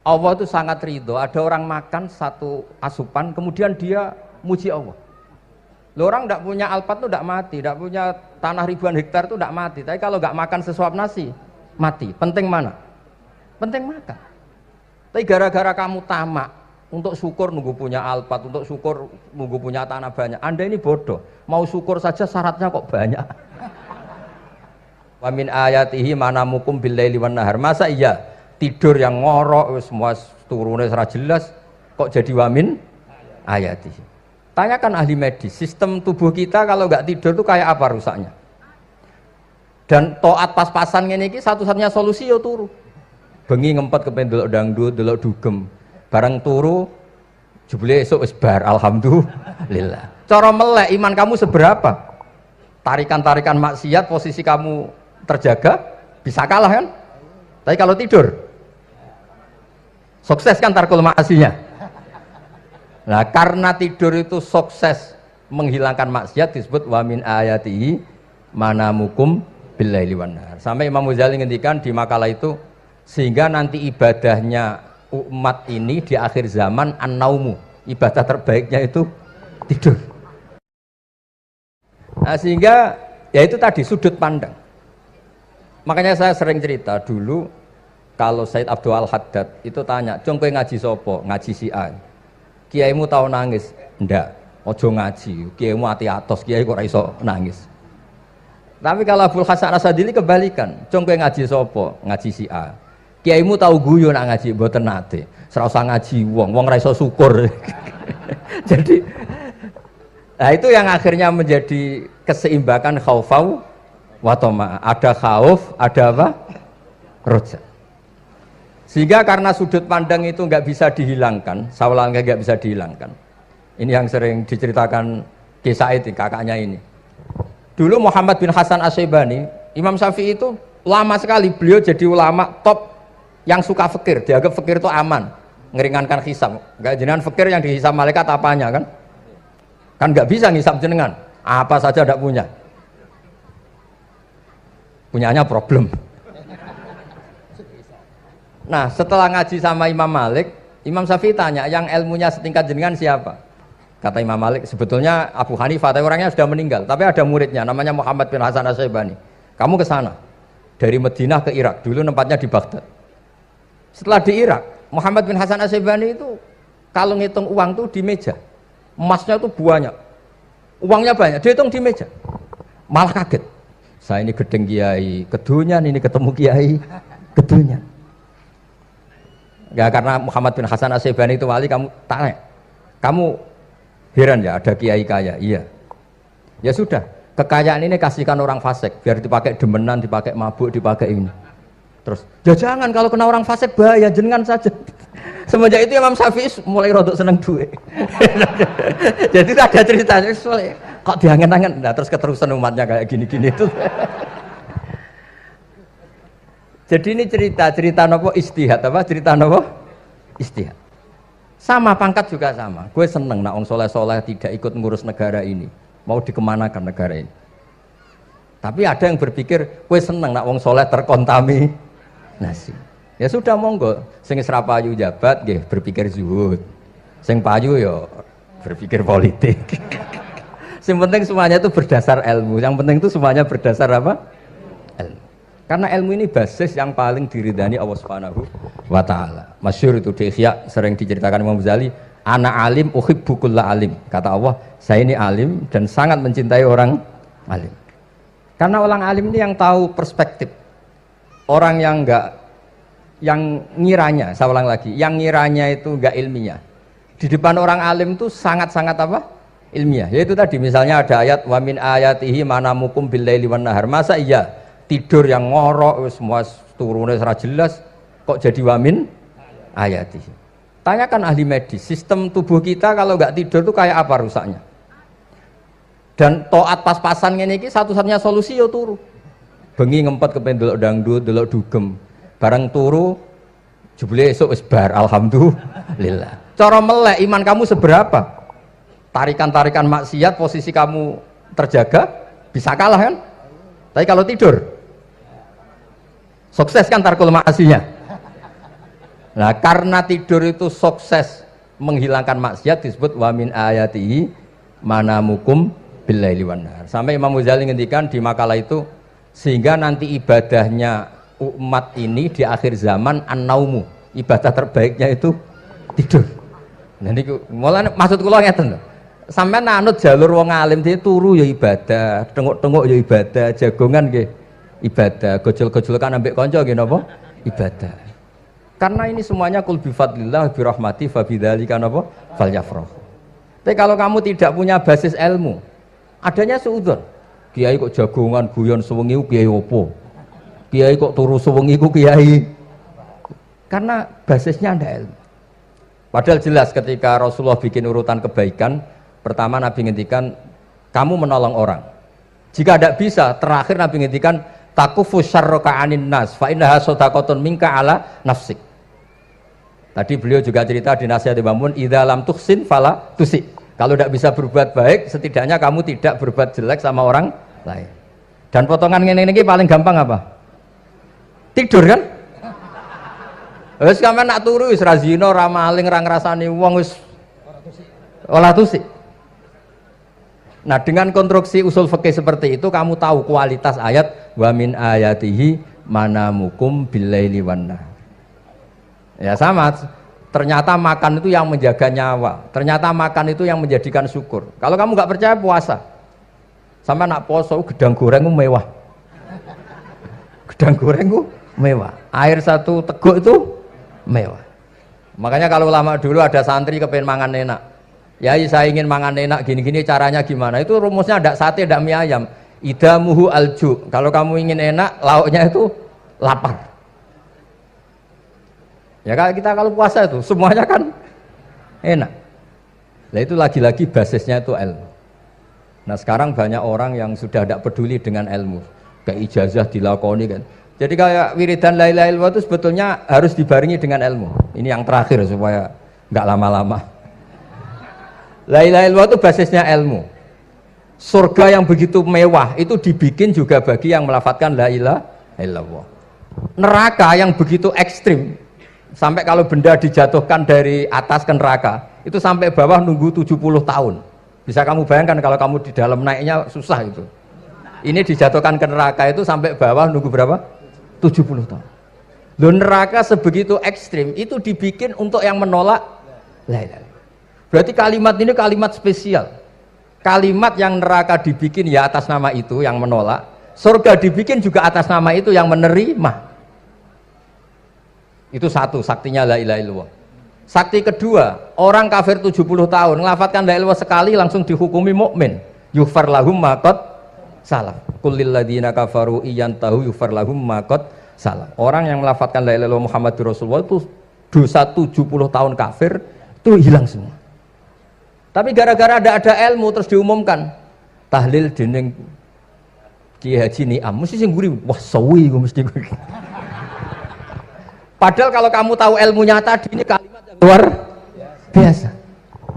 Allah itu sangat ridho. Ada orang makan satu asupan, kemudian dia muji Allah. Loh, orang tidak punya alpat itu tidak mati, tidak punya tanah ribuan hektar itu tidak mati. Tapi kalau nggak makan sesuap nasi, mati. Penting mana? Penting makan. Tapi gara-gara kamu tamak, untuk syukur nunggu punya alpat, untuk syukur nunggu punya tanah banyak. Anda ini bodoh. Mau syukur saja syaratnya kok banyak. Wa min ayatihi manamukum billaili wan nahar. Masa iya tidur yang ngorok semua turunnya serah jelas kok jadi wamin ayatihi. Tanyakan ahli medis, sistem tubuh kita kalau nggak tidur itu kayak apa rusaknya? Dan toat pas-pasan ini satu-satunya solusi ya turu. Bengi ngempet kepen delok dangdut, delok dugem. Barang turu jebule esuk wis bar, alhamdulillah. Cara melek iman kamu seberapa? Tarikan-tarikan maksiat posisi kamu terjaga bisa kalah kan? Tapi kalau tidur sukses kan tarkul maksinya. Nah, karena tidur itu sukses menghilangkan maksiat disebut wa min ayatihi manamukum billaili wan nahar. Sampai Imam Ghazali ngendikan di makalah itu sehingga nanti ibadahnya umat ini di akhir zaman an-naumu, ibadah terbaiknya itu tidur. Nah, sehingga ya itu tadi sudut pandang. Makanya saya sering cerita dulu kalau Said Abdul Al-Haddad itu tanya, "Cung kowe ngaji sopo?" Ngaji si A. Kiaimu tahu nangis? Ndak. Ojo ngaji. Kiaimu ati atos, kiai kok ora iso nangis. Tapi kalau Abdul Hasan Asadili kebalikan, "Cung kowe ngaji sopo?" Ngaji si A. Kiaimu tahu guyu nak ngaji mboten nate. Ora usah ngaji wong ora iso syukur. Jadi nah itu yang akhirnya menjadi keseimbangan khaufau wa tama. Ada khauf, ada apa? Roja. Sehingga karena sudut pandang itu nggak bisa dihilangkan, sawalangnya nggak bisa dihilangkan. Ini yang sering diceritakan Kisah itu kakaknya ini. Dulu Muhammad bin Hasan Asy-Syaibani, Imam Syafi'i itu lama sekali beliau jadi ulama top yang suka fikir, dianggap fikir itu aman, ngeringankan hisab. Nggak jenengan fikir yang dihisab malaikat apanya kan? Kan nggak bisa ngisab jenengan, apa saja tidak punya. Punyanya problem. Nah, setelah ngaji sama Imam Malik, Imam Syafi'i tanya, yang ilmunya setingkat jenengan siapa? Kata Imam Malik, sebetulnya Abu Hanifah, tapi orangnya sudah meninggal, tapi ada muridnya, namanya Muhammad bin Hasan Asy-Syaibani. Kamu ke sana, dari Madinah ke Irak, dulu tempatnya di Baghdad. Setelah di Irak, Muhammad bin Hasan Asy-Syaibani itu kalau ngitung uang tuh di meja, emasnya tuh banyak, uangnya banyak, dihitung di meja, malah kaget. Saya ini gedeng kiai, kedunyan, ini ketemu kiai, kedunyan. Ya karena Muhammad bin Hasan Asy-Syaibani itu wali, kamu tanya, kamu heran ya ada kiai kaya? Iya. Ya sudah, kekayaan ini kasihkan orang fasik, biar dipakai demenan, dipakai mabuk, dipakai ini. Terus, ya jangan, kalau kena orang fasik bahaya, jenengan saja. Semenjak itu Imam Syafi'i mulai rodok seneng duit. Jadi ada cerita, kok diangen-angen, nah terus keterusan umatnya kayak gini-gini itu. Jadi ini cerita nopo istihad apa? Cerita nopo istihad. Sama pangkat juga sama. Gue seneng nak orang soleh-soleh tidak ikut ngurus negara ini. Mau dikemanakan negara ini. Tapi ada yang berpikir, gue seneng nak orang soleh terkontaminasi. Ya sudah monggo. Sing serapayu jabat, nggih berpikir zuhud. Sing payu yo berpikir politik. Yang penting semuanya itu berdasar ilmu. Yang penting itu semuanya berdasar apa? Ilmu. Karena ilmu ini basis yang paling diridani Allah Subhanahu wa taala. Masyhur itu di Ihya sering diceritakan Imam Ghazali, "Ana alim uhibbu kulla alim." Kata Allah, saya ini alim dan sangat mencintai orang alim. Karena orang alim ini yang tahu perspektif. Orang yang ngiranya, saya ulang lagi, yang ngiranya itu enggak ilmiah. Di depan orang alim itu sangat-sangat apa? Ilmiah. Yaitu tadi misalnya ada ayat wa min ayatihi manamukum billaili wan nahar. Masa iya tidur yang ngorok semua turunnya serah jelas kok jadi wamin ayati. Tanyakan ahli medis, sistem tubuh kita kalau nggak tidur itu kayak apa rusaknya? Dan toat pas-pasan ini satu-satunya solusi ya turu. Bengi ngempet kepen delok dangdut, delok dugem. Barang turu jebule esuk wis bar, alhamdulillah. Cara melek iman kamu seberapa? Tarikan-tarikan maksiat posisi kamu terjaga bisa kalah kan? Tapi kalau tidur sukses kan tarkul maksinya. Nah, karena tidur itu sukses menghilangkan maksiat disebut wa min ayatihi manamukum billaili wan nahar. Sampai Imam Ghazali ngendikan di makalah itu, sehingga nanti ibadahnya umat ini di akhir zaman an-naumu, ibadah terbaiknya itu tidur. Nah niku mulane maksud kula ngeten lho. Sampeyan anut jalur wong alim dhewe turu ya ibadah, tengok-tengok ya ibadah, jagongan nggih ibadah, gojol-gojolkan ambek kanca nggih napa? Ibadah. Karena ini semuanya kul bi fadlillah bi rahmati fa bidzalika napa? Falyafrah. Tapi kalau kamu tidak punya basis ilmu, adanya suudzon. Kiai kok jagongan guyon sewengi kiai opo? Kiai kok turu sewengi ku kiai. Karena basisnya ada ilmu. Padahal jelas ketika Rasulullah bikin urutan kebaikan, pertama Nabi ngendikan kamu menolong orang. Jika tidak bisa, terakhir Nabi ngendikan takufu syarraka anin nas fa innaha shadaqatun minka ala nafsik. Tadi beliau juga cerita di nasihat Imam Mun, idza lam tuhsin fala tusi. Kalau tidak bisa berbuat baik, setidaknya kamu tidak berbuat jelek sama orang lain. Dan potongan ini paling gampang apa? Tidur kan? Wis sampean nak turu wis ra zina, ra maling, ra ngrasani wong wis ora tusik. Nah, dengan konstruksi usul fikih seperti itu kamu tahu kualitas ayat wa min ayatihi manamukum billaili wan nahar. Ya sama, ternyata makan itu yang menjaga nyawa. Ternyata makan itu yang menjadikan syukur. Kalau kamu nggak percaya puasa. Sampai nak poso gedang goreng itu mewah. Gedang goreng itu mewah. Air satu teguk itu mewah. Makanya kalau lama dulu ada santri kepengen mangan enak, ya saya ingin mangan enak gini-gini, caranya gimana? Itu rumusnya ada sate, ada mie ayam. Idamuhu alju. Kalau kamu ingin enak, lauknya itu lapar. Ya kita kalau puasa itu semuanya kan enak. Nah itu lagi-lagi basisnya itu ilmu. Nah sekarang banyak orang yang sudah tidak peduli dengan ilmu, kayak ijazah dilakoni kan. Jadi kayak wiridan la ilaha illallah itu sebetulnya harus dibarengi dengan ilmu. Ini yang terakhir supaya nggak lama-lama. La ilaha illallah itu basisnya ilmu. Surga yang begitu mewah itu dibikin juga bagi yang melafadzkan la ilaha illallah. Neraka yang begitu ekstrim, sampai kalau benda dijatuhkan dari atas ke neraka, itu sampai bawah nunggu 70 tahun. Bisa kamu bayangkan kalau kamu di dalam naiknya susah itu. Ini dijatuhkan ke neraka itu sampai bawah nunggu berapa? 70 tahun. Loh, neraka sebegitu ekstrim itu dibikin untuk yang menolak la ilaha illallah. Berarti kalimat ini kalimat spesial. Kalimat yang neraka dibikin ya atas nama itu yang menolak, surga dibikin juga atas nama itu yang menerima. Itu satu saktinya la ilaha illallah. Sakti kedua, orang kafir 70 tahun ngelafatkan la ilaha illallah sekali langsung dihukumi mukmin. Yughfar lahum ma qad salah. Kullil ladzina kafaru iyantahu yughfar lahum ma qad salah. Orang yang melafadzkan la ilaha illallah Muhammadur Rasulullah itu dosa 70 tahun kafir itu hilang semua. Tapi gara-gara ada ilmu terus diumumkan tahlil dening Kiai Haji Niam mesti sing nguri wah sawi iku mesti. Padahal kalau kamu tahu ilmunya tadi ini kalimat yang luar biasa.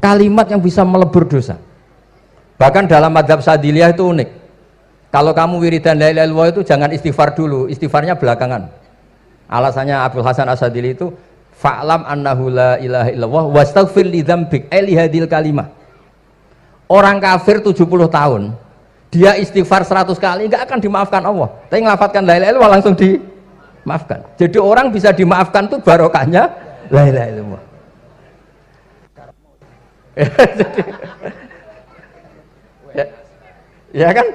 Kalimat yang bisa melebur dosa. Bahkan dalam mazhab Sadiliyah itu unik. Kalau kamu wiridan la ilaha illallah itu jangan istighfar dulu, istighfarnya belakangan. Alasannya Abdul Hasan As-Sadili itu fa'lam annahu la ilaha illallah wastaghfir li dzambik li hadil kalimah. Orang kafir 70 tahun, dia istighfar 100 kali enggak akan dimaafkan Allah. Tapi ngelafatkan la ilaha illallah langsung dimaafkan. Jadi orang bisa dimaafkan tuh barokahnya la ilaha illallah. ya kan?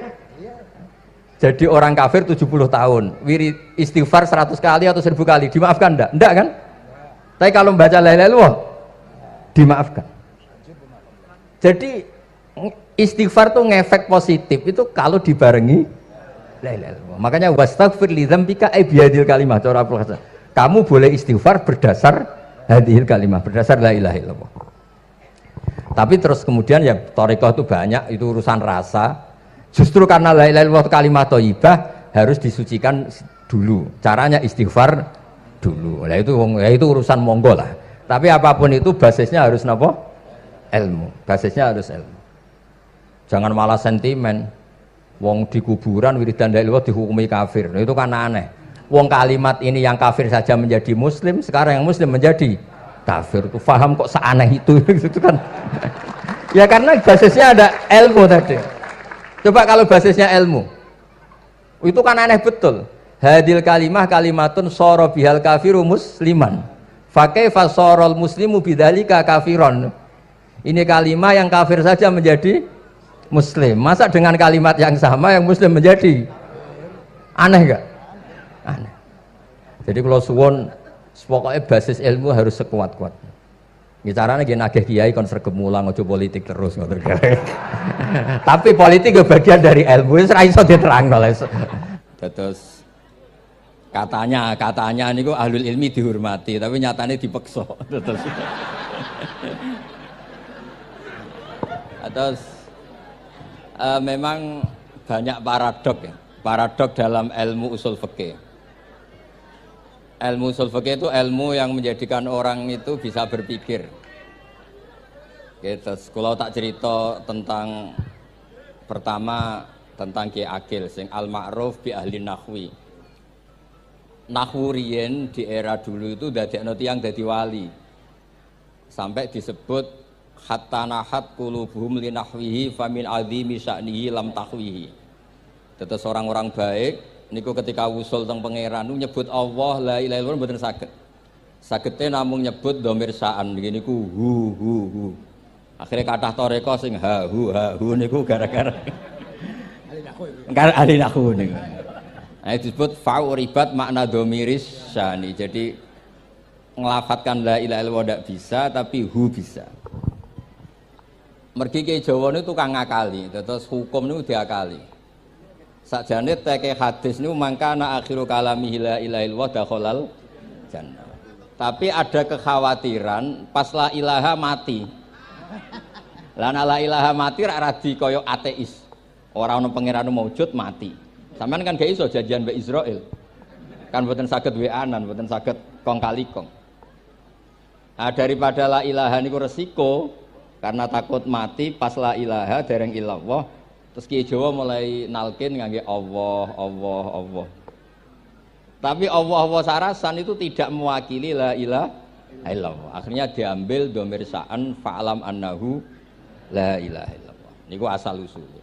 Jadi orang kafir 70 tahun, wirid istighfar 100 kali atau 1000 kali, dimaafkan enggak? Enggak kan? Tapi kalau membaca la ilaha illallah, dimaafkan. Jadi istighfar tuh ngefek positif itu kalau dibarengi la ilaha illallah. Makanya wastaghfir li dzambika bihadil kalimah cara Abdul Hasan. Kamu boleh istighfar berdasar hadil kalimah, berdasar la ilaha illallah. Tapi terus kemudian ya thariqah itu banyak, itu urusan rasa. Justru karena la ilaha illallah kalimat thayyibah harus disucikan dulu. Caranya istighfar dulu. Nah itu urusan monggo lah. Tapi apapun itu basisnya harus napa? Ilmu. Basisnya harus ilmu. Jangan malah sentimen. Wong di kuburan wiridan la ilaha illallah dihukumi kafir. Nah, itu kan aneh. Wong kalimat ini yang kafir saja menjadi muslim, sekarang yang muslim menjadi kafir. Itu paham kok seaneh itu gitu kan. Ya karena basisnya ada ilmu tadi. Coba kalau basisnya ilmu, itu kan aneh betul. Hadil kalimah kalimatun soro bihal kafiru musliman. Fakaifa sorol muslimu bidzalika kafiron. Ini kalimat yang kafir saja menjadi muslim. Masa dengan kalimat yang sama yang muslim menjadi aneh enggak? Aneh. Jadi kalau suwon pokoknya basis ilmu harus sekuat-kuatnya. Caranya gini nagih kiai kon sregep mulang ojo politik terus ngoten. Tapi politik itu bagian dari ilmu, wis ra iso diterangno. Terus katanya niku ahlul ilmi dihormati, tapi nyatanya dipeksa. Terus memang banyak paradok ya. Paradok dalam ilmu usul fikih. Ilmu usul fikih itu ilmu yang menjadikan orang itu bisa berpikir. Gitu. Kalau tak cerita tentang pertama tentang Ki Akil sing al-ma'ruf bi ahli nahwi. Nahwu riyen di era dulu itu dadekno tiyang dadi wali. Sampai disebut hatta nahat qulubuhum li nahwihi famin azimi sya'nihi lam tahwihi. Terus orang-orang baik niku ketika usul teng pangeran nyebut Allah la ilaha illallah mboten saged. Sagete namung nyebut dhamir sa'an niki niku hu. Akhirnya kathah toreko sing ha hu niku gara-gara ahli nahwu niku. Nah, disebut fa'uribat makna dhamiris sya'ni. Jadi ngelafatkan la ilaha illallah ndak bisa tapi hu bisa. Mergi ke Jawa niku tukang ngakali, terus hukum niku diakali. Sakjane teke hadis niku mangkana akhiru kalamihi la ilaha illallah dakhalal jannah. Tapi ada kekhawatiran pas la ilaha mati. Lah la ilaha mati ra radi kaya ateis. Ora ana pangeran maujud mati. Sampeyan kan gak iso janjian mbek Israil. Kan mboten saged weanan, mboten saged kong kali kong. Nah, daripada la ilaha niku resiko karena takut mati pas la ilaha dereng illallah. Terus Kiai Jawa mulai nalkin ngangge Allah. Tapi Allah sarasan itu tidak mewakili la ilaha illallah. Akhirnya diambil dhamir sa'an fa'lam annahu la ilaha illallah. Niku asal usulnya.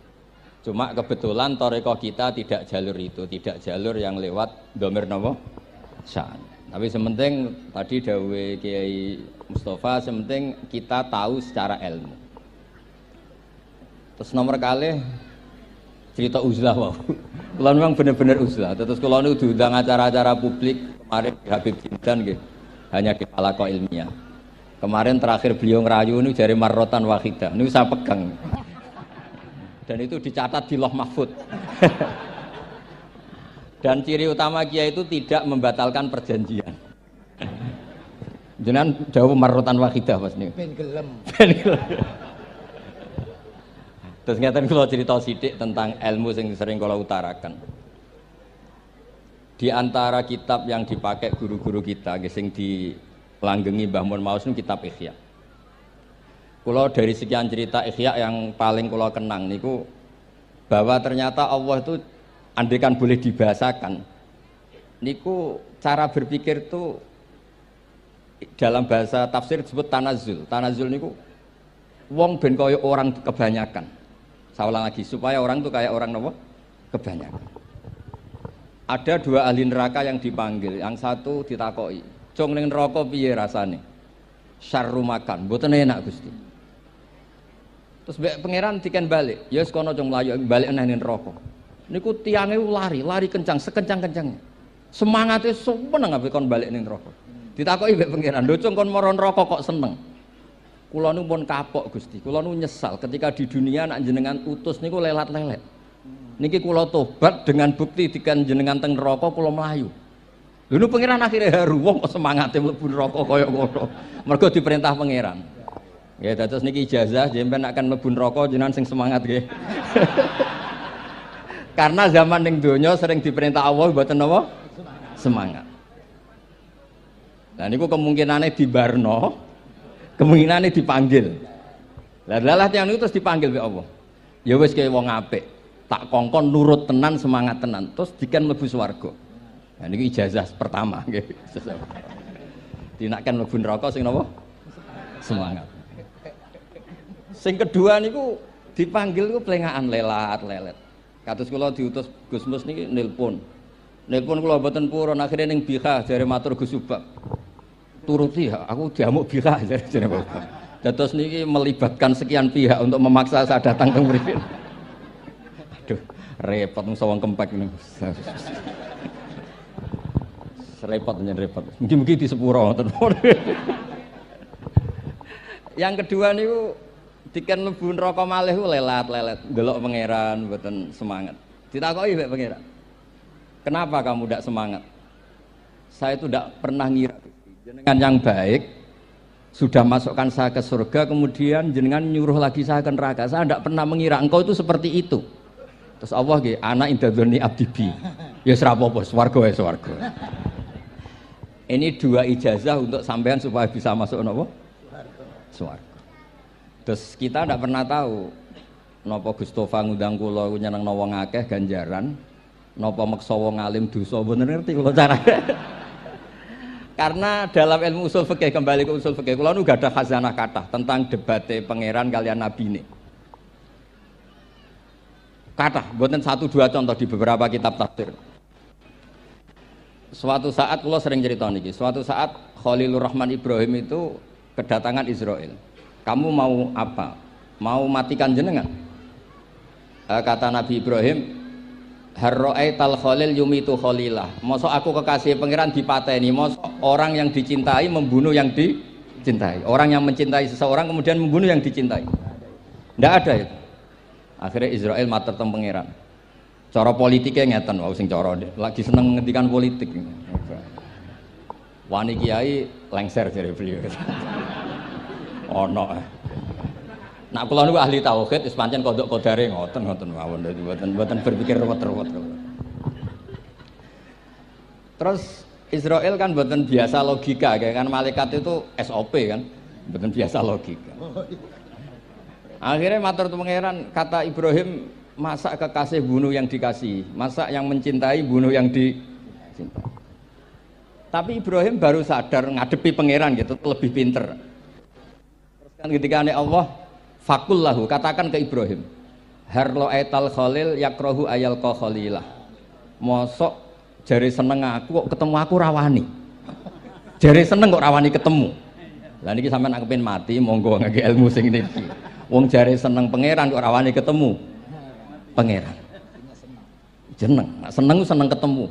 Cuma kebetulan thariqah kita tidak jalur itu, tidak jalur yang lewat dhamir napa? Sa'an. Tapi sementing tadi dawuh Kiai Mustafa, sementing kita tahu secara ilmu. Terus nomor kalih cerita uzlah wow. Kalau memang benar-benar uzlah. Terus kalau nu diundang acara-acara publik kemarin Habib Jindan gitu, hanya di halaqah ilmiah. Kemarin terakhir beliau ngerayu ini jari marrotan wahidah. Ini saya pegang. Dan itu dicatat di Loh Mahfud. Dan ciri utama kiai itu tidak membatalkan perjanjian. Jenengan jauh marrotan wahidah pas nih. Ben gelem. Terus ngeten kula cerita sithik tentang ilmu yang sering kula utarakan. Di antara kitab yang dipakai guru-guru kita sing dilanggengi Mbah Mun Maus niku kitab Ihya. Kula dari sekian cerita Ihya yang paling kula kenang niku bahwa ternyata Allah itu andaikan boleh dibahasakan niku cara berpikir itu dalam bahasa tafsir disebut tanazul. Tanazul niku wong ben kaya orang kebanyakan. Saya ulang lagi supaya orang itu kayak orang nopo kebanyakan. Ada dua ahli neraka yang dipanggil, yang satu ditakoi, "Cung ning neraka piye rasane?" "Syarru makan, mboten enak Gusti." Terus mbek pangeran diken balik, "Ya wis kono cung mlayu balik neh ning neraka." Niku tiange lari kencang, sekencang-kencangnya. Semangate sumeneng ambek kon balik ning neraka. Ditakoki mbek pangeran, "Lho cung kon mara neraka kok seneng?" Kula nu pun kapok Gusti, kula nu nyesal ketika di dunia nak jenengan utus niku lelat-lelet. Niki kula tobat dengan bukti dikan jenengan teng neraka kula mlayu. Lha nu pangeran akhire haru wong kok semangate mlebu neraka kaya ngono. Mergo diperintah pangeran. Nggih, dados niki ijazah jenengan akan mlebu neraka jenengan sing semangat nggih. Karena zaman ning donya sering diperintah Allah mboten napa? Semangat. Nah niku kemungkinane dibarno. Kemungkinannya dipanggil. Lah tiyang niku terus dipanggil oleh Allah. Ya wis kaya wong apik, tak kongkon nurut tenan, semangat tenan, terus diken mlebu swarga. Nah ini ijazah pertama nggih. Dinakkan mlebu neraka sing napa? Semangat. Sing kedua niku dipanggil niku plengakan lelat-lelet. Kados kula diutus Gus Mus niki nelpon. Nelpon kula mboten purun akhire ning Bika jare matur Gus Subak. Turuti ya, aku diamuk Bika jare Bapak. Dados niki melibatkan sekian pihak untuk memaksa saya datang ke mriki. Aduh, repot wong kempek niku. Repot nyen repot. Mugi-mugi di sepuro ngoten. Yang kedua niku diken mlebu neraka malih ku lelat-lelet, ndelok pangeran mboten semangat. Ditakoki mek pangeran. Kenapa kamu tidak semangat? Saya itu tidak pernah ngira jenengan yang baik sudah masukkan saya ke surga, kemudian jenengan nyuruh lagi saya ke neraka. Saya tidak pernah mengira engkau itu seperti itu. Terus Allah nggih, ana indadzoni abdibi. Ya ora apa-apa, swarga ya swarga. Ini dua ijazah untuk sampean supaya bisa masuk napa? Swarga. Terus kita tidak pernah tahu napa Gustofa ngundang kula nyenengno wong akeh ganjaran, napa meksa wong alim dosa, bener ngerti kula carane. Karena dalam ilmu usul fikih, kembali ke usul fikih, kula nu gak ada khazanah kathah tentang debate pangeran kalian nabi ini. Kathah, mboten satu dua contoh di beberapa kitab tafsir. Suatu saat kula sering cerita niki, suatu saat Khalilur Rahman Ibrahim itu kedatangan Israel. Kamu mau apa? Mau matikan jenengan? Kata Nabi Ibrahim, Harro'aital Khalil yumitu Khalilah. Mosok aku kekasih pangeran dipateni, mosok orang yang dicintai membunuh yang dicintai. Orang yang mencintai seseorang kemudian membunuh yang dicintai. Tidak ada itu. Akhirnya Israel matur teng pangeran. Cara politiknya ngeten, wau sing cara lagi seneng ngendikan politik. Wani kiai lengser jare beliau. Ono. Nak kula niku ahli tauhid wis pancen kodok kodare ngoten mawon dadi mboten berpikir ruwet-ruwet. Terus Israel kan mboten biasa logika, kan malaikat itu SOP kan, mboten biasa logika. Akhirnya matur pangeran, kata Ibrahim, masa kekasih bunuh yang dikasih, masa yang mencintai bunuh yang dicintai. Tapi Ibrahim baru sadar ngadepi pangeran gitu, lebih pinter. Terus kan ketika Allah fakullahu, katakan ke Ibrahim, harlo aital khalil yakrohu ayal ko khalilah. Mosok jari seneng aku kok ketemu aku rawani. Jari seneng kok rawani ketemu. Lah niki sampean aku pengen mati, monggo ngangge ilmu sing niki. Wong jari seneng pangeran kok rawani ketemu pangeran. Jeneng, seneng seneng ketemu.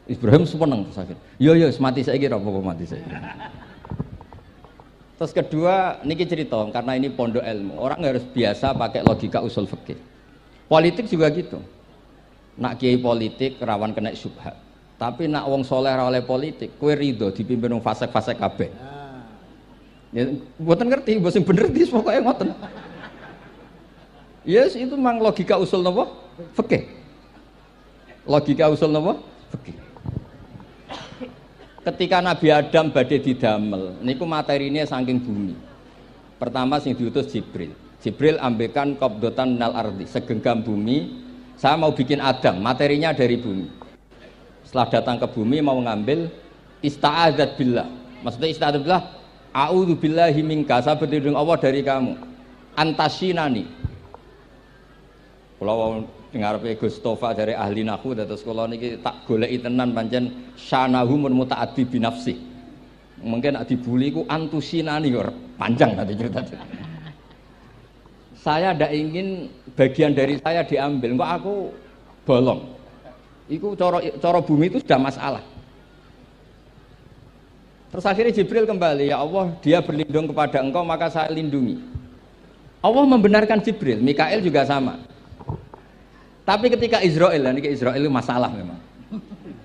Ibrahim seneng sakit. Yo mati saiki ora apa-apa mati saiki. Terus kedua, niki cerita karena ini pondok ilmu. Orang harus biasa pakai logika usul fikih. Politik juga gitu. Nak kiai politik rawan kena syubhat. Tapi nak wong soleh ra oleh politik, kowe ridho dipimpin wong fasik-fasik kabeh. Ya mboten ngerti, mbok sing bener dis pokoke ngoten. Yes, itu memang logika usul napa? Fikih. Logika usul napa? Fikih. Ketika Nabi Adam badhe didamel, niku materinya saking bumi. Pertama sing diutus Jibril. Jibril ambekan qabdotan minal ardi, segenggam bumi. Saya mau bikin Adam, materinya dari bumi. Setelah datang ke bumi mau ngambil ista'adzat billah. Maksudnya ista'adzat billah, a'udzu billahi minka, saya berlindung Allah dari kamu. Antasinani. Kalau ngarepe Gustofa dari ahli nahwu terus kula niki tak goleki tenan pancen syanahu mun mutaaddi bi nafsi. Mungkin nek dibuli ku antusinani kok panjang nanti cerita. Saya ndak ingin bagian dari saya diambil, kok aku bolong. Iku cara bumi itu sudah masalah. Terus akhirnya Jibril kembali, ya Allah, dia berlindung kepada engkau maka saya lindungi. Allah membenarkan Jibril, Mikail juga sama. Tapi ketika Israel, ini Israel itu masalah memang.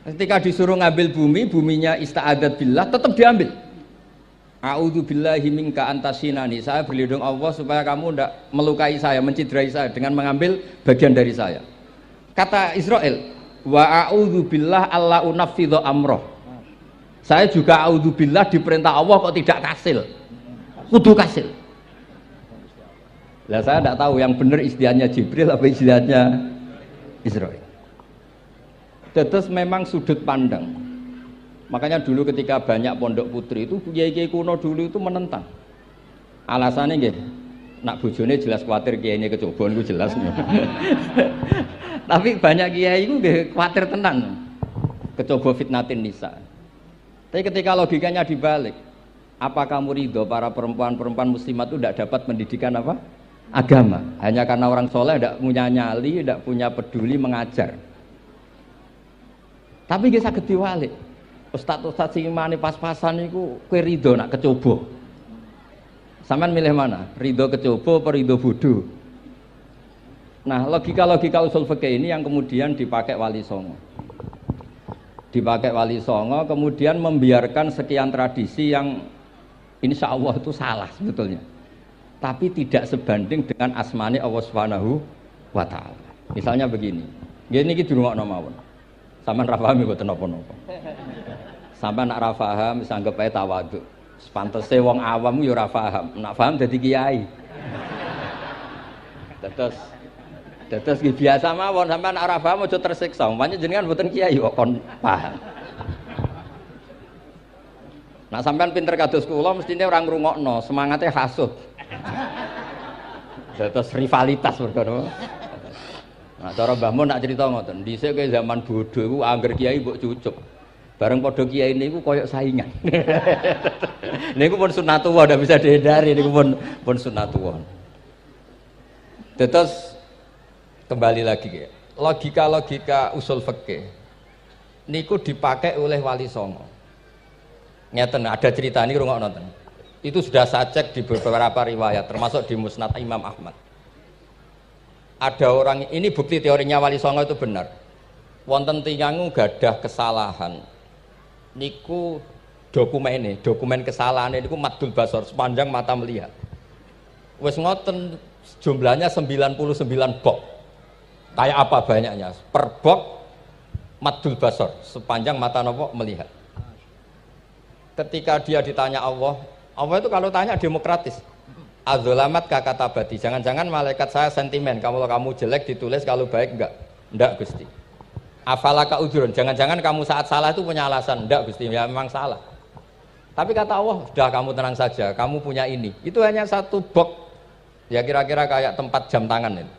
Ketika disuruh ngambil bumi, buminya ista'adat billah, tetap diambil. A'udzu billahi minka antasinani. Saya berlindung Allah supaya kamu tidak melukai saya, menciderai saya dengan mengambil bagian dari saya. Kata Israel, wa a'udzu billah alla unaffidhu amroh. Saya juga a'udzu billah diperintah Allah kok tidak kasil. Kudu kasil. Lah saya tidak tahu yang benar istilahnya Jibril apa istilahnya Israel. Terus memang sudut pandang. Makanya dulu ketika banyak pondok putri itu kiai-kiai kuno dulu itu menentang. Alasannya nggih, nak bojone jelas khawatir kiai ini kecobaan itu jelas. Tapi banyak kiai itu nggih khawatir tenan. Kecoba fitnatin nisa. Tapi ketika logikanya dibalik, apa kamu ridho para perempuan-perempuan muslimat itu tidak dapat pendidikan apa? Agama. Hanya karena orang soleh tidak punya nyali, tidak punya peduli mengajar. Tapi kita saged diwalik. Ustaz-ustaz sing imane pas-pasan niku kowe ridho nak kecoba. Sampeyan milih mana? Ridho kecoba apa ridho bodoh? Nah, logika-logika usul fikih ini yang kemudian dipakai Wali Songo. Dipakai Wali Songo kemudian membiarkan sekian tradisi yang insya Allah itu salah sebetulnya. Tapi tidak sebanding dengan asmane Allah Subhanahu wa taala. Misalnya begini. Nggih niki dirungokno mawon. Sampeyan ra paham mboten napa-napa. Sampeyan nak ra paham wis anggap ae tawadhu. Pantese wong awam yo ora paham. Nak paham dadi kiai. Terus biasa mawon sampeyan nak ora paham aja tersiksa. Umpamane jenengan mboten kiai kok kon paham. Nak sampeyan pinter kados kula mestine ora ngrungokno, semangate hasud. Terus rivalitas mergo. Nah, cara Mbah Mun nak cerita ngoten, dhisik ke zaman bodho iku angger kiai mbok cucup. Bareng padha kiai niku koyok saingan. Niku pun sunatullah ndak bisa dihindari, niku pun sunatullah. Terus kembali lagi ya. Logika-logika usul fikih niku dipakai oleh Wali Songo. Ngeten ada cerita niki rungokno nonton. Itu sudah saya cek di beberapa riwayat termasuk di Musnad Imam Ahmad. Ada orang, ini bukti teorinya Wali Songo itu benar. Wonten tiyang gadah kesalahan. Niku dokumen kesalahan niku madul basor sepanjang mata melihat. Wes ngoten jumlahnya 99 bok. Kayak apa banyaknya? Per bok madul basor sepanjang mata nopo melihat. Ketika dia ditanya Allah itu kalau tanya demokratis. Adzolamat kakatabati, jangan-jangan malaikat saya sentimen, kalau kamu jelek ditulis, kalau baik enggak Gusti. Afalaka udhurun, jangan-jangan kamu saat salah itu punya alasan, enggak Gusti, ya memang salah. Tapi kata Allah, sudah kamu tenang saja, kamu punya ini. Itu hanya satu box, ya kira-kira kayak tempat jam tangan ini.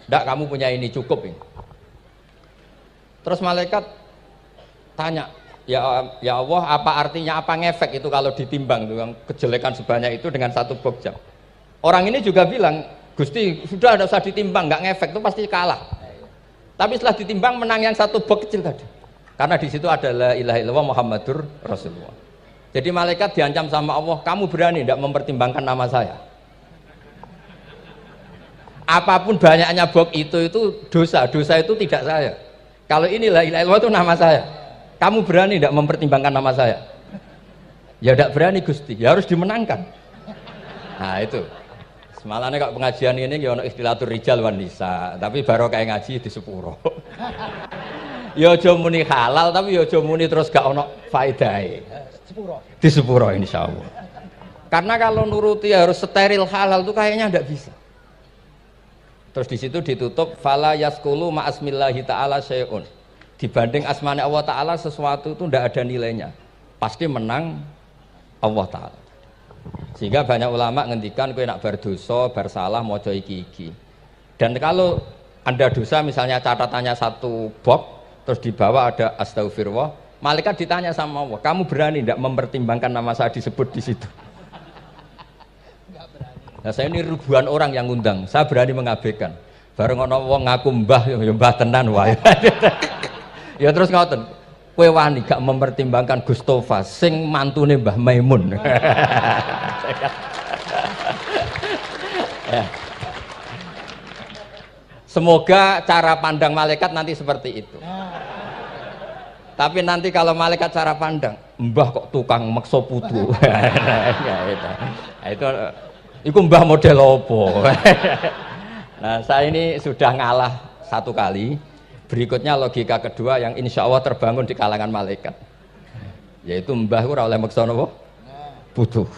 Enggak, kamu punya ini, cukup ini. Terus malaikat tanya, ya Allah, apa artinya, apa ngefek itu kalau ditimbang tuh, kejelekan sebanyak itu dengan satu box jam. Orang ini juga bilang, Gusti sudah ada usah ditimbang, nggak ngefek itu pasti kalah. Tapi setelah ditimbang menang yang satu box kecil tadi. Karena di situ ada la ilaha illallah Muhammadur Rasulullah. Jadi malaikat diancam sama Allah, kamu berani tidak mempertimbangkan nama saya? Apapun banyaknya box itu dosa itu tidak saya. Kalau ini la ilaha illallah itu nama saya. Kamu berani tidak mempertimbangkan nama saya? Ya tidak berani Gusti, ya harus dimenangkan. Nah itu. Semalahnya kok pengajian ini ya ono istilatur rijal wan nisa, tapi baru kayak ngaji di sepuro. Ya aja muni halal tapi ya aja muni terus gak ono faedahe. Di sepuro insyaallah. Karena kalau nuruti harus steril halal itu kayaknya tidak bisa. Terus di situ ditutup fala yaskulu ma asmillahi taala syai'un. Dibanding asmane Allah taala sesuatu itu tidak ada nilainya. Pasti menang Allah taala. Sehingga banyak ulama ngendikan kowe nak bar dosa, bar salah maca iki. Dan kalau Anda dosa misalnya catatannya satu box terus di bawah ada astagfirullah, malaikat ditanya sama Allah, kamu berani tidak mempertimbangkan nama saya disebut di situ? Nah, saya ini ribuan orang yang ngundang, saya berani mengabaikan. Bareng ana wong ngaku mbah ya mbah tenan wae. Ya terus ngoten. Kowe wani gak mempertimbangkan Gustofa sing mantune Mbah Maimun. Ya. Semoga cara pandang malaikat nanti seperti itu. Tapi nanti kalau malaikat cara pandang, mbah kok tukang meksa putu. Itu mbah model opo. Nah, saya ini sudah ngalah satu kali. Berikutnya logika kedua yang insya Allah terbangun di kalangan malaikat, yaitu mbah ora oleh meksa napa putu.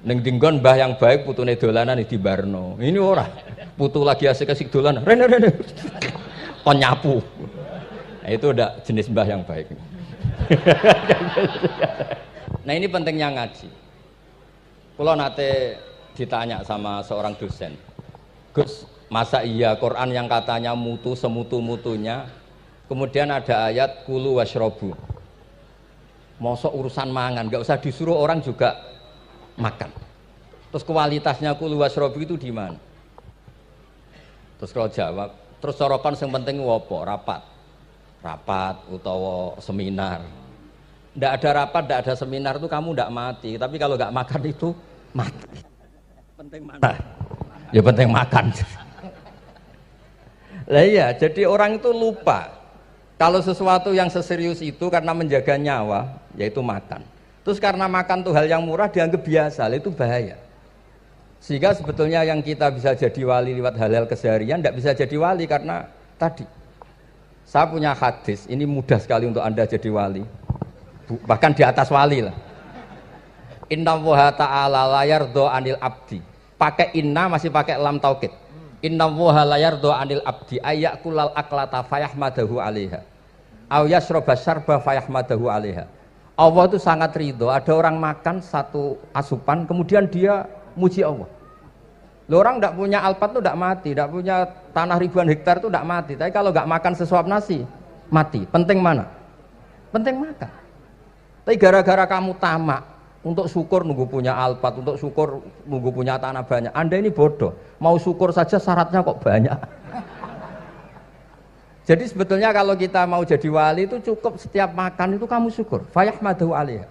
Ning dinggon mbah yang baik putune dolanan di barno. Ini ora. Putu lagi asik-asik dolanan. Rene. Kon nyapu. Nah, itu udah jenis mbah yang baik. Nah ini pentingnya ngaji. Kalau nate ditanya sama seorang dosen, Gus, masa iya Quran yang katanya mutu semutu-mutunya, kemudian ada ayat kulu washrobu, mosok urusan mangan, gak usah disuruh orang juga makan. Terus kualitasnya kulu washrobu itu di mana? Terus kalau jawab, terus sorokan yang penting wopo, rapat utawa seminar. Ndak ada rapat, ndak ada seminar itu kamu ndak mati, tapi kalau nggak makan itu mati. Penting mana? Ya penting makan. Lah iya, jadi orang itu lupa kalau sesuatu yang seserius itu karena menjaga nyawa, yaitu makan. Terus karena makan tuh hal yang murah dianggap biasa, itu bahaya. Sehingga sebetulnya yang kita bisa jadi wali lewat hal-hal keseharian tidak bisa jadi wali karena tadi. Saya punya hadis, ini mudah sekali untuk Anda jadi wali. Bahkan di atas wali lah. Inna woha ta'ala layardo anil abdi. Pakai inna masih pakai lam taukid. Inna woha layardo anil abdi ayyakulal aklata fayahmadahu alaiha aw yasroba syarba fayahmadahu alaiha. Allah itu sangat ridho ada orang makan satu asupan kemudian dia muji Allah. Loh, orang tidak punya alpat itu tidak mati, tidak punya tanah ribuan hektar itu tidak mati, tapi kalau nggak makan sesuap nasi mati. Penting mana? Penting makan. Tapi gara-gara kamu tamak untuk syukur nunggu punya alpat, untuk syukur nunggu punya tanah banyak, Anda ini bodoh. Mau syukur saja syaratnya kok banyak. Jadi sebetulnya kalau kita mau jadi wali itu cukup setiap makan itu kamu syukur. Fayahmadahu alaiha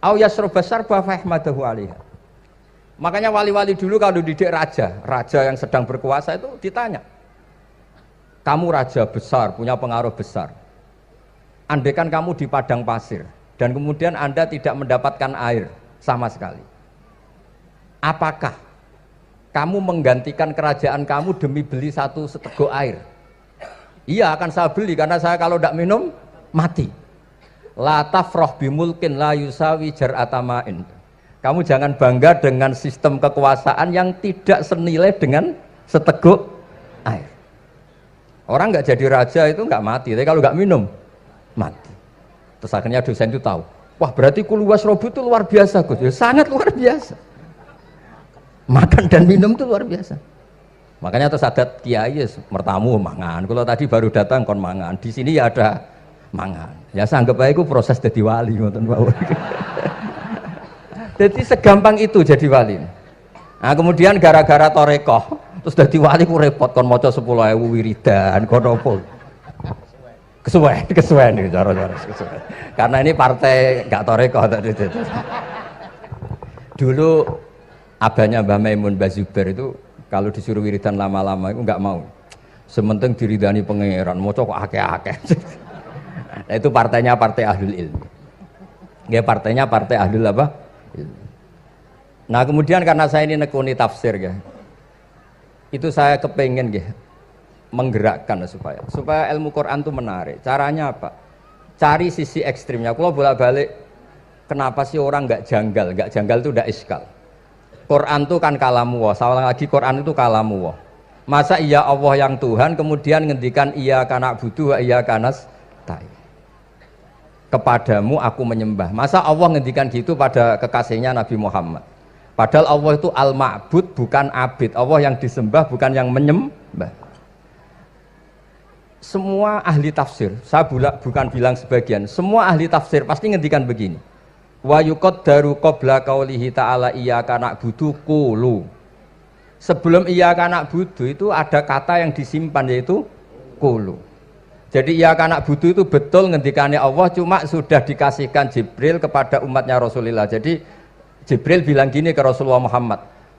aw yasroba syarba fayahmadahu alaiha. Makanya wali-wali dulu kalau didik raja yang sedang berkuasa itu ditanya, kamu raja besar, punya pengaruh besar, andaikan kamu di padang pasir dan kemudian Anda tidak mendapatkan air sama sekali, apakah kamu menggantikan kerajaan kamu demi beli satu seteguk air? Iya, akan saya beli karena saya kalau tidak minum mati. La tafroh bimulkin la yusawi jar'atamain. Kamu jangan bangga dengan sistem kekuasaan yang tidak senilai dengan seteguk air. Orang nggak jadi raja itu nggak mati, tapi kalau nggak minum mati. Terus akhirnya dosen itu tahu, wah berarti kulu wasrobu itu luar biasa, Gus. Ya, sangat luar biasa. Makan dan minum itu luar biasa. Makanya terus adat kiai mertamu mangan. Kalau tadi baru datang kon mangan, di sini ya ada mangan. Ya saya anggap aja itu proses jadi wali, ngoten mawon. Jadi segampang itu jadi wali. Nah kemudian gara-gara torekoh terus jadi wali ku repot kon maca 10.000 wiridan kon opo. Kesuwen nih cara-cara kesuwen. Karena ini partai gak torekoh tadi. Dulu abahnya Mbah Maimun Mbah Zubair itu kalau disuruh wiridan lama-lama itu nggak mau. Sementing diridani pangeran, maca kok akeh-akeh. Nah, itu partainya partai ahlul ilmi. Ya partainya partai ahlul apa? Nah kemudian karena saya ini nekuni tafsir ya, itu saya kepengen ya, menggerakkan supaya ilmu Quran itu menarik. Caranya apa? Cari sisi ekstrimnya. Kalau bolak-balik, kenapa sih orang nggak janggal? Nggak janggal itu udah iskal. Quran itu kan kalamu Allah. Salah lagi Quran itu kalamu Allah. Masa iya Allah yang Tuhan kemudian ngendikan iya kana budu wa iya kanas tai. Kepadamu aku menyembah. Masa Allah ngendikan gitu pada kekasihnya Nabi Muhammad? Padahal Allah itu al-ma'bud bukan abid. Allah yang disembah bukan yang menyembah. Semua ahli tafsir, saya bukan bilang sebagian, semua ahli tafsir pasti ngendikan begini. Wa yuqaddaru qabla qaulihi ta'ala iyyaka na'budu qulu. Sebelum iyyaka na'budu itu ada kata yang disimpan yaitu qulu. Jadi iyyaka na'budu itu betul ngendikannya Allah, cuma sudah dikasihkan Jibril kepada umatnya Rasulullah. Jadi Jibril bilang gini ke Rasulullah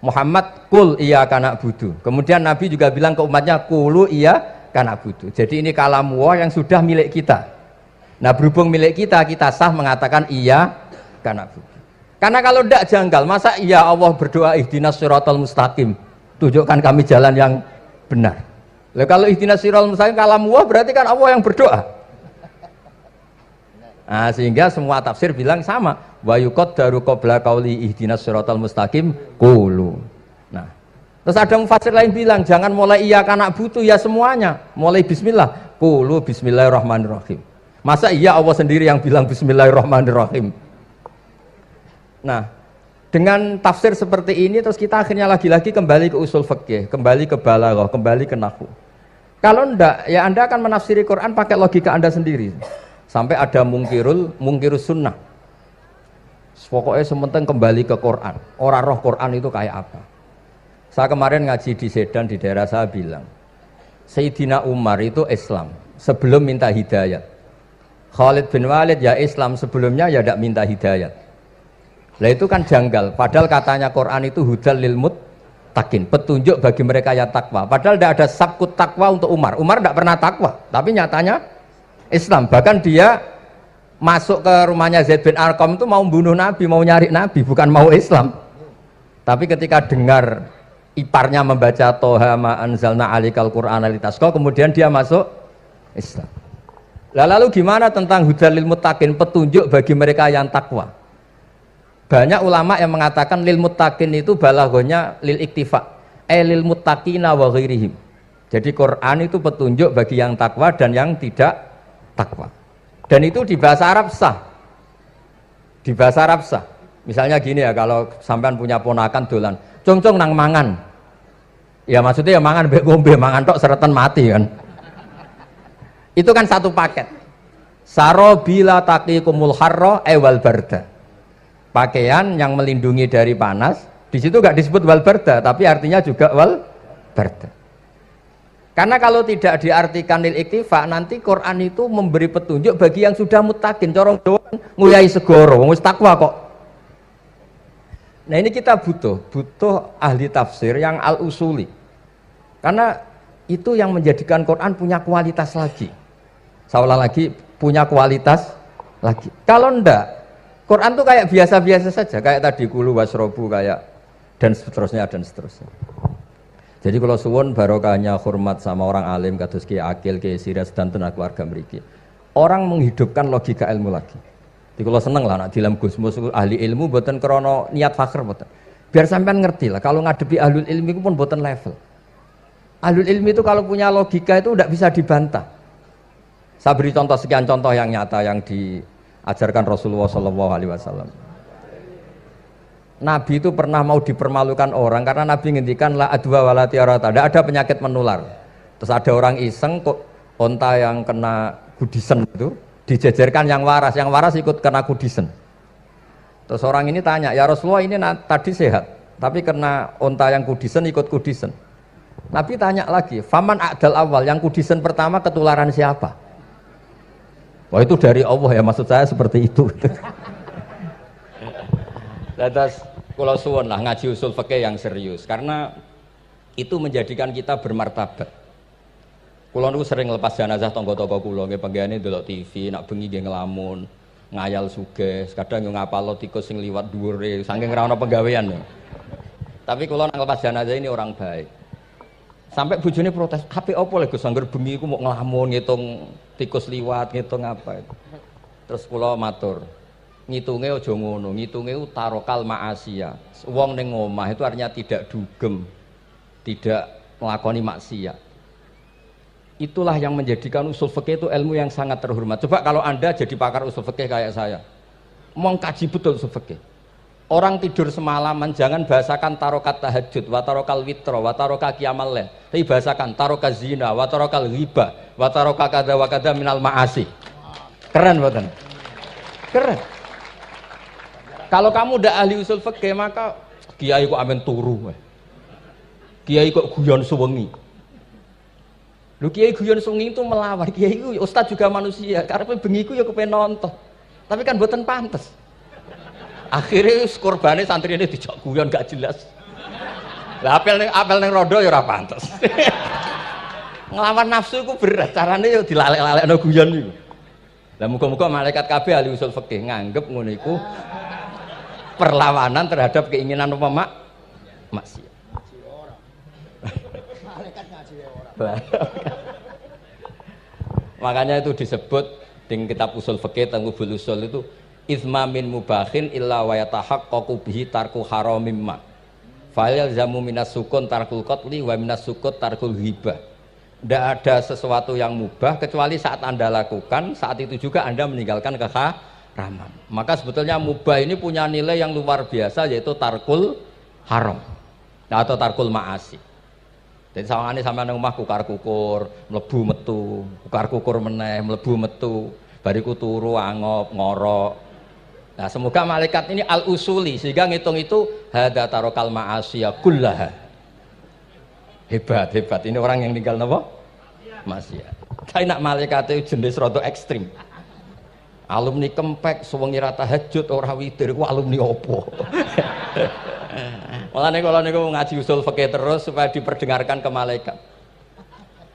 Muhammad kul iyyaka na'budu. Kemudian Nabi juga bilang ke umatnya qulu iyyaka na'budu. Jadi ini kalam Allah yang sudah milik kita. Nah berhubung milik kita, kita sah mengatakan iyyaka na'budu. Karena kalau tidak janggal, masa iya Allah berdoa ihdinas siratal mustaqim, tunjukkan kami jalan yang benar. Lah kalau ihdinas siratal mustaqim kalam Allah berarti kan Allah yang berdoa. Nah, sehingga semua tafsir bilang sama, wa yuqaddaru qabla qauli ihdinas siratal mustaqim qulu. Nah, terus ada mufassir lain bilang jangan mulai iyyaka na'budu ya semuanya, mulai bismillah qulu bismillahirrahmanirrahim. Masa iya Allah sendiri yang bilang bismillahirrahmanirrahim? Nah, dengan tafsir seperti ini terus kita akhirnya lagi-lagi kembali ke usul fikih, kembali ke balaghah, kembali ke nahwu. Kalau enggak, ya Anda akan menafsiri Quran pakai logika Anda sendiri. Sampai ada mungkirus sunnah. Pokoknya sementing kembali ke Quran. Orang roh Quran itu kayak apa? Saya kemarin ngaji di Sedan di daerah saya bilang, Sayyidina Umar itu Islam sebelum minta hidayat. Khalid bin Walid ya Islam sebelumnya ya tidak minta hidayat. Lah itu kan janggal, padahal katanya Quran itu hudal lil muttaqin, petunjuk bagi mereka yang takwa. Padahal tidak ada sabkut takwa untuk Umar. Umar tidak pernah takwa, tapi nyatanya Islam. Bahkan dia masuk ke rumahnya Zaid bin Arqam itu mau bunuh Nabi, mau nyari Nabi, bukan mau Islam. Tapi ketika dengar iparnya membaca Toha ma anzalna alikal Qur'ana litasqa, kemudian dia masuk Islam. Lalu gimana tentang hudal lil muttaqin, petunjuk bagi mereka yang takwa? Banyak ulama yang mengatakan lil muttaqin itu balaghahnya lil iktifa, lil muttaqina wa ghairihim. Jadi Quran itu petunjuk bagi yang takwa dan yang tidak takwa. Dan itu di bahasa Arab sah. Di bahasa Arab sah. Misalnya gini ya, kalau sampean punya ponakan dolan, cong-cong nang mangan. Ya maksudnya ya mangan mbek ngombe, mangan tok seretan mati kan. Itu kan satu paket. Saro bila taqikumul harra wal barda. Pakaian yang melindungi dari panas, di situ nggak disebut wal barda, tapi artinya juga wal barda. Karena kalau tidak diartikan lil iktifa, nanti Quran itu memberi petunjuk bagi yang sudah muttaqin, corong doang nguyai segoro, wis takwa kok. Nah ini kita butuh ahli tafsir yang al-usuli. Karena itu yang menjadikan Quran punya kualitas lagi. Seolah lagi punya kualitas lagi. Kalau ndak, Quran tuh kayak biasa-biasa saja, kayak tadi kulu wasrobu kayak dan seterusnya dan seterusnya. Jadi kalau suwun barokahnya hormat sama orang alim kados Ki Akil, Ki Siras dan tenaga keluarga mriki. Orang menghidupkan logika ilmu lagi. Jadi kalau seneng lah nak dilam Gusmus ahli ilmu mboten krana niat fakir mboten. Biar sampean ngerti lah kalau ngadepi ahlul ilmi itu pun mboten level. Ahlul ilmi itu kalau punya logika itu tidak bisa dibantah. Saya beri contoh sekian contoh yang nyata yang diajarkan Rasulullah SAW. Nabi itu pernah mau dipermalukan orang karena Nabi ngendikan la adwa wala tiarata, tidak ada penyakit menular. Terus ada orang iseng kok onta yang kena kudisen itu dijejerkan yang waras ikut kena kudisen. Terus orang ini tanya, ya Rasulullah ini tadi sehat, tapi kena onta yang kudisen ikut kudisen. Nabi tanya lagi, faman a'dal awal, yang kudisen pertama ketularan siapa? Wah itu dari Allah ya, maksud saya seperti itu. Lantas kalau suwun lah ngaji usul fikih yang serius, karena itu menjadikan kita bermartabat. Kulo niku sering lepas jenazah tangga-tangga kulo, nggih penggene delok TV, nak bengi nggih ngelamun, ngayal sugih, kadang yo ngapalo tikus sing liwat dhuwure, saking ora ana penggawean ya. Tapi kulo nang lepas jenazah ini orang baik. Sampai bojone protes, "Hape opo lek Gus angger bengi iku mau ngelamun, ngitung tikus liwat, ngitung apa itu." Terus kulo matur, ngitunge aja ngono, ngitunge tarokal ma'asiyah. Wong ning omah itu artinya tidak dugem, tidak melakoni maksiat. Itulah yang menjadikan usul fikih itu ilmu yang sangat terhormat. Coba kalau Anda jadi pakar usul fikih kayak saya, mengkaji betul usul fikih. Orang tidur semalaman jangan bahasakan tarokat tahajud, wa tarokal witro, wa taroka qiyamal lail. Tapi bahasakan taroka zina, wa tarokal ghibah, wa taroka kada wa kada minal ma'asi. Keren boten? Keren. Kalau kamu udah ahli usul fikih maka kiai kok amen turu. Kiai kok guyon suwengi. Lu kiai guyon suwengi itu melawan, kiai itu ustaz juga manusia, karena bengi iku ya kepen nonton. Tapi kan mboten pantes. Akhirnya korbane santri ini dijak guyon gak jelas. Lah apel ning rondo ya ora pantes. Ngelawan nafsu iku berat, carane ya dilalek-lalekno guyon iku. Lah muga-muga malaikat kabeh ahli usul fikih nganggep ngono iku perlawanan terhadap keinginan apa maksiat. Malaikat ngaji ora. Makanya itu disebut di kitab usul fikih Tanghubul Usul itu izma min mubahin illa wa yatahaqqaqu bihi tarku haramim ma. Fa yalzamu minas sukun tarkul qatli wa minas sukut tarkul ghibah. Tidak ada sesuatu yang mubah kecuali saat Anda lakukan, saat itu juga Anda meninggalkan keharaman. Maka sebetulnya mubah ini punya nilai yang luar biasa, yaitu tarkul haram atau tarkul ma'asi. Jadi sawangane sampean nang omah kukar-kukur, mlebu metu, kukar-kukur meneh, mlebu metu, bariku turu angop, ngorok. Nah, semoga malaikat ini al-usuli sehingga ngitung itu hadza tarokal ma'asiya kullaha. Hebat. Ini orang yang tinggal napa? Maksiat. Tapi nak malaikat itu jenis rada ekstrim. Alumni kempek suwengi ra tahajud ora witir ku alumni opo? Mulane kalau niku ngaji usul fikih terus supaya diperdengarkan ke malaikat.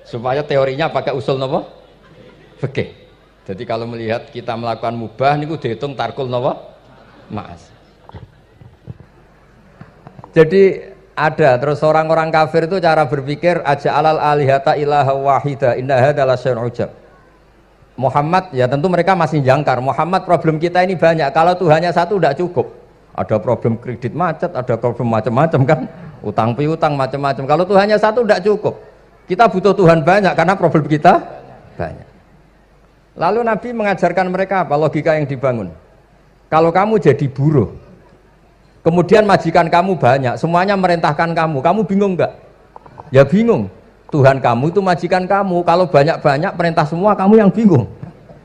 Supaya teorinya pakai usul napa? Fikih. Jadi kalau melihat kita melakukan mubah niku dihitung tarkul napa? Ma'as. Jadi ada terus orang-orang kafir itu cara berpikir aja alal alihata ilaha wahida inna hadza lasyai'un ujab. Muhammad ya tentu mereka masih jangkar. Muhammad problem kita ini banyak. Kalau Tuhannya satu tidak cukup. Ada problem kredit macet, ada problem macam-macam kan, utang piutang macam-macam. Kalau Tuhannya satu tidak cukup. Kita butuh Tuhan banyak karena problem kita banyak. Lalu Nabi mengajarkan mereka apa logika yang dibangun. Kalau kamu jadi buruh, kemudian majikan kamu banyak, semuanya merintahkan kamu bingung enggak? Ya bingung. Tuhan kamu itu majikan kamu, kalau banyak-banyak perintah semua kamu yang bingung.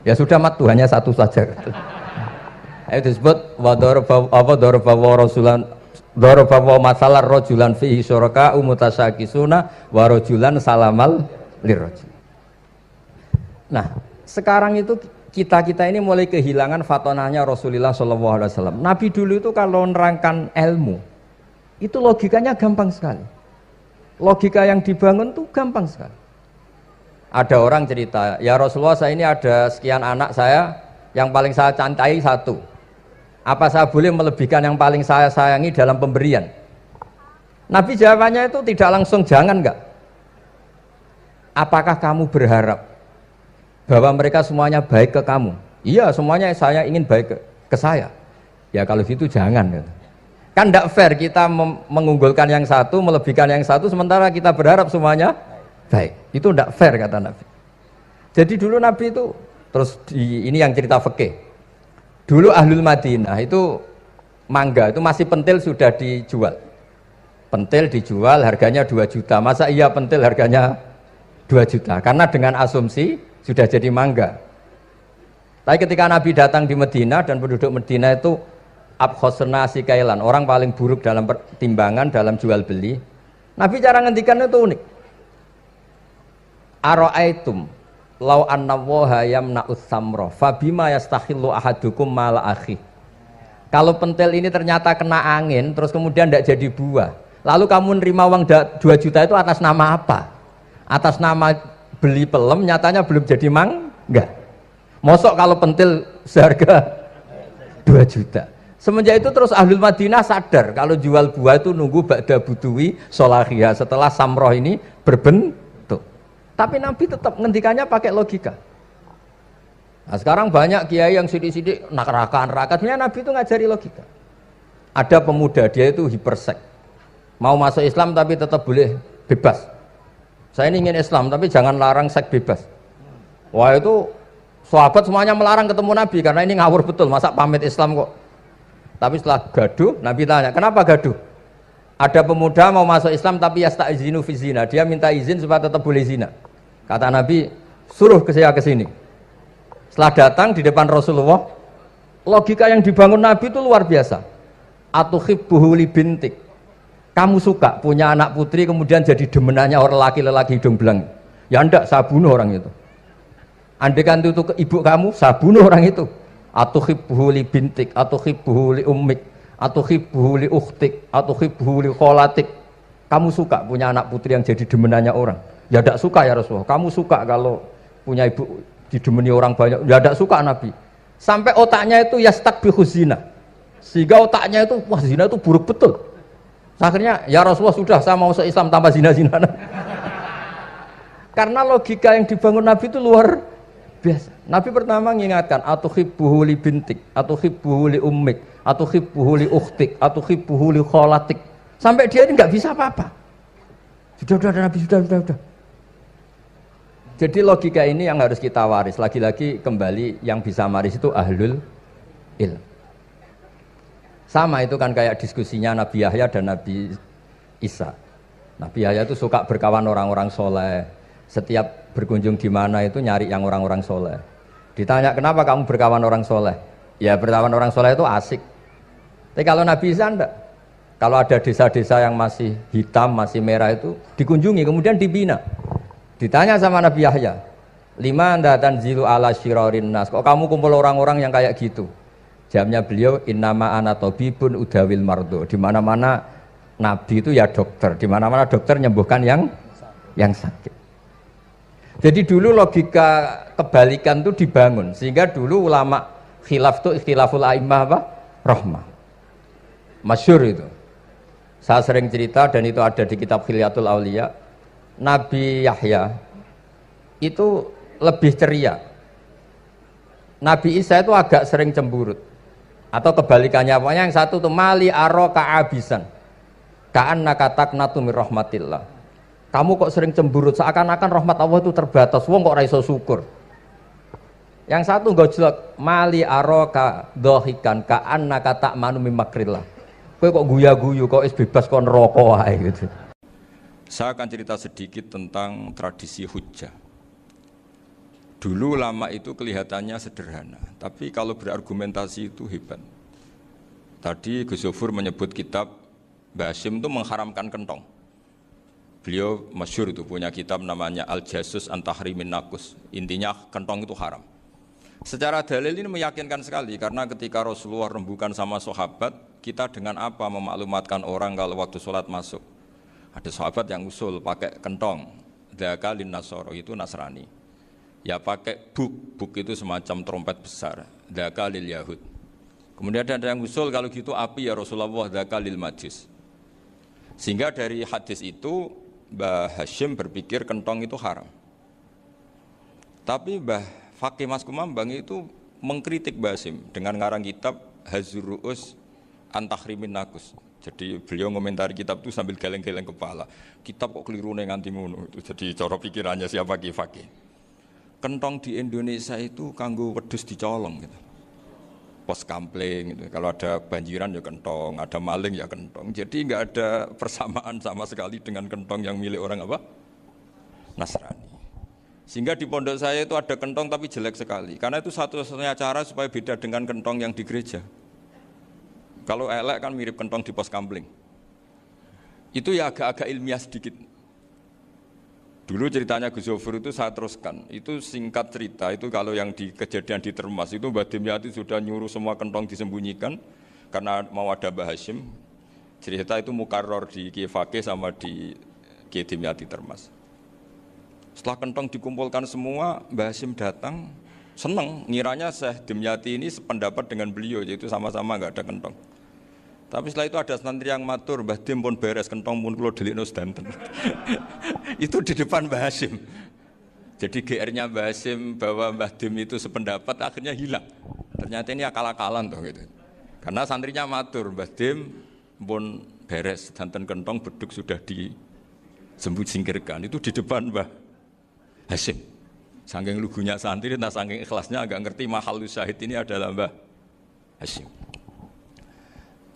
Ya sudah mat Tuhannya satu saja. Itu disebut dorobawa masalah rojulan fihi syuraka umutasakisuna warojulan salamal lirrojul. Nah sekarang itu kita ini mulai kehilangan fatonahnya Rasulullah SAW. Nabi dulu itu kalau nerangkan ilmu itu logikanya gampang sekali. Logika yang dibangun tuh gampang sekali. Ada orang cerita, ya Rasulullah saya ini ada sekian anak saya, yang paling saya cintai satu. Apa saya boleh melebihkan yang paling saya sayangi dalam pemberian? Nabi jawabannya itu tidak langsung jangan enggak. Apakah kamu berharap bahwa mereka semuanya baik ke kamu? Iya semuanya saya ingin baik ke saya. Ya kalau gitu jangan. Kan tidak fair kita mengunggulkan yang satu, melebihkan yang satu, sementara kita berharap semuanya baik. Itu tidak fair kata Nabi. Jadi dulu Nabi itu, terus ini yang cerita fikih. Dulu Ahlul Madinah itu mangga itu masih pentil sudah dijual. Pentil dijual harganya 2 juta. Masa iya pentil harganya 2 juta? Karena dengan asumsi sudah jadi mangga. Tapi ketika Nabi datang di Madinah dan penduduk Madinah itu abkhosna sikailan, orang paling buruk dalam pertimbangan dalam jual beli. Nabi cara ngendikan itu unik. Aro'aitum lau anna waha yamna'us samra fabima yastakhillu ahadukum mala akhi. Kalau pentil ini ternyata kena angin terus kemudian tidak jadi buah, lalu kamu nerima uang 2 juta itu atas nama apa? Atas nama beli pelem, nyatanya belum jadi mangga. Mosok kalau pentil seharga 2 juta. Semenjak itu terus Ahlul Madinah sadar kalau jual buah itu nunggu ba'da butuwi solahiyah, setelah samroh ini berbentuk. Tapi Nabi tetap ngendikannya pakai logika. Nah sekarang banyak kiai yang sidik-sidik neraka. Sebenarnya Nabi itu ngajari logika. Ada pemuda dia itu hipersek, mau masuk Islam tapi tetap boleh bebas. Saya ini ingin Islam tapi jangan larang seks bebas. Wah itu sahabat semuanya melarang ketemu Nabi karena ini ngawur betul, masa pamit Islam kok. Tapi setelah gaduh, Nabi tanya, kenapa gaduh? Ada pemuda mau masuk Islam tapi yasta'izinu fi zina, dia minta izin supaya tetap boleh zina. Kata Nabi, suruh saya ke sini. Setelah datang di depan Rasulullah, logika yang dibangun Nabi itu luar biasa. Atuhibbuhu li bintik. Kamu suka punya anak putri kemudian jadi demenannya orang laki-laki hidung belang. Ya enggak, saya bunuh orang itu. Andaikan itu ke ibu kamu, saya bunuh orang itu. Atuhibbuhu li bintik, atuhibbuhu li ummik, atuhibbuhu li ukhtik, atuhibbuhu li kholatik. Kamu suka punya anak putri yang jadi demenannya orang? Ya tidak suka ya Rasulullah. Kamu suka kalau punya ibu didemeni orang banyak? Ya tidak suka Nabi. Sampai otaknya itu yastakbihu zina. Sehingga otaknya itu, wah zina itu buruk betul. Akhirnya ya Rasulullah sudah saya mau se-Islam tanpa zina-zina. Karena logika yang dibangun Nabi itu luar biasa. Nabi pertama mengingatkan atuhibbuhu li bintik, atuhibbuhu li ummik, atuhibbuhu li ukhtik, atuhibbuhu li kholatik. Sampai dia ini nggak bisa apa-apa. Sudah Nabi sudah. Jadi logika ini yang harus kita waris. Lagi-lagi kembali yang bisa waris itu ahlul ilm. Sama itu kan kayak diskusinya Nabi Yahya dan Nabi Isa. Nabi Yahya itu suka berkawan orang-orang soleh. Setiap berkunjung di mana itu nyari yang orang-orang soleh. Ditanya kenapa kamu berkawan orang soleh? Ya berkawan orang soleh itu asik. Tapi kalau Nabi Isa enggak. Kalau ada desa-desa yang masih hitam, masih merah itu dikunjungi, kemudian dibina. Ditanya sama Nabi Yahya, lima anda tanzilu ala syirarin nas, kok kamu kumpul orang-orang yang kayak gitu? Jawabnya beliau, innama ana tabibun udawil mardo. Di mana-mana Nabi itu ya dokter, di mana-mana dokter nyembuhkan yang sakit. Jadi dulu logika kebalikan itu dibangun, sehingga dulu ulama khilaf itu ikhtilaful a'immah apa? Rahmah. Masyhur itu. Saya sering cerita dan itu ada di kitab Khilyatul Auliya. Nabi Yahya itu lebih ceria. Nabi Isa itu agak sering cemburut. Atau kebalikannya, pokoknya yang satu tuh mali aro ka'abisan. Ka'annaka taqnatu mir rahmatillah. Kamu kok sering cemburut, seakan-akan rahmat Allah itu terbatas. Wong kok ra iso syukur. Yang satu enggak jelek, mali aro ka dhahikan ka'annaka ta'manu mim makrillah. Kowe kok guya-guyu, kok is bebas kok neraka wae gitu. Saya akan cerita sedikit tentang tradisi hujjah. Dulu ulama itu kelihatannya sederhana, tapi kalau berargumentasi itu hebat. Tadi Gus Zofur menyebut kitab Mbah Hasyim itu mengharamkan kentong. Beliau masyhur itu punya kitab namanya Al-Jasus an Tahrimin Nakus. Intinya kentong itu haram. Secara dalil ini meyakinkan sekali karena ketika Rasulullah rembukan sama sahabat, kita dengan apa memaklumatkan orang kalau waktu sholat masuk? Ada sahabat yang usul pakai kentong, dzaka lin nasoro itu Nasrani. Ya pakai buk itu semacam trompet besar, dzaka lil Yahud. Kemudian ada yang usul kalau gitu api ya Rasulullah, dzaka lil Majus. Sehingga dari hadis itu Mbah Hasyim berpikir kentong itu haram. Tapi Mbah Fakih Mas Kumambang itu mengkritik Mbah Hasyim dengan ngarang kitab Hazur Ru'us an Tahrimin Nakus. Jadi beliau ngomentari kitab itu sambil geleng-geleng kepala. Kitab kok keliru nganti ngono itu. Jadi cara pikirannya siapa Ki Fakih. Kentong di Indonesia itu kanggo wedhus dicolong gitu. Pos kampling gitu. Kalau ada banjiran ya kentong, ada maling ya kentong. Jadi enggak ada persamaan sama sekali dengan kentong yang milik orang apa? Nasrani. Sehingga di pondok saya itu ada kentong tapi jelek sekali. Karena itu satu-satunya cara supaya beda dengan kentong yang di gereja. Kalau elek kan mirip kentong di pos kampling. Itu ya agak-agak ilmiah sedikit. Dulu ceritanya Gus Zofur itu saya teruskan. Itu singkat cerita, itu kalau yang di kejadian di Termas itu Mbah Dimyati sudah nyuruh semua kentong disembunyikan karena mau ada Mbah Hasyim. Cerita itu mukarrar di Kiai Fakih sama di Kiai Dimyati Termas. Setelah kentong dikumpulkan semua, Mbah Hasyim datang, senang, ngiranya Syekh Dimyati ini sependapat dengan beliau, yaitu sama-sama enggak ada kentong. Tapi setelah itu ada santri yang matur, Mbah Dim pun beres kentong pun kula delikno sedanten. Itu di depan Mbah Hasyim. Jadi GR-nya Mbah Hasyim bahwa Mbah Dim itu sependapat akhirnya hilang. Ternyata ini akal-akalan toh gitu. Karena santrinya matur, Mbah Dim pun beres sedanten kentong beduk sudah disingkirkan. Itu di depan Mbah Hasyim. Saking lugunya santri, nah saking ikhlasnya agak ngerti mahallus syahid ini adalah Mbah Hasyim.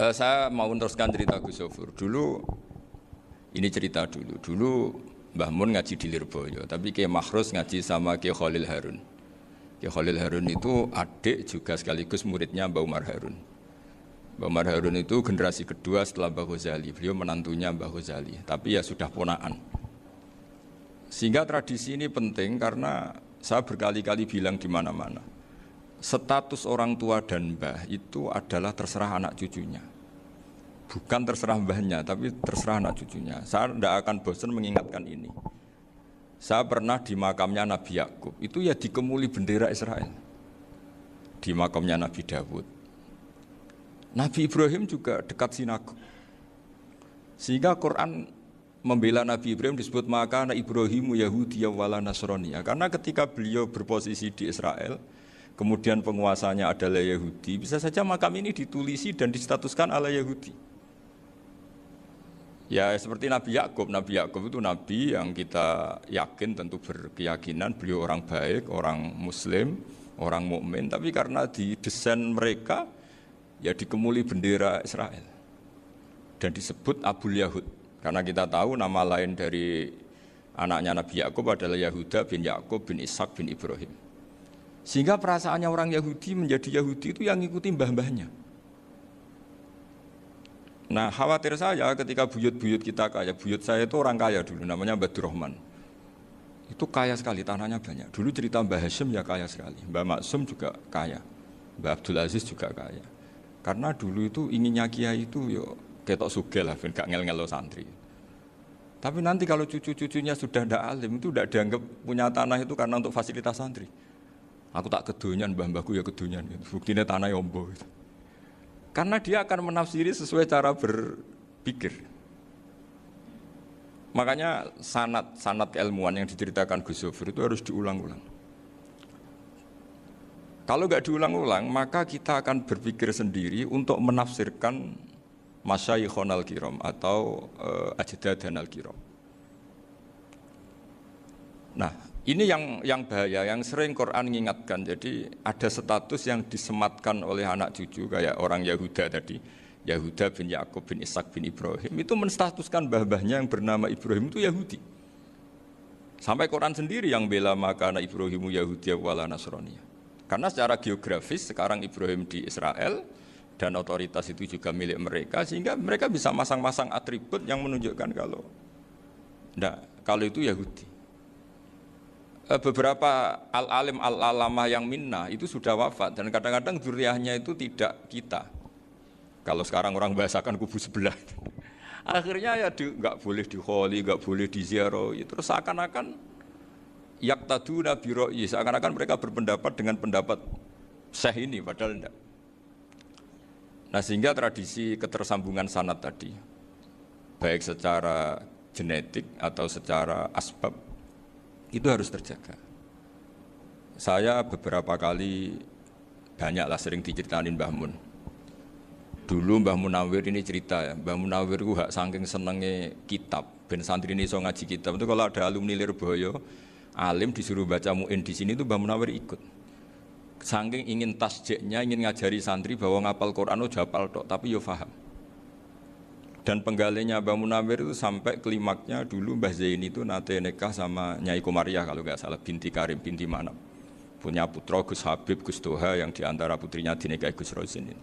Saya mau meneruskan cerita Gus Zofur. Dulu, ini cerita dulu. Dulu Mbah Mun ngaji di Lirboyo, tapi Kiai Makhrus ngaji sama Kiai Khalil Harun. Kiai Khalil Harun itu adik juga sekaligus muridnya Mbah Umar Harun. Mbah Umar Harun itu generasi kedua setelah Mbah Ghazali. Beliau menantunya Mbah Ghazali, tapi ya sudah ponaan. Sehingga tradisi ini penting karena saya berkali-kali bilang di mana-mana. Status orang tua dan mbah itu adalah terserah anak cucunya. Bukan terserah mbahnya, tapi terserah anak cucunya. Saya tidak akan bosan mengingatkan ini. Saya pernah di makamnya Nabi Yakub, itu ya dikemuli bendera Israel. Di makamnya Nabi Dawud. Nabi Ibrahim juga dekat sinagog. Sehingga Quran membela Nabi Ibrahim disebut maka anak Ibrahimu Yahudi wala Nasrani. Karena ketika beliau berposisi di Israel, kemudian penguasanya adalah Yahudi, bisa saja makam ini ditulisi dan distatuskan ala Yahudi. Ya seperti Nabi Yakub. Nabi Yakub itu nabi yang kita yakin tentu berkeyakinan beliau orang baik, orang muslim, orang mukmin. Tapi karena di desain mereka ya dikemuli bendera Israel dan disebut Abul Yahud. Karena kita tahu nama lain dari anaknya Nabi Yakub adalah Yahuda bin Yakub bin Ishak bin Ibrahim. Sehingga perasaannya orang Yahudi menjadi Yahudi itu yang ngikuti mbah-mbahnya. Nah khawatir saya ketika buyut-buyut kita kaya, buyut saya itu orang kaya dulu, namanya Badur Rahman. Itu kaya sekali, tanahnya banyak. Dulu cerita Mbah Hashim ya kaya sekali, Mbah Maksum juga kaya, Mbah Abdul Aziz juga kaya. Karena dulu itu inginnya kiai itu yo ketok sugih lah, gak ngel-ngelo santri. Tapi nanti kalau cucu-cucunya sudah ndak alim, itu ndak dianggap punya tanah itu karena untuk fasilitas santri. Aku tak kedonyan, mbah-mbahku ya kedonyan. Buktinya tanah yombo itu. Karena dia akan menafsiri sesuai cara berpikir. Makanya sanad keilmuan yang diceritakan Gus Zofir itu harus diulang-ulang. Kalau nggak diulang-ulang, maka kita akan berpikir sendiri untuk menafsirkan masyayikhon al-kiram atau ajdadan al-kiram. Nah, ini yang bahaya, yang sering Quran mengingatkan. Jadi ada status yang disematkan oleh anak cucu kayak orang Yahuda tadi, Yahuda bin Yakub bin Ishak bin Ibrahim, itu menstatuskan mbah-mbahnya yang bernama Ibrahim itu Yahudi. Sampai Quran sendiri yang bela maka anak Ibrahimu Yahudi wala Nasraniyah. Karena secara geografis sekarang Ibrahim di Israel dan otoritas itu juga milik mereka, sehingga mereka bisa masang-masang atribut yang menunjukkan kalau itu Yahudi. Beberapa al-alim al-alamah yang minnah itu sudah wafat dan kadang-kadang dzurriyyahnya itu tidak kita. Kalau sekarang orang bahasakan kubu sebelah. Akhirnya ya nggak boleh dikholi, nggak boleh diziarah. Terus seakan-akan yaqtaduna bi ra'yi, seakan-akan mereka berpendapat dengan pendapat syekh ini padahal enggak. Nah, sehingga tradisi ketersambungan sanad tadi baik secara genetik atau secara asbab itu harus terjaga. Saya beberapa kali banyaklah sering diceritain Mbah Mun. Dulu Mbah Munawir ini cerita ya, Mbah Munawir itu saking senenge kitab, ben santri ini iso ngaji kitab. Itu kalau ada alumni Lirboyo, alim disuruh baca muin di sini itu Mbah Munawir ikut. Saking ingin tasjiknya, ingin ngajari santri bahwa ngapal Quran itu hafal tok, tapi yo paham. Dan penggalinya Mbah Munawir itu sampai klimaknya dulu Mbah Zaini itu nate nikah sama Nyai Komariah kalau nggak salah, binti Karim, binti Manap. Punya putra Gus Habib, Gus Doha yang diantara putrinya dinikahi Gus Rozin ini.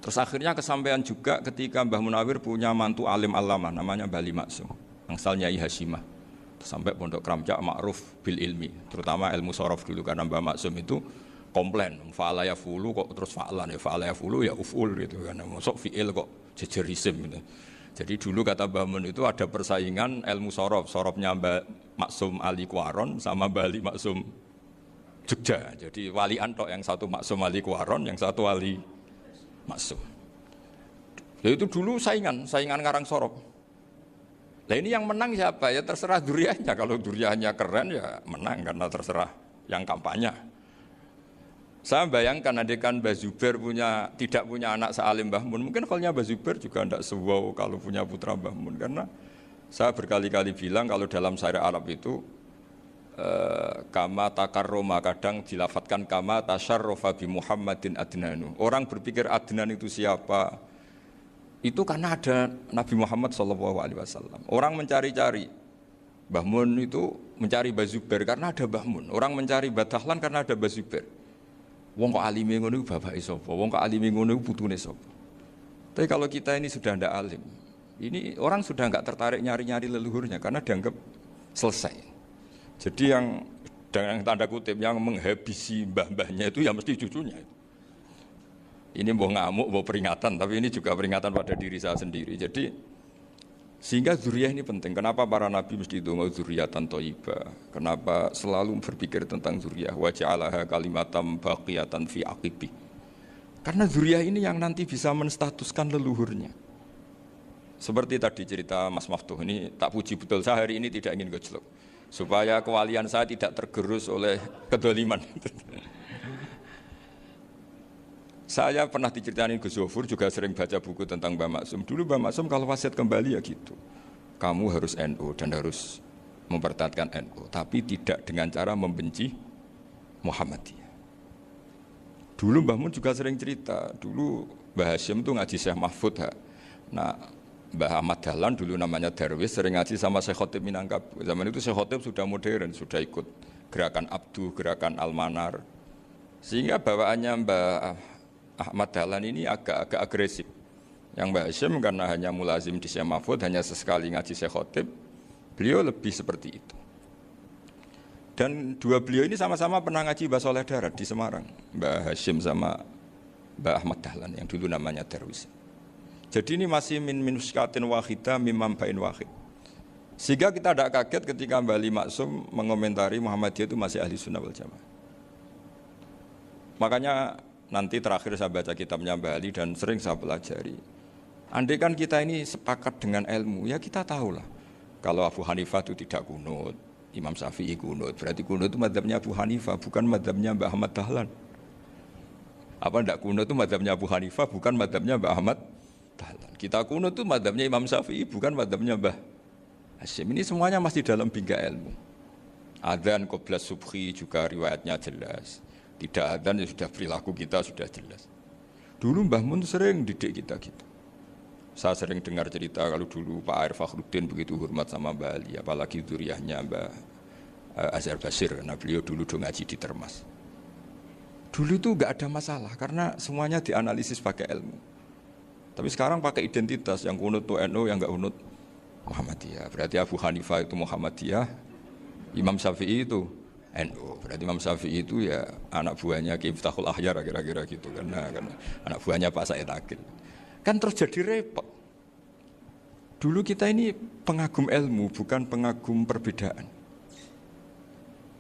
Terus akhirnya kesampaian juga ketika Mbah Munawir punya mantu alim alama namanya Mbah Ali Maksum, angsal Nyai Hasyimah. Terus sampai pondok Kramcak ma'ruf bil ilmi, terutama ilmu sorof dulu karena Mbah Maksum itu komplain, fa'ala ya fulu kok terus fa'lan ya fa'ala ya fulu ya uf'ul gitu kan. Masuk fi'il kok jejer isim gitu. Jadi dulu kata Mbah Mun itu ada persaingan ilmu sorofnya Mbah Maksum Ali Kuaron sama Mbah Ali Maksum Jogja. Jadi wali antok yang satu Maksum Ali Kuaron, yang satu Ali Maksum. Ya itu dulu saingan ngarang sorof. Nah ini yang menang siapa? Ya terserah duriannya. Kalau duriannya keren ya menang karena terserah yang kampanye. Saya bayangkan adekan Mbah Zubair tidak punya anak sealim Mbah Mun, mungkin halnya Mbah Zubair juga tidak sewow kalau punya putra Mbah Mun. Karena saya berkali-kali bilang kalau dalam syariat Arab itu kama takarroma, kadang dilafatkan kama tasyarrofa bi Muhammadin adnanu. Orang berpikir Adnan itu siapa? Itu karena ada Nabi Muhammad SAW. Orang mencari-cari Mbah Mun itu mencari Mbah Zubair karena ada Mbah Mun. Orang mencari Mbah Dahlan karena ada Mbah Zubair. Wong kok alime ngono iku bapake sapa? Wong kok alime ngono iku putune sapa? Tapi kalau kita ini sudah ndak alim, ini orang sudah enggak tertarik nyari-nyari leluhurnya karena dianggap selesai. Jadi yang dengan tanda kutip yang menghabisi mbah-mbahnya itu ya mesti cucunya. Ini mbok ngamuk, mbok peringatan, tapi ini juga peringatan pada diri saya sendiri. Jadi sehingga zuriyah ini penting. Kenapa para nabi mesti donga zuriyatan thayyibah? Kenapa selalu berpikir tentang zuriyah? Wa ja'alaha kalimatam baqiyatan fi aqibi. Karena zuriyah ini yang nanti bisa menstatuskan leluhurnya. Seperti tadi cerita Mas Maftuh ini, tak puji betul, saya hari ini tidak ingin gejlok supaya kewalian saya tidak tergerus oleh kedoliman. Saya pernah diceritain Gus Zofur, juga sering baca buku tentang Mbah Maksum. Dulu Mbah Maksum kalau wasiat kembali ya gitu. Kamu harus NU dan harus mempertahankan NU, tapi tidak dengan cara membenci Muhammadiyah. Dulu Mbah Mun juga sering cerita, dulu Mbah Hashim tuh ngaji Syekh Mahfud. Nah, Mbah Ahmad Dahlan dulu namanya Darwis sering ngaji sama Syekh Khotib Minangkabau. Zaman itu Syekh Khotib sudah modern, sudah ikut gerakan Abdu, gerakan Al-Manar. Sehingga bawaannya Mbah Ahmad Dahlan ini agak agresif. Yang Mbah Hashim karena hanya mulazim di Syekh Mahfud, hanya sesekali ngaji Syekh Khotib, beliau lebih seperti itu. Dan dua beliau ini sama-sama pernah ngaji Mbah Soleh Darat di Semarang. Mbah Hashim sama Mbah Ahmad Dahlan yang dulu namanya Darwis. Jadi ini masih min minuskatin wahidah mimam bain wahid. Sehingga kita tidak kaget ketika Mbah Ali Maksum mengomentari Muhammadiyah itu masih ahli sunnah wal jamaah. Makanya nanti terakhir saya baca kitabnya Mbah Ali dan sering saya pelajari. Andai kan kita ini sepakat dengan ilmu, ya kita tahulah. Kalau Abu Hanifah itu tidak kunut, Imam Syafi'i kunut, berarti kunut itu mazhabnya Abu Hanifah, bukan mazhabnya Mbah Ahmad Dahlan. Apa tidak kunut itu mazhabnya Abu Hanifah, bukan mazhabnya Mbah Ahmad Dahlan. Kita kunut itu mazhabnya Imam Syafi'i, bukan mazhabnya Mbah Hashim. Ini semuanya masih dalam bingkai ilmu. Adzan qobla subhi juga riwayatnya jelas. Tidak adzan ya sudah, perilaku kita sudah jelas. Dulu Mbah Mun sering didik kita gitu. Saya sering dengar cerita kalau dulu Pak Air Fakhruddin begitu hormat sama Mbah Ali, apalagi dzuriyahnya Mbah Azhar Basir, karena beliau dulu ngaji di Termas. Dulu itu enggak ada masalah karena semuanya dianalisis pakai ilmu. Tapi sekarang pakai identitas, yang kunut itu NU, yang enggak kunut Muhammadiyah. Berarti Abu Hanifah itu Muhammadiyah, Imam Syafi'i itu NU. Berarti Imam Syafi'i itu ya anak buahnya Ki Miftahul Ahyar kira-kira gitu karena anak buahnya Pak Said Akil. Kan terus jadi repot. Dulu kita ini pengagum ilmu, bukan pengagum perbedaan.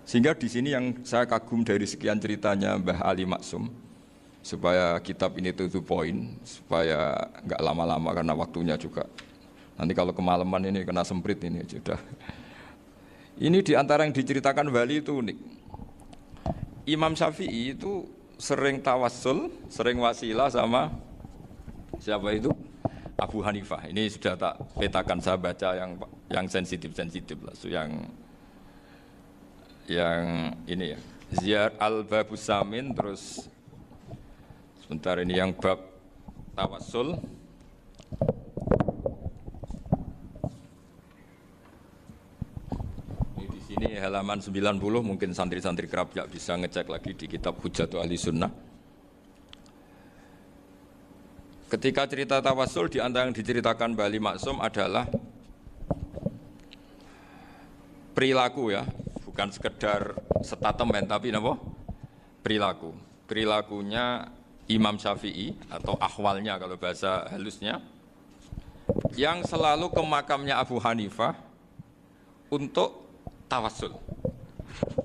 Sehingga di sini yang saya kagum dari sekian ceritanya Mbah Ali Maksum, supaya kitab ini to the point, supaya nggak lama-lama karena waktunya juga. Nanti kalau kemalaman ini kena semprit ini sudah. Ini diantara yang diceritakan Bali itu unik. Imam Syafi'i itu sering tawassul, sering wasilah sama siapa itu? Abu Hanifah. Ini sudah tak petakan, saya baca yang sensitif-sensitif lah. So, yang ini ya. Ziyar al-Babus Samin, terus sebentar ini yang bab tawassul. Ini di sini halaman 90, mungkin santri-santri kerap ya bisa ngecek lagi di kitab Hujjatul Ahli Sunnah. Ketika cerita tawassul, di antara yang diceritakan Mbah Ali Maksum adalah perilaku ya, bukan sekedar statement tapi apa? Perilaku. Perilakunya Imam Syafi'i atau ahwalnya kalau bahasa halusnya, yang selalu ke makamnya Abu Hanifah untuk tawassul.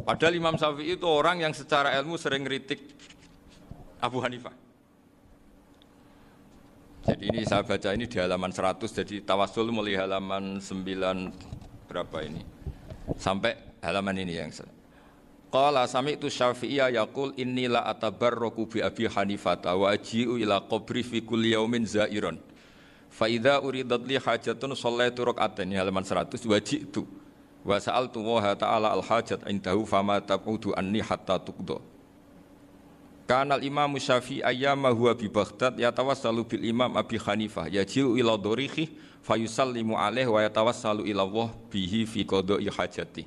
Padahal Imam Syafi'i itu orang yang secara ilmu sering kritik Abu Hanifah. Jadi ini saya baca ini di halaman 100, jadi tawassul mulai halaman 9 berapa ini sampai halaman ini yang qala sami'tu Syafi'iyya yaqul inni la atabarraku bi Abi Hanifah wa aji'u ila qabri fi kulli yaumin zairon fa idza uridat li hajatun shallaitu rak'atan, ini halaman 100, waji'tu wa sa'altu wa ta'ala al hajat indahu fama taqudu anni hatta tuqda. Kanal Imam Syafi'i ayyama huwa bi Baghdad yatawassalu bil Imam Abi Hanifah yaji'u ila dorihi fayusallimu alaihi wa yatawassalu ila Allah bihi fi qada'i hajati.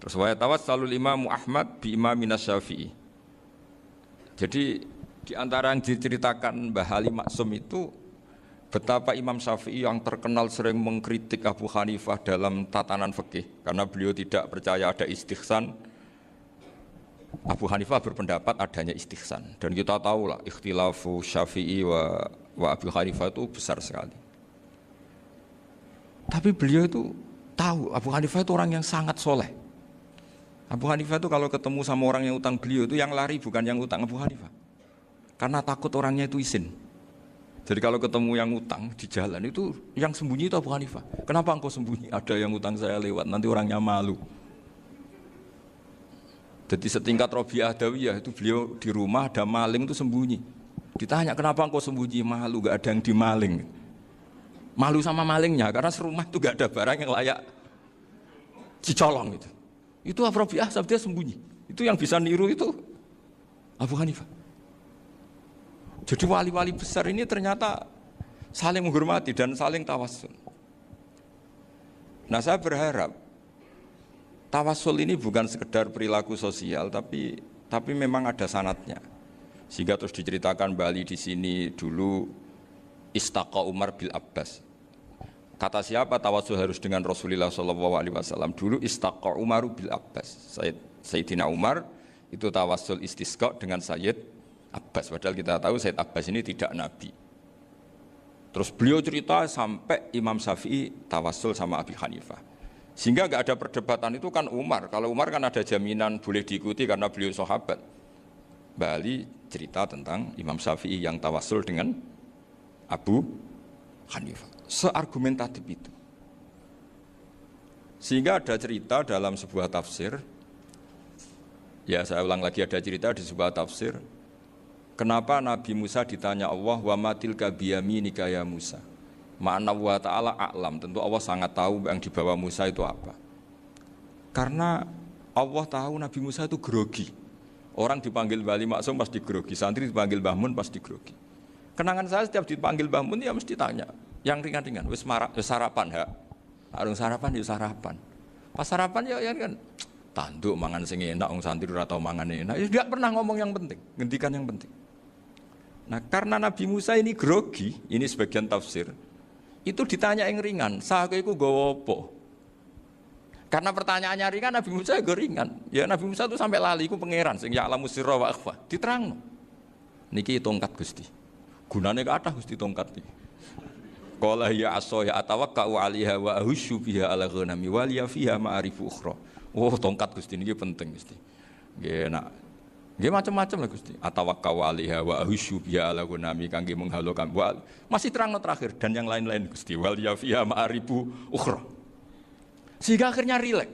Terus wa yatawassalu Imam Ahmad bi Imamina Syafi'i. Jadi di antara yang diceritakan Mbah Ali Maksum itu betapa Imam Syafi'i yang terkenal sering mengkritik Abu Hanifah dalam tatanan fikih karena beliau tidak percaya ada istihsan. Abu Hanifah berpendapat adanya istihsan, dan kita tahu lah ikhtilafu Syafi'i wa Abu Hanifah itu besar sekali. Tapi beliau itu tahu Abu Hanifah itu orang yang sangat soleh. Abu Hanifah itu kalau ketemu sama orang yang utang beliau itu yang lari bukan yang utang Abu Hanifah, karena takut orangnya itu izin. Jadi kalau ketemu yang utang di jalan itu yang sembunyi itu Abu Hanifah. Kenapa engkau sembunyi? Ada yang utang saya lewat, nanti orangnya malu. Jadi setingkat Rabi'ah Adawiyah itu beliau di rumah ada maling itu sembunyi. Ditanya kenapa engkau sembunyi? Malu, gak ada yang dimaling. Malu sama malingnya karena serumah itu gak ada barang yang layak dicolong itu. Itu Rabi'ah dia sembunyi. Itu yang bisa niru itu Abu Hanifah. Jadi wali-wali besar ini ternyata saling menghormati dan saling tawassul. Nah saya berharap tawassul ini bukan sekedar perilaku sosial, tapi memang ada sanatnya. Sehingga terus diceritakan Bali di sini dulu istaqa Umar bil Abbas. Kata siapa tawassul harus dengan Rasulullah SAW? Dulu istaqa Umar bil Abbas. Sayyidina Umar itu tawassul istisqa dengan Sayyid Abbas. Padahal kita tahu Sayyid Abbas ini tidak nabi. Terus beliau cerita sampai Imam Syafi'i tawassul sama Abi Hanifah. Sehingga gak ada perdebatan itu kan Umar. Kalau Umar kan ada jaminan boleh diikuti karena beliau sahabat. Bali cerita tentang Imam Syafi'i yang tawassul dengan Abu Hanifah. Seargumentatif itu. Sehingga ada cerita dalam sebuah tafsir. Ya saya ulang lagi, ada cerita di sebuah tafsir. Kenapa Nabi Musa ditanya Allah, wa matilka biyaminika ya Musa? Ma'ana wa ta'ala a'lam, tentu Allah sangat tahu yang dibawa Musa itu apa. Karena Allah tahu Nabi Musa itu grogi. Orang dipanggil Wali Maksum pasti grogi, santri dipanggil Mbah Mun pasti grogi. Kenangan saya setiap dipanggil Mbah Mun ya mesti tanya, yang ringan-ringan, wis sarapan ha. Arung sarapan ya sarapan. Pas sarapan ya kan tanduk mangan sing enak, wong santri ora tau mangan enak. Ya enggak pernah ngomong yang penting, ngendikan yang penting. Nah, karena Nabi Musa ini grogi, ini sebagian tafsir. Itu ditanya yang ringan, sahaja itu gawa apa? Karena pertanyaannya ringan, Nabi Musa juga ringan. Ya Nabi Musa itu sampai lali, itu pangeran, sing ya'lamu sirra wa akhfa. Diterangno. Niki tongkat Gusti. Gunane kathah Gusti tongkat iki. Qala ya asaya atawakka'u 'alaiha wa ahusyu biha 'ala ghanami wa liya fiha ma'arifu ukhra. Oh, tongkat Gusti niki penting Gusti. Nggih nak nggih macam-macam lah Gusti. Atawakka'u 'alaiha wa ahusyu biha 'ala ghanami kangge menghalokan. Masih terang terakhir dan yang lain-lain Gusti. Wa liya fiha ma'arifu ukhra. Sehingga akhirnya rileks.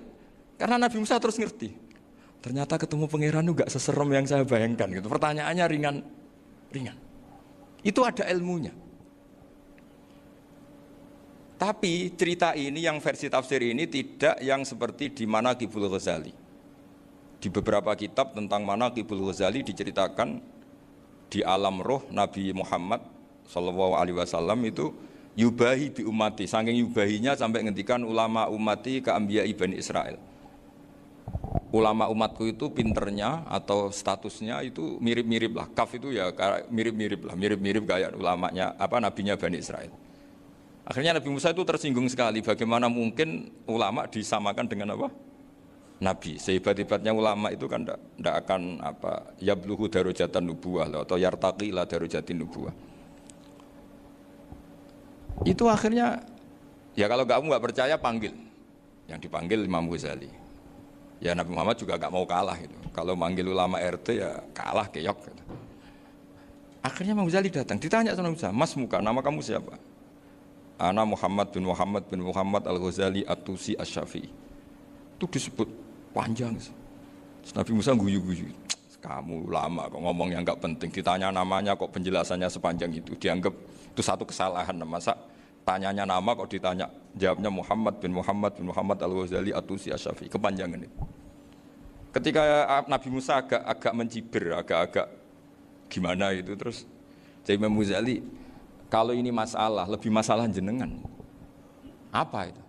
Karena Nabi Musa terus ngerti. Ternyata ketemu pangeran itu gak seserem yang saya bayangkan gitu. Pertanyaannya ringan. Itu ada ilmunya. Tapi cerita ini yang versi tafsir ini tidak yang seperti di Manaqibul Ghazali. Di beberapa kitab tentang Manaqibul Ghazali diceritakan di alam roh Nabi Muhammad SAW itu yubahi bi ummati, saking yubahinya sampai ngendikan ulama ummati ka anbiya'i Bani Israel. Ulama umatku itu pinternya atau statusnya itu mirip-mirip lah. Kaf itu ya mirip-mirip kayak ulamanya nabinya Bani Israel. Akhirnya Nabi Musa itu tersinggung sekali, bagaimana mungkin ulama disamakan dengan apa? Nabi. Sehebat-hebatnya ulama itu kan tidak akan yabluhu darajatan nubuwah atau yartaqi la darajatin nubuwah. Itu akhirnya ya kalau kamu nggak percaya panggil. Yang dipanggil Imam Ghazali. Ya Nabi Muhammad juga nggak mau kalah gitu. Kalau manggil ulama RT ya kalah keok gitu. Akhirnya Imam Ghazali datang, ditanya sama Musa, "Mas muka, nama kamu siapa?" Ana Muhammad bin Muhammad Al-Ghazali At-Tusi Asy-Syafi'i. Itu disebut panjang. Terus Nabi Musa guyu-guyu. Kamu lama kok ngomong yang enggak penting, ditanya namanya kok penjelasannya sepanjang itu, dianggap itu satu kesalahan. Masa tanyanya nama kok ditanya, jawabnya Muhammad bin Muhammad Al-Ghazali At-Tusi Asy-Syafi'i, kepanjangan itu. Ketika Nabi Musa agak mencibir, agak gimana itu, terus jadi Imam Ghazali, kalau ini masalah, lebih masalah jenengan. Apa itu?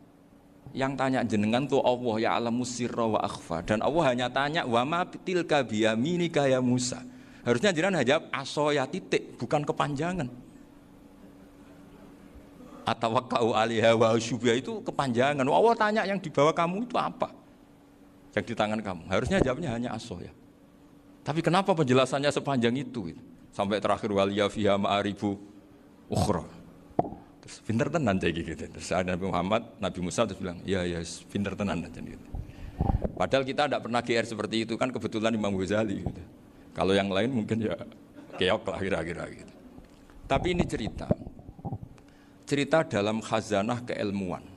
Yang tanya jenengan tuh Allah ya'lamu sirra wa akhfa. Dan Allah hanya tanya wa ma tilka biyaminika ya Musa. Harusnya jenengan jawab asoya titik, bukan kepanjangan. Atawakka'u 'alaiha wa syubha itu kepanjangan. Allah tanya yang di bawah kamu itu apa? Yang di tangan kamu. Harusnya jawabnya hanya asoya. Tapi kenapa penjelasannya sepanjang itu? Sampai terakhir waliya fiha ma'aribu ukhra. Terus pinter tenan kayak gitu. Terus ada Nabi Musa terus bilang, ya pinter tenan aja gitu. Padahal kita tidak pernah GR seperti itu kan, kebetulan Imam Ghazali gitu. Kalau yang lain mungkin ya keok lah kira-kira gitu. Tapi ini cerita dalam khazanah keilmuan.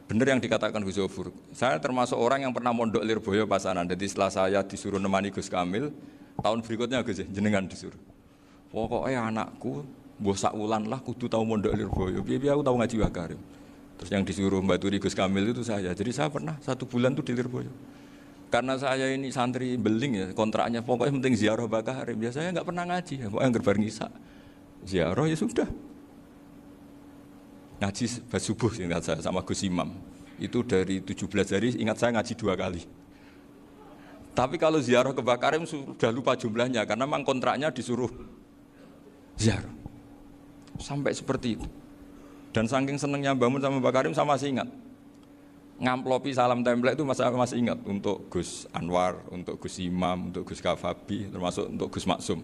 Bener yang dikatakan Gus Zofur. Saya termasuk orang yang pernah mondok Lirboyo Pasanan. Jadi setelah saya disuruh nemani Gus Kamil, tahun berikutnya Gus jenengan disuruh. Pokoknya anakku, mbok sak wulan lah kudu tahu mondok Lirboyo. Biar aku tahu ngaji Wakarim. Terus yang disuruh membaturi Gus Kamil itu saya. Jadi saya pernah 1 bulan tuh di Lirboyo. Karena saya ini santri beling ya, kontraknya pokoknya penting ziarah Bakarim. Biasanya nggak pernah ngaji, ya. Pokoknya gerbar ngisa. Ziarah ya sudah. Ngaji subuh ingat saya sama Gus Imam. Itu dari 17 hari ingat saya ngaji 2 kali. Tapi kalau ziarah ke Bakarim sudah lupa jumlahnya karena memang kontraknya disuruh ziarah. Sampai seperti itu. Dan saking senengnya bangun sama Bakarim saya masih ingat. Ngamplopi salam template itu masih ingat untuk Gus Anwar, untuk Gus Imam, untuk Gus Kafabi, termasuk untuk Gus Maksum.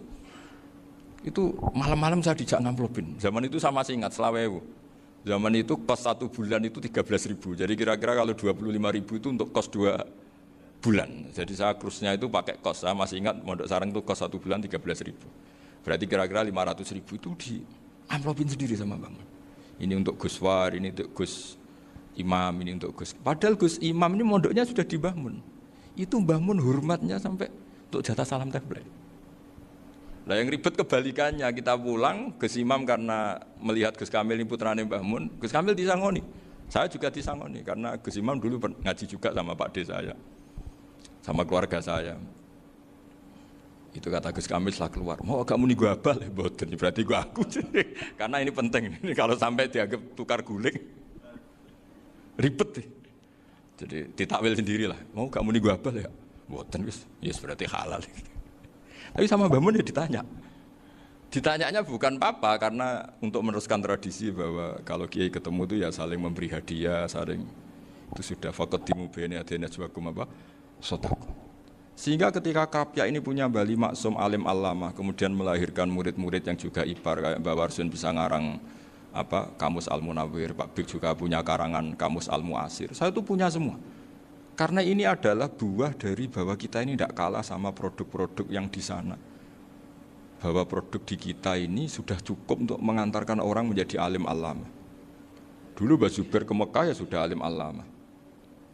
Itu malam-malam saya dijak ngamplopin. Zaman itu saya masih ingat selawewu. Zaman itu kos 1 bulan itu 13.000. Jadi kira-kira kalau 25.000 itu untuk kos 2 bulan. Jadi saya krusnya itu pakai kos. Saya masih ingat Mondok Sarang itu kos 1 bulan 13.000. Berarti kira-kira 500.000 itu di amplopin sendiri sama Bang. Ini untuk Gus War, ini untuk Gus Imam, ini untuk Gus. Padahal Gus Imam ini mondoknya sudah dibangun. Itu bangun hormatnya sampai untuk jatah salam template. Lah yang ribet kebalikannya, kita pulang Gus Imam karena melihat Gus Kamil ini putrane Mbah Mun, Gus Kamil disangoni. Saya juga disangoni karena Gus Imam dulu ngaji juga sama Pak D saya. Sama keluarga saya. Itu kata Gus Kamil setelah keluar, mau agak muni gua abal ya boten, berarti gua aku. Karena ini penting, ini kalau sampai dianggap tukar guling ribet deh. Jadi ditakwil sendirilah. Mau gak muni gua abal ya? Boten wis, yes berarti halal. Tapi sama Mbah Mun ya ditanya. Ditanyanya bukan apa karena untuk meneruskan tradisi bahwa kalau kiai ketemu itu ya saling memberi hadiah, saling itu sudah faqat dimubeni adena juakum apa? Sodaku. Sehingga ketika Krapyak ini punya Bali Maksum alim allamah, kemudian melahirkan murid-murid yang juga ibar kayak Mbah Warsun bisa ngarang apa Kamus Al-Munawwir, Pak Bik juga punya karangan Kamus Al-Muasir. Saya itu punya semua. Karena ini adalah buah dari bahwa kita ini tidak kalah sama produk-produk yang di sana. Bahwa produk di kita ini sudah cukup untuk mengantarkan orang menjadi alim allamah. Dulu Mbah Zubair ke Mekah ya sudah alim allamah.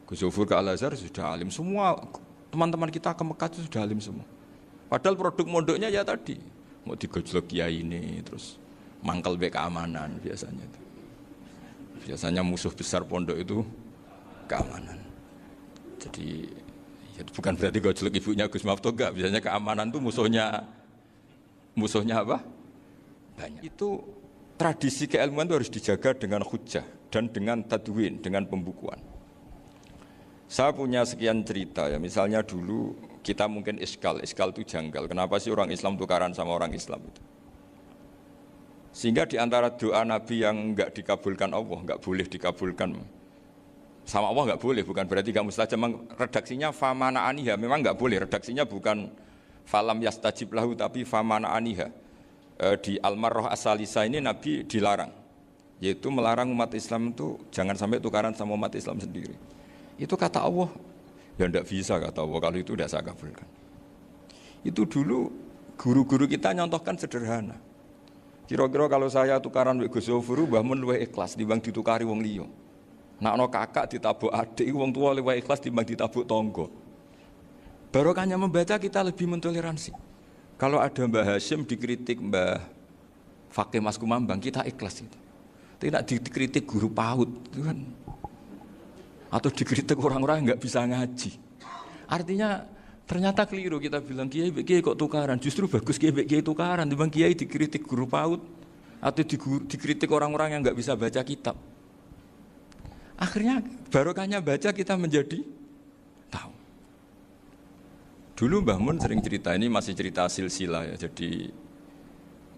Gus Zofur ke Al-Azhar sudah alim. Semua teman-teman kita ke Mekah itu sudah alim semua. Padahal produk mondoknya ya tadi. Mau digojlok kiai ini, terus mangkal be keamanan biasanya itu. Biasanya musuh besar pondok itu keamanan. Jadi ya bukan berarti gojlok ibunya Gus Mafto enggak, biasanya keamanan itu musuhnya apa? Banyak. Itu tradisi keilmuan itu harus dijaga dengan hujjah dan dengan tadwin, dengan pembukuan. Saya punya sekian cerita ya, misalnya dulu kita mungkin iskal itu janggal. Kenapa sih orang Islam tukaran sama orang Islam itu? Sehingga di antara doa Nabi yang enggak dikabulkan Allah, enggak boleh dikabulkan sama Allah enggak boleh, bukan berarti enggak mustajab. Redaksinya famana aniha, memang enggak boleh. Redaksinya bukan falam yastajib lahu tapi famana aniha. Di Al-Marrah As-Salisa ini Nabi dilarang, yaitu melarang umat Islam itu jangan sampai tukaran sama umat Islam sendiri. Itu kata Allah, ya enggak bisa kata Allah, kalau itu tidak saya kabulkan. Itu dulu guru-guru kita nyontohkan sederhana. Kira-kira kalau saya tukaran wek Gus Zofur, Mbah Mun luwih ikhlas dibanding ditukari wong liya. Nek ana kakak ditabuk adik, wong tua luwih ikhlas dibanding ditabuk tangga. Barokahnya membaca kita lebih mentoleransi. Kalau ada Mbah Hashim dikritik Mbah Fakih Mas Kumambang, kita ikhlas itu. Tidak dikritik guru PAUD, itu kan. Atau dikritik orang-orang yang enggak bisa ngaji. Artinya ternyata keliru kita bilang kiai kok tukaran, justru bagus kiai tukaran dibanding kiai dikritik guru PAUD atau dikritik orang-orang yang enggak bisa baca kitab. Akhirnya barokahnya baca kita menjadi tahu. Dulu Mbah Mun sering cerita, ini masih cerita silsilah ya. Jadi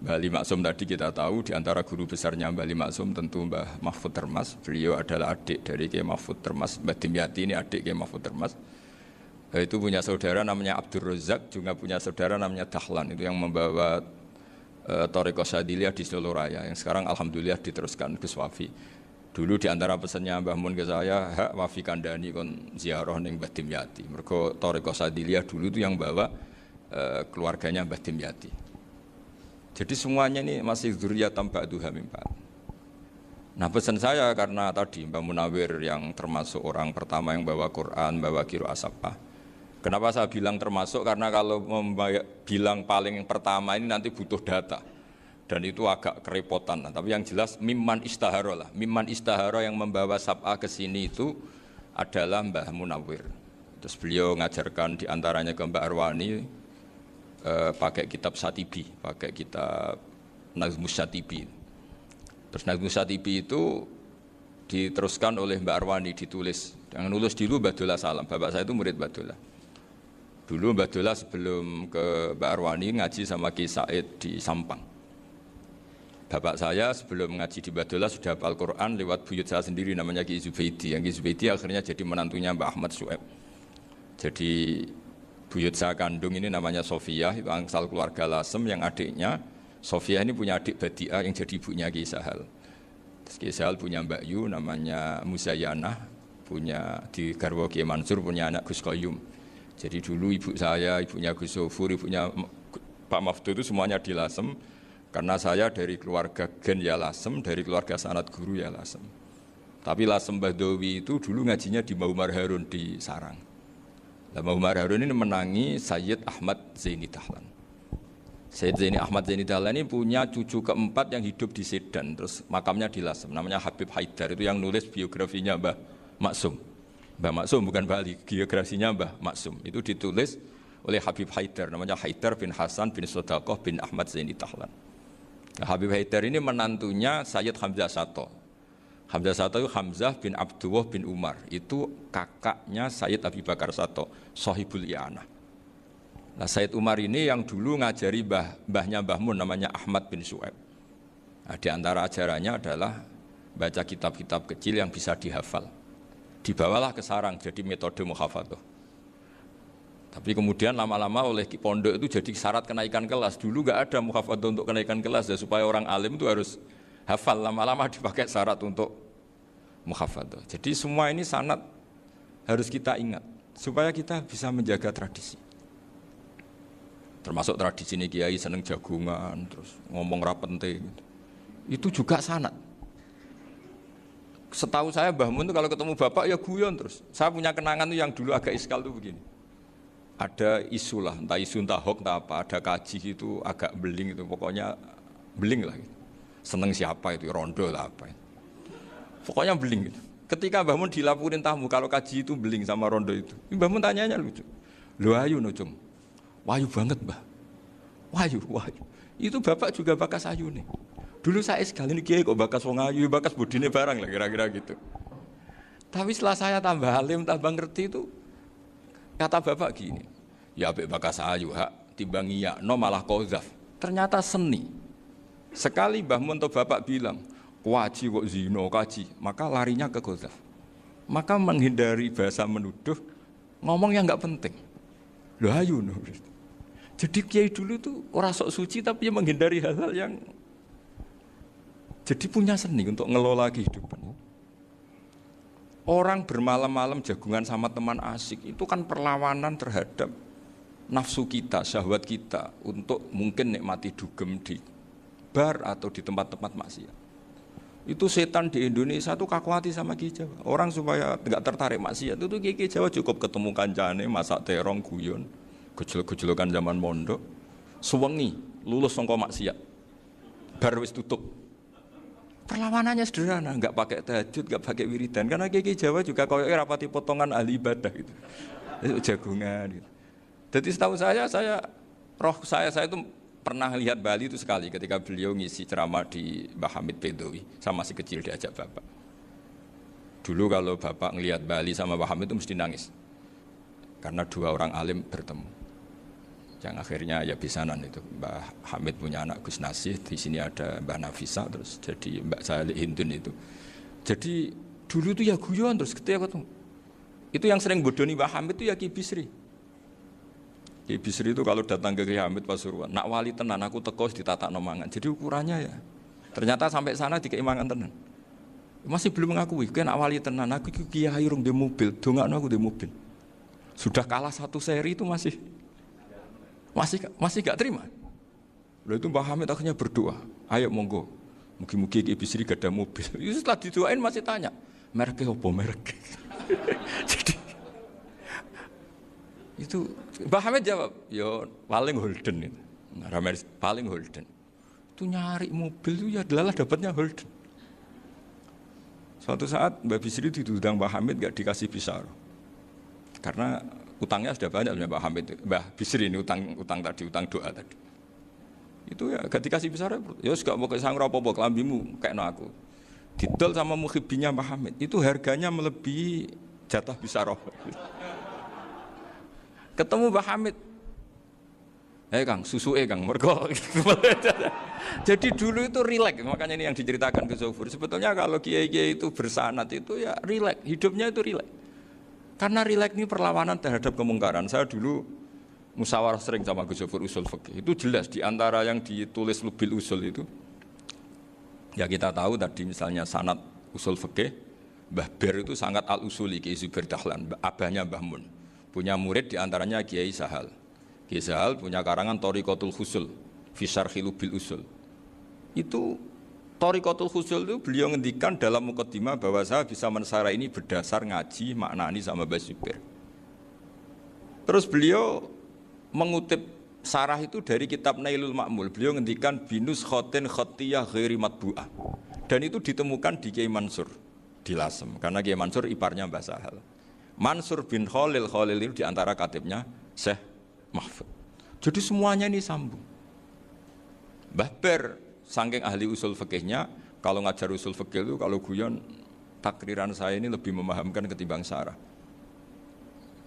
Mbah Ali Maksum tadi kita tahu di antara guru besarnya Mbah Ali Maksum tentu Mbah Mahfud Termas. Beliau adalah adik dari Kiai Mahfud Termas. Mbah Dimyati ini adik Kiai Mahfud Termas. Itu punya saudara namanya Abdul Razak, juga punya saudara namanya Dahlan. Itu yang membawa Thariqah Syadziliyah di Solo Raya, yang sekarang alhamdulillah diteruskan Gus Wafi. Dulu di antara pesannya Mbah Mun ke saya, hak Wafi kandani kon ziarah ning Mbah Dimyati. Mergo Thariqah Syadziliyah dulu itu yang bawa keluarganya Mbah Dimyati. Jadi semuanya ini masih dzurriyyatan ba'duha min ba'd. Nah pesan saya karena tadi Mbak Munawir yang termasuk orang pertama yang bawa Quran, bawa Qiraah Sab'ah. Kenapa saya bilang termasuk? Karena kalau bilang paling pertama ini nanti butuh data. Dan itu agak kerepotan. Nah, tapi yang jelas mimman istahara lah. Mimman istahara yang membawa Sab'ah ke sini itu adalah Mbah Munawir. Terus beliau ngajarkan diantaranya ke Mbak Arwani pakai kitab Satibi, pakai kitab Nazmus Satibi. Terus Nazmus Satibi itu diteruskan oleh Mbak Arwani, ditulis. Yang nulis dulu Badullah Salam. Bapak saya itu murid Badullah. Dulu Mbak Dola sebelum ke Mbak Arwani ngaji sama Ki Said di Sampang. Bapak saya sebelum ngaji di Mbak Dola sudah hafal Quran lewat buyut saya sendiri namanya Ki Zubaidi. Yang Ki Zubaidi akhirnya jadi menantunya Mbak Ahmad Syuaib. Jadi buyut saya kandung ini namanya Sofiyah, itu angsal keluarga Lasem yang adiknya. Sofiyah ini punya adik Badi'ah yang jadi ibunya Ki Sahal. Terus Ki Sahal punya Mbak Yu namanya Muzayanah, punya di Garwo Ki Mansur punya anak Gus Qayyum. Jadi dulu ibu saya, ibunya Gus Sofur, ibunya Pak Maftu itu semuanya di Lasem. Karena saya dari keluarga Gen ya Lasem, dari keluarga sanad guru ya Lasem. Tapi Lasem Badawi itu dulu ngajinya di Mbah Umar Harun di Sarang. Mbah Umar Harun ini menangi Sayyid Ahmad Zaini Dahlan. Sayyid Zaini Ahmad Zaini Dahlan ini punya cucu keempat yang hidup di Sedan. Terus makamnya di Lasem, namanya Habib Haidar. Itu yang nulis biografinya Mbah Maksum. Mbah Maksum bukan Bali, geografinya Mbah Maksum. Itu ditulis oleh Habib Haidar, namanya Haidar bin Hasan bin Sodaqoh bin Ahmad Zaini Dahlan. Nah, Habib Haidar ini menantunya Sayyid Hamzah Sato. Hamzah Sato itu Hamzah bin Abdullah bin Umar. Itu kakaknya Sayyid Abi Bakar Sato, Sohibul I'anah. Nah Sayyid Umar ini yang dulu ngajari mbahnya Mbah Mun namanya Ahmad bin Syuaib. Nah, di antara ajarannya adalah baca kitab-kitab kecil yang bisa dihafal. Dibawalah ke sarang jadi metode muhafadzah. Tapi kemudian lama-lama oleh pondok itu jadi syarat kenaikan kelas. Dulu nggak ada muhafadzah untuk kenaikan kelas ya, supaya orang alim itu harus hafal. Lama-lama dipakai syarat untuk muhafadzah. Jadi semua ini sanad harus kita ingat supaya kita bisa menjaga tradisi. Termasuk tradisi ini kiai seneng jagungan, terus ngomong penting. Itu juga sanad. Setahu saya Mbah Mun itu kalau ketemu bapak ya guyon terus. Saya punya kenangan tuh yang dulu agak iskal tuh begini. Ada isu lah, entah isu entah hoax entah apa, ada kaji itu agak beling itu, pokoknya beling lah gitu. Seneng siapa itu, rondo lah apa. Pokoknya beling gitu. Ketika Mbah Mun dilaporin tamu kalau kaji itu beling sama rondo itu. Mbah Mun tanyanya lucu. Lho ayu no cung. Wahyu banget Mbah. Wahyu. Itu bapak juga bakas ayu nih. Dulu saya sekali ini kiai kok bakas wong ayu, bakas budine barang lah kira-kira gitu. Tapi setelah saya tambah alim, tambah ngerti itu, kata bapak gini, ya abek bakas ayu hak, timbang iya, no malah kozaf. Ternyata seni. Sekali Mbah Mun atau bapak bilang, waji kok zino kaji, maka larinya ke kozaf. Maka menghindari bahasa menuduh, ngomong yang nggak penting. Loh ayu no. Jadi kiai dulu tuh orang sok suci tapi menghindari hal-hal yang jadi punya seni untuk ngelola kehidupan. Orang bermalam-malam jagungan sama teman asik itu kan perlawanan terhadap nafsu kita, syahwat kita untuk mungkin nikmati dugem di bar atau di tempat-tempat maksiat. Itu setan di Indonesia tuh kakuati sama Ki Jawa. Orang supaya tidak tertarik maksiat itu Ki Jawa cukup ketemu kancane masak terong guyon, gejol-gejolokan zaman mondok, suwengi lulus sangka maksiat. Bar wis tutup. Perlawanannya sederhana, nggak pakai tahajud, nggak pakai wiridan, karena Ki Jawa juga koyoknya rapati potongan ahli ibadah gitu, itu jagungan. Gitu. Jadi setahu saya itu pernah lihat Bali itu sekali ketika beliau ngisi ceramah di Mbah Hamid Bedowi, saya masih kecil diajak bapak. Dulu kalau bapak ngelihat Bali sama Mbah Hamid itu mesti nangis, karena dua orang alim bertemu. Yang akhirnya ya bisanan itu Mbah Hamid punya anak Gus Nasih, di sini ada Mbah Nafisa, terus jadi Mbak Salih Hindun itu. Jadi dulu itu ya guyon terus ketika ketemu. Itu yang sering bodoni Mbah Hamid itu ya Ki Bisri. Ki Bisri itu kalau datang ke Ki Hamid Pasuruan, nak wali tenan aku teko ditata nomangan. Jadi ukurannya ya. Ternyata sampai sana dikeimangan tenan. Masih belum mengakui, kan nak wali tenan aku kiai rung di mobil, dongakno aku di mobil. Sudah kalah satu seri itu masih gak terima. Lalu itu Mbah Hamid akhirnya berdoa, ayo monggo Mugi-mugi Ki Bisri gak ada mobil. Itu setelah didoain masih tanya, mereknya apa merek? Jadi itu Mbah Hamid jawab, yo paling Holden itu. Paling Holden. Itu nyari mobil itu ya adalah dapatnya Holden. Suatu saat Mbah Bisri diundang Mbah Hamid gak dikasih pisau. Karena utangnya sudah banyak Mbah Hamid. Mbah Bisri ini utang tadi, utang doa tadi. Itu ya gak dikasih pisau. Ya gak mau kesang apa-apa kelambimu kayak aku. Didol sama muhibbinya Mbah Hamid. Itu harganya melebihi jatah pisau. Ketemu Mbah Hamid. Kang, susu Kang, mergo. Jadi dulu itu rileks, makanya ini yang diceritakan ke Zuhur. Sebetulnya kalau kiai-kiai itu bersanat itu ya rileks, hidupnya itu rileks. Karena rileks ini perlawanan terhadap kemungkaran. Saya dulu musyawarah sering sama Gus Zuhur usul fikih. Itu jelas di antara yang ditulis Lubil Usul itu. Ya kita tahu tadi misalnya sanad usul fikih, Mbah Ber itu sangat al-usuli Kiai Zubair Dahlan, abahnya Mbah Mun. Punya murid di antaranya Kiai Sahal. Kiai Sahal punya karangan Thariqatul Husul fi Syarhi Lubil Usul. Itu Thariqatul Husul itu beliau ngendikan dalam mukaddimah bahwa saya bisa mensarah ini berdasar ngaji maknani sama Mbah Zubair. Terus beliau mengutip sarah itu dari kitab Nailul Ma'mul. Beliau ngendikan binus khotin khotiyah ghairi matbu'ah. Dan itu ditemukan di Kiai Mansur di Lasem. Karena Kiai Mansur iparnya Mbah Sahal. Mansur bin Khalil itu diantara katibnya Syekh Mahfud. Jadi semuanya ini sambung. Mbah Ber saking ahli usul fikihnya, kalau ngajar usul fikih itu kalau guyon takriran saya ini lebih memahamkan ketimbang sarah.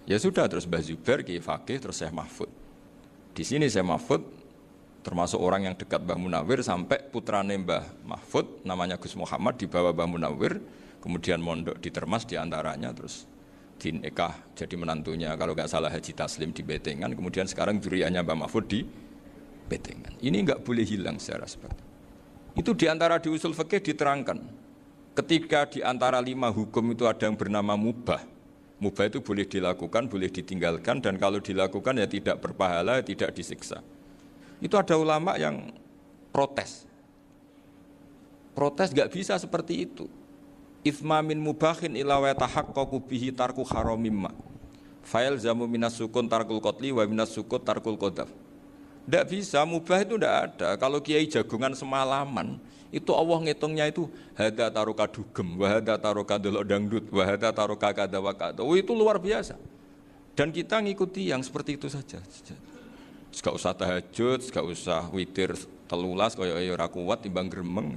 Ya sudah terus Mbah Zubair Kiai Fakih terus Syekh Mahfud. Di sini Syekh Mahfud termasuk orang yang dekat Mbah Munawir sampai putrane Mbah Mahfud namanya Gus Muhammad dibawa Mbah Munawir, kemudian mondok di Termas diantaranya terus di nikah jadi menantunya kalau nggak salah Haji Taslim di Betengan, kemudian sekarang juriannya Mbah Mahfud di Betengan. Ini nggak boleh hilang secara seperti itu. Diantara di usul fikih diterangkan ketika diantara 5 hukum itu ada yang bernama mubah. Mubah itu boleh dilakukan, boleh ditinggalkan, dan kalau dilakukan ya tidak berpahala, tidak disiksa. Itu ada ulama yang protes nggak bisa seperti itu. Ithma min mubahin ila wa tahaqqaqu bihi tarku haramimma. Fa'il zamu minas sukun tarkul qatli wa minas sukut tarkul qadaf. Tidak bisa, mubah itu tidak ada. Kalau kiai jagungan semalaman, itu Allah ngitungnya itu hada taruka dugem, wa hada taruka delok dangdut, wa hada taruka kada wa kada. Oh, itu luar biasa. Dan kita ngikuti yang seperti itu saja. Gak usah tahajud, gak usah witir telulas kaya ora kuat timbang gremeng.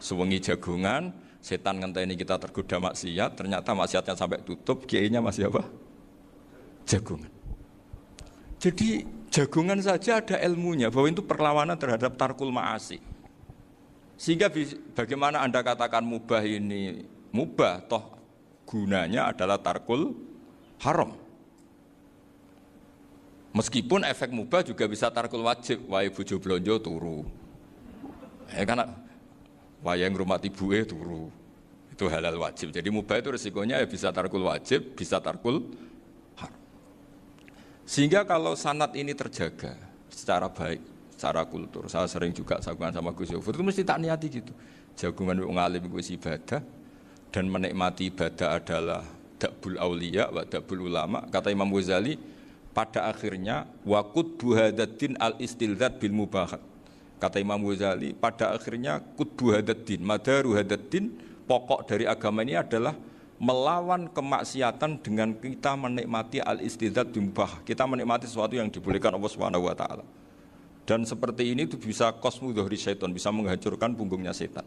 Sewengi jagungan, setan ngenteni kita tergoda maksiat, ternyata maksiatnya sampai tutup, kiainya masih apa? Jagungan. Jadi jagungan saja ada ilmunya bahwa itu perlawanan terhadap tarkul ma'asi. Sehingga bagaimana Anda katakan mubah ini mubah, toh gunanya adalah tarkul haram. Meskipun efek mubah juga bisa tarkul wajib, wae bojo blonjo turu. Karena wae ngrumati ibuke turu. Itu halal wajib. Jadi mubah itu resikonya ya bisa tarkul wajib, bisa tarkul haram. Sehingga kalau sanad ini terjaga secara baik, secara kultur, saya sering juga jagungan sama Gus Yofur, itu mesti tak niati gitu. Jagungan wong alim kuwi ibadah dan menikmati ibadah adalah dabul auliya wa dabul ulama. Kata Imam Ghazali, pada akhirnya waqud buhadatin al-istilzat bil mubahat. Kata Imam Ghazali, pada akhirnya qutbu hadaddin, madaru hadaddin, pokok dari agama ini adalah melawan kemaksiatan dengan kita menikmati al-istidzat bimubah. Kita menikmati sesuatu yang dibolehkan Allah Subhanahu wa taala. Dan seperti ini itu bisa qasmu dhuhri syaitan, bisa menghancurkan punggungnya setan.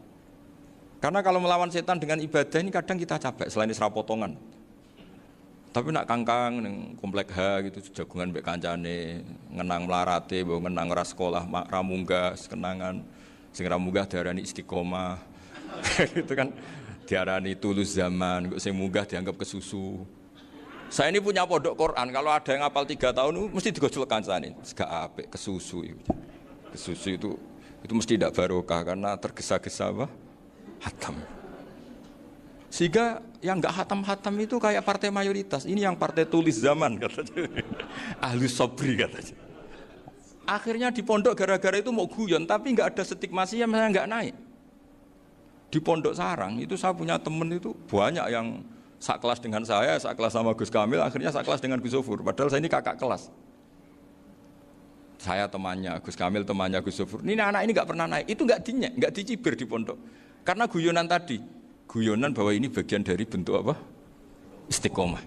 Karena kalau melawan setan dengan ibadah ini kadang kita capek selain isra potongan. Tapi nak kangkang ning komplek H gitu jagungan mbek kancane, ngenang mlarate, mbok ngenang ora sekolah, ra munggah, kenangan sing ra munggah diarani istiqomah. Itu kan diarani tulus zaman, kok sing munggah dianggap kesusu. Saya ini punya pondok Quran, kalau ada yang hafal 3 tahun mesti digojol kancane, gak apik kesusu itu. Kesusu itu mesti tidak barokah karena tergesa-gesa apa? Hatam. Sehingga yang enggak hatam-hatam itu kayak partai mayoritas. Ini yang partai tulis zaman katanya. Ahli sobri katanya. Akhirnya di pondok gara-gara itu mau guyon, tapi enggak ada stigmasi yang enggak naik. Di Pondok Sarang itu saya punya temen itu banyak yang sak kelas dengan saya, sak kelas sama Gus Kamil, akhirnya sak kelas dengan Gus Sofur. Padahal saya ini kakak kelas. Saya temannya, Gus Kamil temannya Gus Sofur. Ini anak ini nggak pernah naik, itu nggak dinyek, nggak dicibir di pondok. Karena guyonan tadi, guyonan bahwa ini bagian dari bentuk apa? Istiqomah.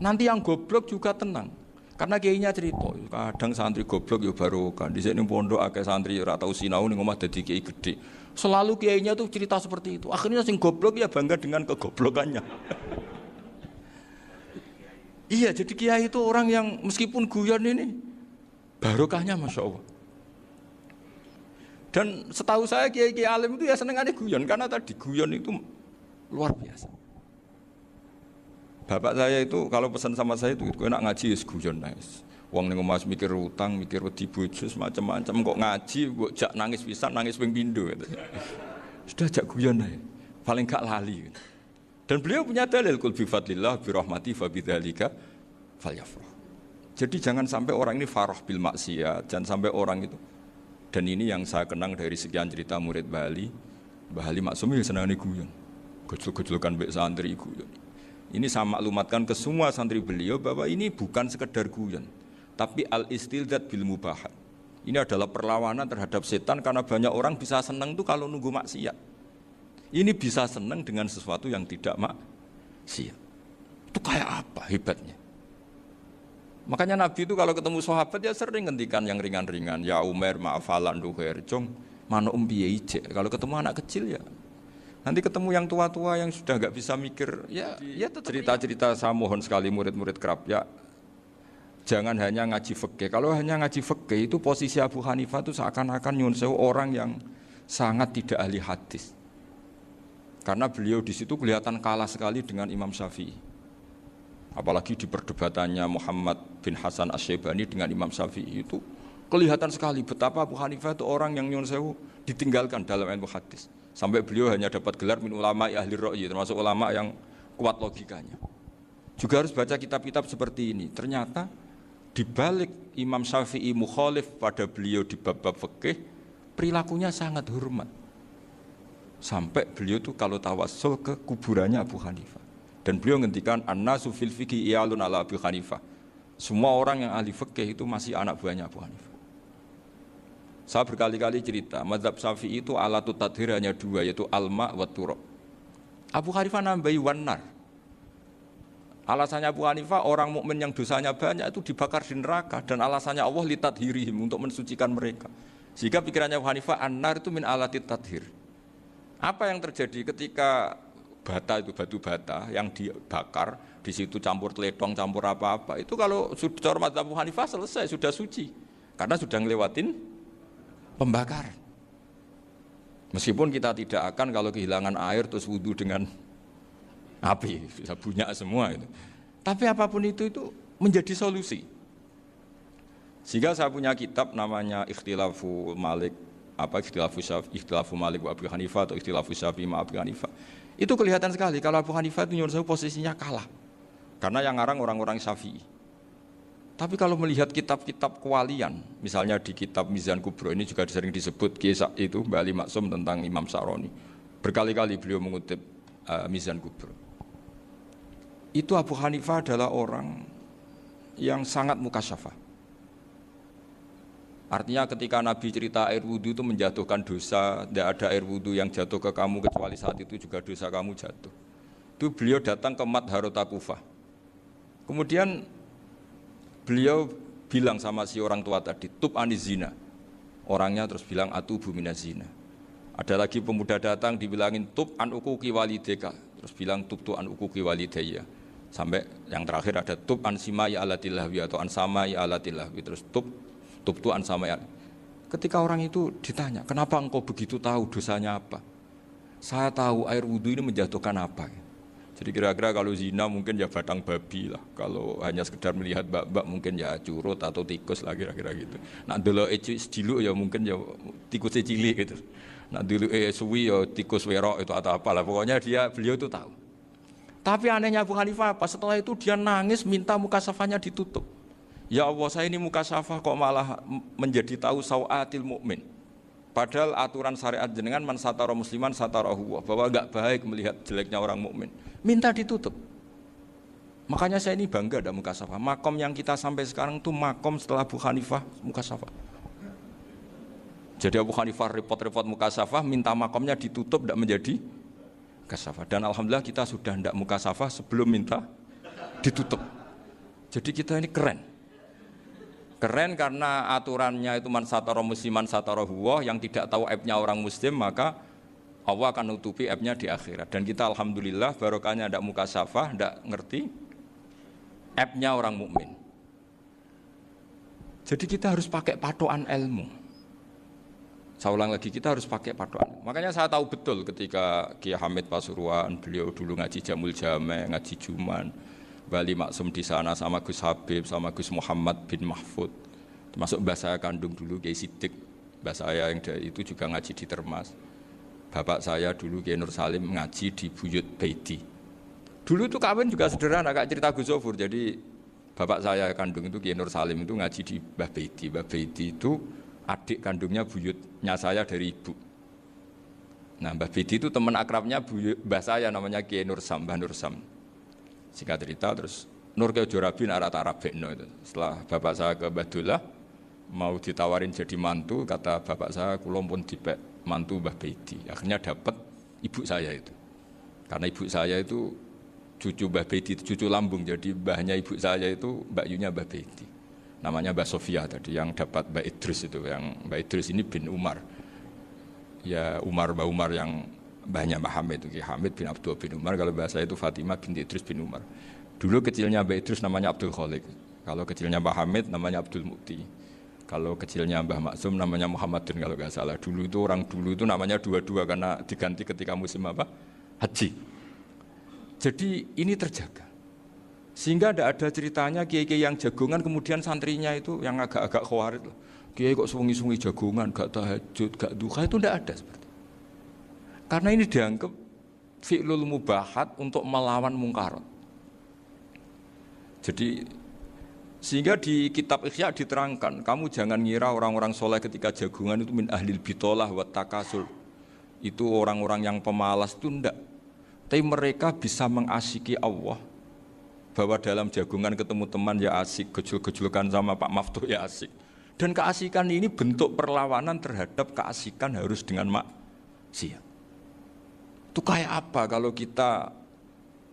Nanti yang goblok juga tenang. Karena kiainya cerita, kadang santri goblok ya barokah. Di sini pondok akeh santri ora tau sinau ning omah dadi kiai gede. Selalu kiainya tuh cerita seperti itu. Akhirnya sing goblok ya bangga dengan kegoblokannya. Iya, jadi kiai itu orang yang meskipun guyon ini barokahnya Masya Allah. Dan setahu saya kiai-kiai alim itu ya senengannya guyon karena tadi guyon itu luar biasa. Bapak saya itu kalau pesan sama saya itu enak ngaji wis guyon nice. Wong ning omah mikir utang, mikir wedi bojo macam-macam kok ngaji kok jak nangis pisan, nangis ping pindho gitu. Sudah jak guyon ae. Paling gak lali. Gitu. Dan beliau punya dalil kul bi fadlillah bi rahmati fa bidzalika falyafrah. Jadi jangan sampai orang ini farah bil maksiat, jangan sampai orang itu. Dan ini yang saya kenang dari sekian cerita murid Bali. Mbah Ali Maksum ya senangane guyon. Gojlok-gojlokan mbek santri guyon. Ini saya maklumatkan ke semua santri beliau bahwa ini bukan sekedar guyon, tapi al-istildzat bil mubahat. Ini adalah perlawanan terhadap setan karena banyak orang bisa senang tuh kalau nunggu maksiat. Ini bisa senang dengan sesuatu yang tidak maksiat. Itu kayak apa hebatnya? Makanya Nabi itu kalau ketemu sahabat ya sering ngendikan yang ringan-ringan. Ya Umar ma'afalan duher jong mana piye ijek. Kalau ketemu anak kecil ya. Nanti ketemu yang tua-tua yang sudah nggak bisa mikir, ya cerita-cerita saya mohon sekali murid-murid kerap ya, jangan hanya ngaji fikih. Kalau hanya ngaji fikih itu posisi Abu Hanifah itu seakan-akan nyun sewu orang yang sangat tidak ahli hadis, karena beliau di situ kelihatan kalah sekali dengan Imam Syafi'i. Apalagi di perdebatannya Muhammad bin Hasan Asy-Syaibani dengan Imam Syafi'i itu kelihatan sekali betapa Abu Hanifah itu orang yang nyun sewu ditinggalkan dalam ilmu hadis. Sampai beliau hanya dapat gelar min ulama ahli ra'yi, termasuk ulama yang kuat logikanya. Juga harus baca kitab-kitab seperti ini. Ternyata di balik Imam Syafi'i mukhalif pada beliau di bab-bab fikih, perilakunya sangat hormat. Sampai beliau itu kalau tawassul ke kuburannya Abu Hanifah. Dan beliau ngendikan an-nasu fil fiqhi iyalun ala Abu Hanifah. Semua orang yang ahli fikih itu masih anak buahnya Abu Hanifah. Saya berkali-kali cerita, mazhab Syafi'i itu alatut tadhir hanya dua, yaitu alma wa turab. Abu Hanifah nambahi wanar. Alasannya Abu Hanifah, orang mukmin yang dosanya banyak itu dibakar di neraka, dan alasannya Allah litadhirihim, untuk mensucikan mereka. Sehingga pikirannya Abu Hanifah, an-nar itu min alatit tadhir. Apa yang terjadi ketika bata itu batu bata yang dibakar, di situ campur teletong, campur apa-apa, itu kalau sudah mazhab Abu Hanifah selesai, sudah suci, karena sudah ngelewatin pembakaran. Meskipun kita tidak akan kalau kehilangan air terus wudhu dengan api, bisa bunyak semua itu. Tapi apapun itu menjadi solusi. Sehingga saya punya kitab namanya Ikhtilafu Malik, Ikhtilafu Malik wa Abu Hanifah atau Ikhtilafu Syafi'i ma Abu Hanifah. Itu kelihatan sekali kalau Abu Hanifah itu nyuruh posisinya kalah. Karena yang ngarang orang-orang Syafi'i. Tapi kalau melihat kitab-kitab kewalian, misalnya di kitab Mizan Kubro, ini juga sering disebut kisah itu Mbah Ali Maksum tentang Imam Sa'roni. Berkali-kali beliau mengutip Mizan Kubro. Itu Abu Hanifah adalah orang yang sangat mukasyafah. Artinya ketika Nabi cerita air wudhu itu menjatuhkan dosa, tidak ada air wudhu yang jatuh ke kamu kecuali saat itu juga dosa kamu jatuh. Itu beliau datang ke Madharota Kufah. Kemudian beliau bilang sama si orang tua tadi, tub anizina. Orangnya terus bilang atubu minazina. Ada lagi pemuda datang dibilangin tub an ukuki walideka. Terus bilang tub tu an ukuki walidaya. Sampai yang terakhir ada tub an simai alatilahwi atau an samai alatilahwi. Terus tub tu an samai. Ketika orang itu ditanya, kenapa engkau begitu tahu dosanya apa? Saya tahu air wudhu ini menjatuhkan apa. Jadi kira-kira kalau zina mungkin ya batang babi lah. Kalau hanya sekedar melihat bak-bak mungkin ya curut atau tikus lah kira-kira gitu. Nak dulu sediluk ya mungkin ya tikus cilik gitu. Nak dulu suwi ya tikus werok itu atau apalah. Pokoknya beliau itu tahu. Tapi anehnya Abu Hanifah apa? Setelah itu dia nangis minta muka syafahnya ditutup. Ya Allah, saya ini muka syafah kok malah menjadi tahu sawatil mukmin. Padahal aturan syariat jenengan man satara musliman satarahu, bahwa enggak baik melihat jeleknya orang mukmin. Minta ditutup. Makanya saya ini bangga ada mukasafah. Makom yang kita sampai sekarang itu makom setelah Abu Hanifah mukasafah. Jadi Abu Hanifah repot-repot mukasafah, minta makomnya ditutup, tidak menjadi mukasafah. Dan alhamdulillah kita sudah tidak mukasafah sebelum minta ditutup. Jadi kita ini keren. Keren karena aturannya itu man satara musliman satara huwa, yang tidak tahu aibnya orang muslim maka Allah akan nutupi aibnya di akhirat. Dan kita alhamdulillah barokahnya tidak mukasafah, tidak ngerti aibnya orang mukmin. Jadi kita harus pakai patokan ilmu. Saya ulang lagi, kita harus pakai patokan. Makanya saya tahu betul ketika Kiai Hamid Pasuruan, beliau dulu ngaji Jamul Jame, ngaji Juman, Bali Maksum di sana sama Gus Habib, sama Gus Muhammad bin Mahfud. Termasuk mbah saya kandung dulu Kiai Sidik, mbah saya yang dari itu juga ngaji di Termas. Bapak saya dulu Kiai Nur Salim ngaji di Buyut Baiti. Dulu itu kawin juga sederhana, kayak cerita Gus Zofur. Jadi bapak saya kandung itu Kiai Nur Salim itu ngaji di Mbah Baiti. Mbah Baiti itu adik kandungnya buyutnya saya dari ibu. Nah, Mbah Bidi itu teman akrabnya mbah saya namanya Kiai Nur Sam, Mbah Nur Sam. Singkat cerita terus Nur ke Jorabi narat Arabekno itu. Setelah bapak saya ke Badullah mau ditawarin jadi mantu, kata bapak saya kula pun dipek mantu Mbah Bidi. Akhirnya dapat ibu saya itu. Karena ibu saya itu cucu Mbah Bidi, cucu lambung, jadi mbahnya ibu saya itu Mbak Yunya Mbah Bidi. Namanya Mbak Sofia tadi yang dapat Mbak Idris itu, yang Mbak Idris ini bin Umar. Ya Mbak Umar yang mbahnya Mbak Hamid itu, Hamid bin Abdul bin Umar. Kalau bahasa itu Fatimah bin Idris bin Umar. Dulu kecilnya Mbak Idris namanya Abdul Khalik. Kalau kecilnya Mbak Hamid namanya Abdul Mukti. Kalau kecilnya Mbah Maksum namanya Muhammadun kalau nggak salah. Dulu itu orang dulu itu namanya dua-dua karena diganti ketika musim apa? Haji. Jadi ini terjaga. Sehingga tidak ada ceritanya kiai-kiai yang jagongan kemudian santrinya itu yang agak-agak khawatir. Kiai kok sungi-sungi jagongan, gak tahajud, gak duha, itu tidak ada seperti itu. Karena ini dianggap fi'lul mubahat untuk melawan mungkarat. Jadi sehingga di kitab Ihya diterangkan, kamu jangan ngira orang-orang soleh ketika jagongan itu min ahlil bitolah wa takasul. Itu orang-orang yang pemalas, itu tidak. Tapi mereka bisa mengasyiki Allah. Bahwa dalam jagungan ketemu teman ya asik, gejul-gejulkan sama Pak Maftuh ya asik. Dan keasikan ini bentuk perlawanan terhadap keasikan harus dengan maksiat. Itu kayak apa kalau kita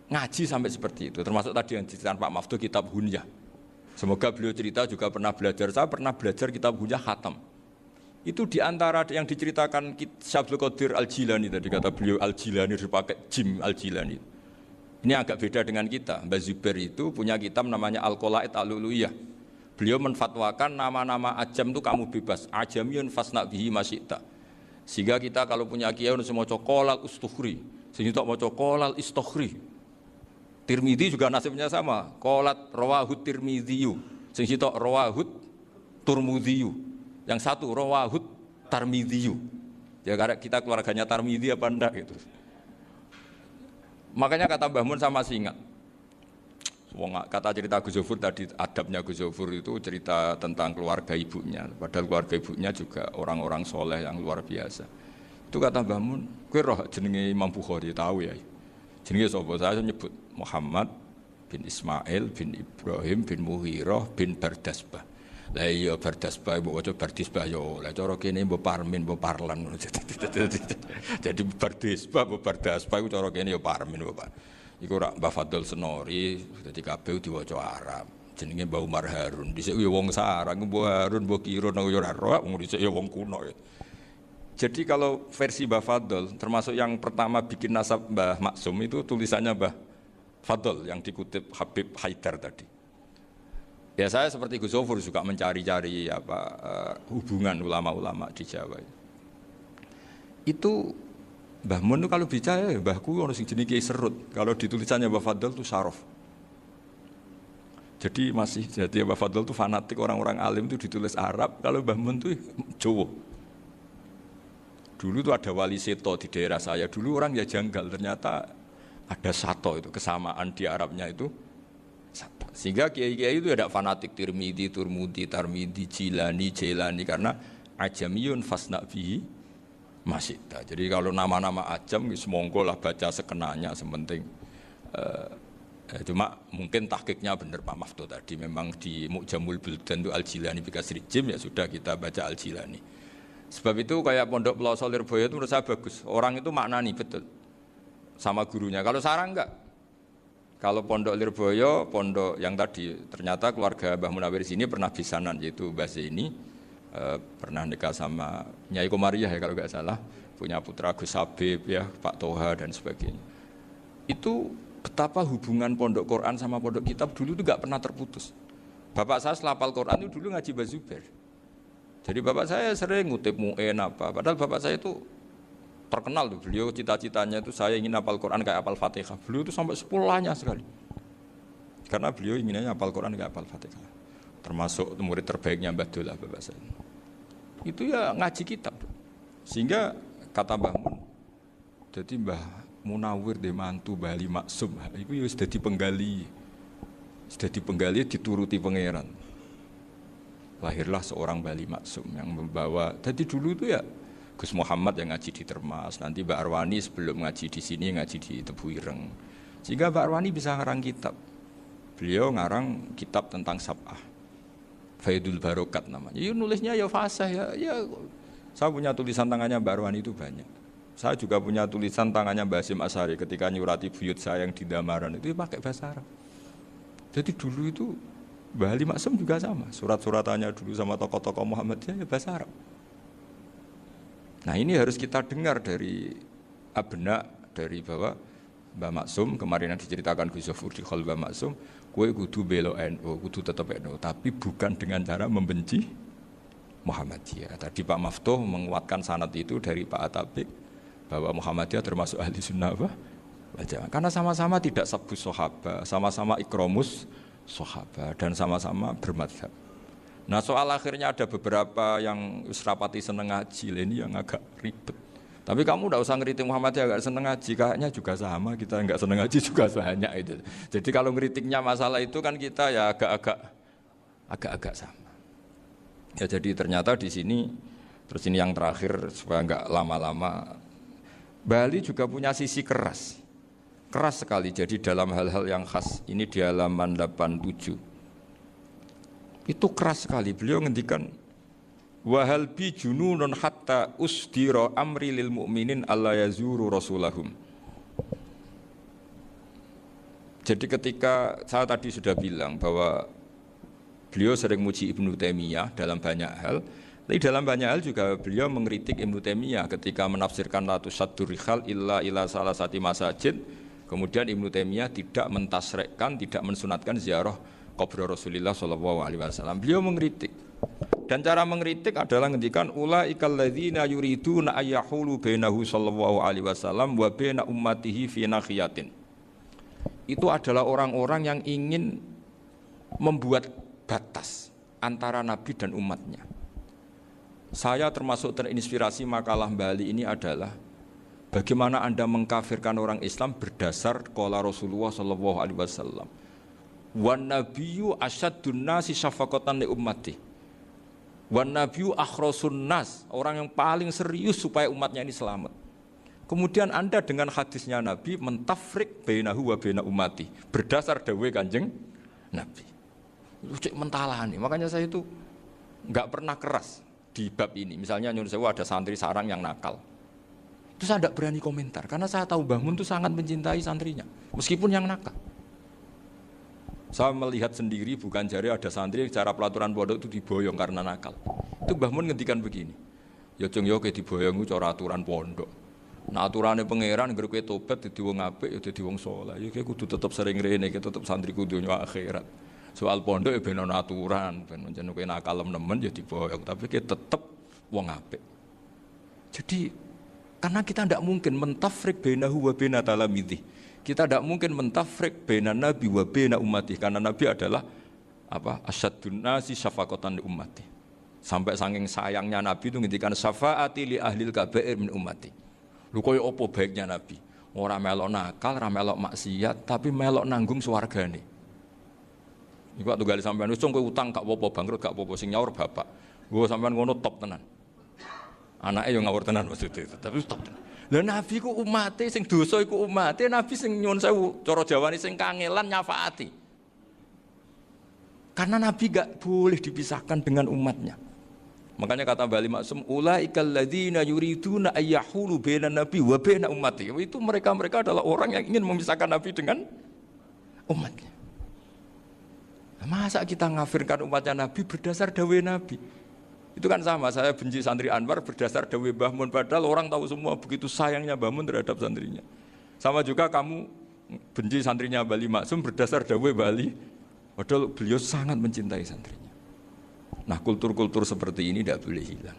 ngaji sampai seperti itu. Termasuk tadi yang diceritakan Pak Maftuh kitab Hunyah. Semoga beliau cerita juga pernah belajar. Saya pernah belajar kitab Hunyah khatam. Itu diantara yang diceritakan Syabdul Qadir Al-Jilani tadi, kata beliau Al-Jilani dipakai Jim Al-Jilani. Ini agak beda dengan kita. Mbah Zubair itu punya kitab namanya Al-Qolaid Al-Luluyah. Beliau menfatwakan nama-nama ajam itu kamu bebas. Ajamiyun fasna bihi masyita. Sehingga kita kalau punya kiai harus mau qolal ustukhri. Sehingga mau qolal istukhri. Tirmidzi juga nasibnya sama. Qolat rawahut Tirmidziyu. Sehingga rawahut Turmudziyu. Yang satu rawahut Tarmidziyu. Ya karena kita keluarganya Tarmidzi apa enggak gitu. Makanya kata Mbah Mun sama masih ingat. Kata cerita Gus Zofur tadi, adabnya Gus Zofur itu cerita tentang keluarga ibunya. Padahal keluarga ibunya juga orang-orang soleh yang luar biasa. Itu kata Mbah Mun, kowe roh jenenge Imam Bukhari tahu ya. Jenenge sapa? Saya nyebut Muhammad bin Ismail bin Ibrahim bin Mughirah bin Bardasbah. Lah iya Bardasbah mbok waca Bardisbah yo. Lah cara kene mbok Parmin mbok Parlan. Jadi Bardisbah mbok Bardasbah iku cara kene yo Parmin mbok. Iku rak Mbah Fadl Senori dadi kabeh diwaca Arab. Jenenge Mbah Umar Harun. Dhisik yo wong sarang Mbah Harun mbok kira nang yo ora roh wong dhisik yo wong kuno. Jadi kalau versi Mbah Fadl termasuk yang pertama bikin nasab Mbah Maksum itu tulisannya Mbah Fadl yang dikutip Habib Haidar tadi. Ya saya seperti Gus Zofur juga mencari-cari hubungan ulama-ulama di Jawa. Itu Mbah Mun kalau bicara ya mbahku ono sing jenenge Kiai Serut. Kalau ditulisannya Mbah Fadl itu Sarof. Jadi Mbah Fadl itu fanatik orang-orang alim itu ditulis Arab, kalau Mbah Mun itu Jawa. Dulu itu ada wali seto di daerah saya. Dulu orang ya janggal, ternyata ada sato itu kesamaan di Arabnya itu. Sehingga kiai-kiai itu ada fanatik Tirmidzi, Turmudi, Tarmidi, Jilani, Jailani karena ajamiyun fasna bihi Masita. Jadi kalau nama-nama ajam semonggo lah baca sekenanya sementing cuma mungkin tahqiqnya benar Pak Maftuh tadi memang di Mu'jamul Buldan itu Al-Jilani bikasri jim ya sudah kita baca Al-Jilani. Sebab itu kayak Pondok Pelosok Lirboyo itu menurut saya bagus. Orang itu maknani betul sama gurunya. Kalau Sarang enggak. Kalau Pondok Lirboyo, pondok yang tadi ternyata keluarga Mbah Munawir sini pernah bisanan yaitu Mbah Zaini pernah nikah sama Nyai Komariah ya kalau nggak salah, punya putra Gus Habib ya, Pak Toha dan sebagainya. Itu betapa hubungan pondok Quran sama pondok kitab dulu itu nggak pernah terputus. Bapak saya selapal Quran itu dulu ngaji Bazuber. Jadi bapak saya sering ngutip mu'en apa, padahal bapak saya itu terkenal tuh, beliau cita-citanya itu saya ingin hafal Quran kayak hafal Fatihah. Beliau itu sampai sepulahnya sekali. Karena beliau inginnya hafal Quran kayak hafal Fatihah. Termasuk murid terbaiknya Mbah Dullah bapak saya. Itu ya ngaji kitab. Sehingga kata Mbah Mun, jadi Mbah Munawir di mantu Bali Maksum, itu ya sudah dipenggali. Sudah dipenggali dituruti pangeran. Lahirlah seorang Bali Maksum yang membawa. Jadi dulu itu ya Gus Muhammad yang ngaji di Termas, nanti Mbak Arwani sebelum ngaji di sini ngaji di Tebu Ireng. Sehingga Mbak Arwani bisa ngarang kitab. Beliau ngarang kitab tentang Sab'ah. Faidul Barokat namanya. Ya nulisnya ya fasih ya. Saya punya tulisan tangannya Mbak Arwani itu banyak. Saya juga punya tulisan tangannya Mbak Hasyim Asy'ari ketika nyurati buyut saya yang di Damaran itu pakai bahasa Arab. Jadi dulu itu Mbah Ali Maksum juga sama. Surat-suratannya dulu sama tokoh-tokoh Muhammadiyah ya bahasa Arab. Nah ini harus kita dengar dari abna, dari bahwa Mbah Maksum kemarin yang diceritakan Gus Zafur di Khol Mbah Maksum, kue kudu belo NU, kudu tetap NU, tapi bukan dengan cara membenci Muhammadiyah. Tadi Pak Maftuh menguatkan sanad itu dari Pak Atabik bahwa Muhammadiyah termasuk ahli sunnah karena sama-sama tidak sabus sahabat, sama-sama ikromus sahabat dan sama-sama bermadhab. Nah soal akhirnya ada beberapa yang serapati seneng ngaji ini yang agak ribet. Tapi kamu tidak usah ngeritik Muhammadiyah agak seneng ngaji, kayaknya juga sama, kita enggak seneng ngaji juga banyak itu. Jadi kalau ngeritiknya masalah itu kan kita ya agak-agak sama. Ya jadi ternyata di sini, terus ini yang terakhir supaya enggak lama-lama, Bali juga punya sisi keras sekali. Jadi dalam hal-hal yang khas, ini di halaman 87, itu keras sekali. Beliau ngendikan, wahal bi jununun hatta usdira amri lil mu'minin alla yazuru rasulahum. Jadi ketika saya tadi sudah bilang bahwa beliau sering muji Ibnu Taimiyah dalam banyak hal, tapi dalam banyak hal juga beliau mengkritik Ibnu Taimiyah ketika menafsirkan la tusaddur rihal illa ila salasati masajid. Kemudian Ibnu Taimiyah tidak mentasrekkan, tidak mensunatkan ziarah kubur Rasulullah sallallahu alaihi wasallam. Beliau mengkritik. Dan cara mengkritik adalah ngendikan ulaikal ladzina yuriduna ayyahulu bainahu sallallahu alaihi wasallam wa baina ummatihi fi nakhiyatin. Itu adalah orang-orang yang ingin membuat batas antara Nabi dan umatnya. Saya termasuk terinspirasi makalah Bali ini adalah bagaimana Anda mengkafirkan orang Islam berdasar qala Rasulullah sallallahu alaihi wasallam. Wan nabiyyu asyaddun nasi syafaqatan li ummati. Wan nabiyyu akhrasun nas, orang yang paling serius supaya umatnya ini selamat. Kemudian Anda dengan hadisnya Nabi mentafrik bainahu wa baina ummati berdasar dawuh Kanjeng Nabi. Itu cek mentalani. Makanya saya itu enggak pernah keras di bab ini. Misalnya nyuruh saya ada santri sarang yang nakal. Itu saya tidak berani komentar karena saya tahu Mbah Mun itu sangat mencintai santrinya meskipun yang nakal. Saya melihat sendiri bukan jari ada santri cara pelaturan pondok itu diboyong karena nakal. Itu Mbah Mun ngendikan begini. Ya jeng yo ke diboyong itu cara aturan pondok. Nah aturannya pangeran ngger kowe tobat dadi wong apik ya dadi wong saleh. Ya kowe kudu tetep sering rene, kowe tetep santri kudu dunya akhirat. Soal pondok ya ben ana aturan, ben pancen kowe nakal nemen ya diboyong, tapi kowe tetep wong apik. Jadi karena kita tidak mungkin mentafrik bainahu wa baina talamidhi. Kita tidak mungkin mentafrik baina nabi wa baina ummati karena nabi adalah apa? Asyaddun nasi syafaqatan li ummati. Sampai saking sayangnya nabi itu ngendikan syafaati li ahlil kabair min ummati. Lho koyo apa baiknya nabi? Ora melok nakal, ora melok maksiat, tapi melok nanggung swargane. Iku waktu gali sampean wis kowe utang gak apa-apa, bangkrut gak apa-apa, sing nyaur bapak. Nggo sampean ngono top tenan. Anake yo ngawur tenan maksudnya itu. Tapi stop. Lah Nabi ku umate sing dosa iku umate, Nabi sing nyuwun sewu, cara Jawane sing kangelan nyafaati. Karena Nabi gak boleh dipisahkan dengan umatnya. Makanya kata Bali Maksum, ulaikal ladzina yuriduna ayyahulu bainan nabi wa baina ummati. Itu mereka adalah orang yang ingin memisahkan Nabi dengan umatnya. Masa kita ngafirkan umatnya Nabi berdasar dawuh Nabi? Itu kan sama, saya benci santri Anwar berdasar dawuh Mbah Mun, padahal orang tahu semua begitu sayangnya Mbah Mun terhadap santrinya. Sama juga kamu benci santrinya Bali Maksum berdasar dawuh Bali, padahal beliau sangat mencintai santrinya. Nah, kultur-kultur seperti ini tidak boleh hilang.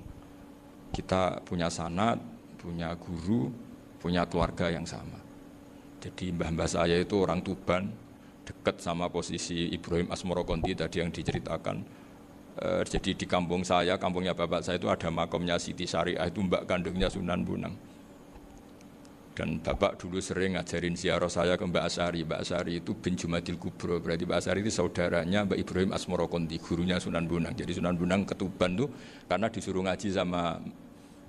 Kita punya sanad, punya guru, punya keluarga yang sama. Jadi mbah-mbah saya itu orang Tuban, dekat sama posisi Ibrahim Asmorokonti tadi yang diceritakan. Jadi di kampung saya, kampungnya bapak saya itu ada makomnya Siti Syariah, itu mbak kandungnya Sunan Bonang. Dan bapak dulu sering ngajarin ziarah saya ke Mbak Asyari. Mbak Asyari itu bin Jumadil Kubro, berarti Mbak Asyari itu saudaranya Mbak Ibrahim Asmorokonti, gurunya Sunan Bonang. Jadi Sunan Bonang ke Tuban tuh karena disuruh ngaji sama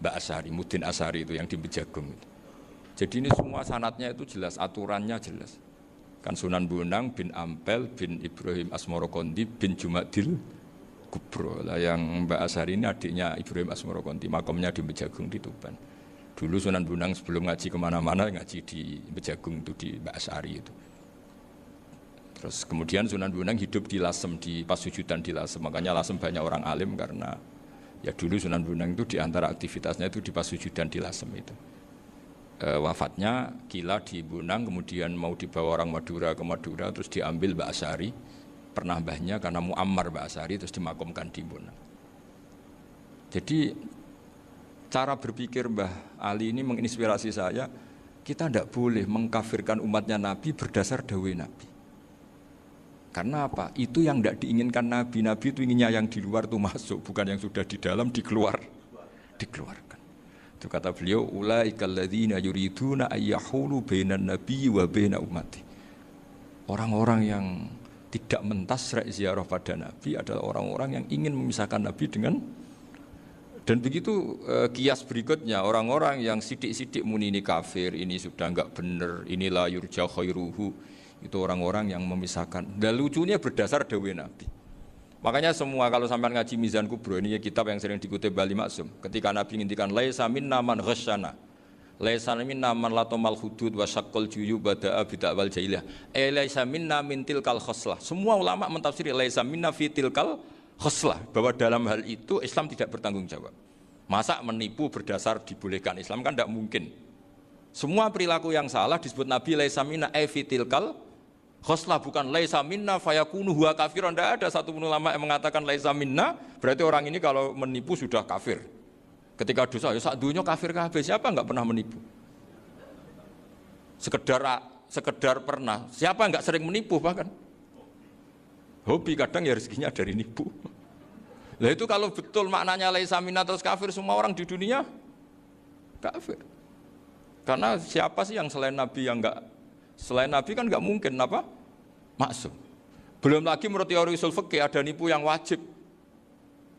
Mbak Asyari, Mudin Asyari itu yang di Bejagung itu. Jadi ini semua sanatnya itu jelas, aturannya jelas. Kan Sunan Bonang bin Ampel bin Ibrahim Asmorokonti bin Jumadil Kubro. Lah yang Mbak Asyari ini adiknya Ibrahim Asmorokonti, makomnya di Bejagung di Tuban. Dulu Sunan Bonang sebelum ngaji kemana-mana ngaji di Bejagung itu di Mbak Asyari itu. Terus kemudian Sunan Bonang hidup di Lasem, di Pasujudan di Lasem. Makanya Lasem banyak orang alim karena ya dulu Sunan Bonang itu di antara aktivitasnya itu di Pasujudan di Lasem itu. Wafatnya kila di Bonang, kemudian mau dibawa orang Madura ke Madura, terus diambil Mbak Asyari, pernah mbahnya karena Muammar Mbak Asyari, terus dimakamkan di Bonang. Jadi cara berpikir Mbah Ali ini menginspirasi saya, kita tidak boleh mengkafirkan umatnya Nabi berdasar dawuh Nabi. Karena apa? Itu yang tidak diinginkan Nabi. Nabi itu inginnya yang di luar itu masuk, bukan yang sudah di dalam dikeluarkan. Itu kata beliau, ulaikal ladzina yuriduna ayyahulu bainan nabi wa baina ummati. Orang-orang yang tidak mentasrek ziarah pada Nabi adalah orang-orang yang ingin memisahkan Nabi dengan. Dan begitu kias berikutnya, orang-orang yang sidik-sidik muni ini kafir, ini sudah enggak benar, inilah yurja khairuhu, itu orang-orang yang memisahkan. Dan lucunya berdasar dawuh Nabi. Makanya semua kalau sampai ngaji Mizan Kubro, ini kitab yang sering dikutip Bali Maksum, ketika Nabi ngintikan laisa minna man ghasyana, laisa minna man latomal hudud wa syaqqal juyub bada'a bid'awal jahiliyah, laisa minna min tilkal khoslah. Semua ulama mentafsiri laisa minna fi tilkal khoslah, bahwa dalam hal itu Islam tidak bertanggung jawab. Masa menipu berdasar dibolehkan Islam kan tidak mungkin. Semua perilaku yang salah disebut Nabi laisa minna fi tilkal khoslah, bukan laisa minna fayakunu huwa kafiran. Tidak ada satu ulama yang mengatakan laisa minna berarti orang ini kalau menipu sudah kafir. Ketika dosa ya sak dunya kafir kabeh. Siapa enggak pernah menipu? Sekedar pernah. Siapa enggak sering menipu bahkan? Hobi kadang ya rezekinya dari nipu. Lah itu kalau betul maknanya laisa minna terus kafir, semua orang di dunia kafir. Karena siapa sih yang selain Nabi yang enggak, selain Nabi kan enggak mungkin apa? Maksum. Belum lagi menurut teori usul fikih ada nipu yang wajib.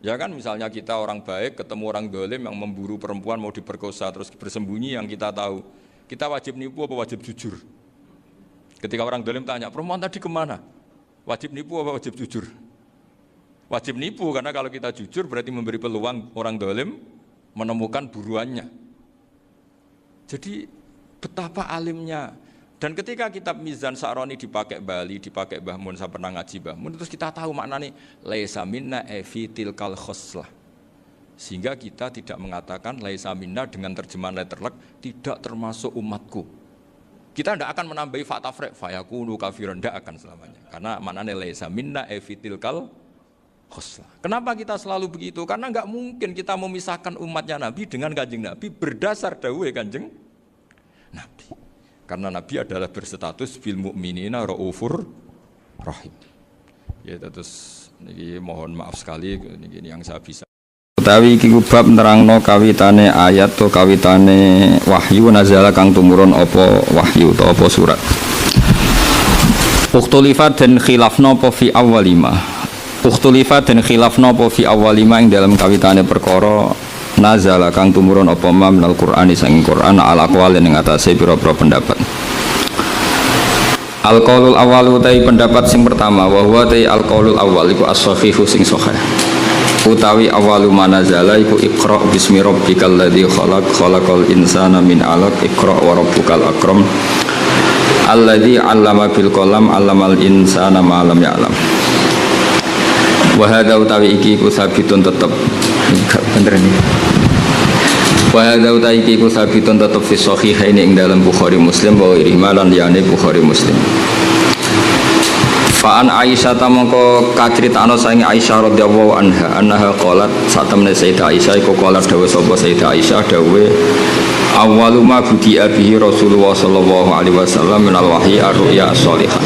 Ya kan, misalnya kita orang baik ketemu orang dolim yang memburu perempuan mau diperkosa terus bersembunyi, yang kita tahu, kita wajib nipu apa wajib jujur? Ketika orang dolim tanya, perempuan tadi kemana? Wajib nipu apa wajib jujur? Wajib nipu, karena kalau kita jujur berarti memberi peluang orang dolim menemukan buruannya. Jadi betapa alimnya. Dan ketika kitab Mizan Sa'roni dipakai Bali, dipakai Mbah Mun, saya pernah ngaji Mbah Mun, terus kita tahu maknanya laisa minna fi tilkal khoslah. Sehingga kita tidak mengatakan laisa minna dengan terjemahan letterlek tidak termasuk umatku. Kita tidak akan menambahi fa tafriq fayakunu kafiran, tidak akan selamanya. Karena maknanya laisa minna fi tilkal khoslah. Kenapa kita selalu begitu? Karena enggak mungkin kita memisahkan umatnya Nabi dengan Kanjeng Nabi berdasar dawuh Kanjeng Nabi. Karena Nabi adalah berstatus bil mu'minina raufur rahim. Ya terus niki mohon maaf sekali niki yang saya bisa. Utawi iki bab nerangno kawitane ayat to kawitane wahyu nazala kang tumurun apa wahyu to apa surat. Ukhtulifat dan khilafna apa fi awwalima. Ukhtulifat dan khilafna apa fi awwalima ing dalam kawitane perkara nazala kang tumurun apa ma minal Qur'ani sanging Qur'an ala aqwal ing atase pira-pira pendapat. Al-qaulul awal utai pendapat sing pertama wa huwa tai al-qaulul awal iku as-sahihu sing sahih. Utawi awalu manazala iku iqra bismi rabbikal ladzi khalaqal insana min 'alaq iqra wa rabbukal akram alladzi 'allama bil qalam 'allamal insana ma lam ya'lam. Wa hadza utawi iki iku sabitun tetep bener nih. Wa hadza utawi iki iku sabitun tetep fi sahihain ing dalam Bukhari Muslim wa irimalan liyane Bukhari Muslim. Fa'an Aisyah tamangka kacritakno saking Aisyah radhiyallahu anha qalat satemene Sayyidah Aisyah iku qalat dawuh sapa Sayyidah Aisyah dawuh awwalu ma budi'a bihi Rasulullah sallallahu alaihi wasallam minal wahyi ar-ru'ya as-shalihah.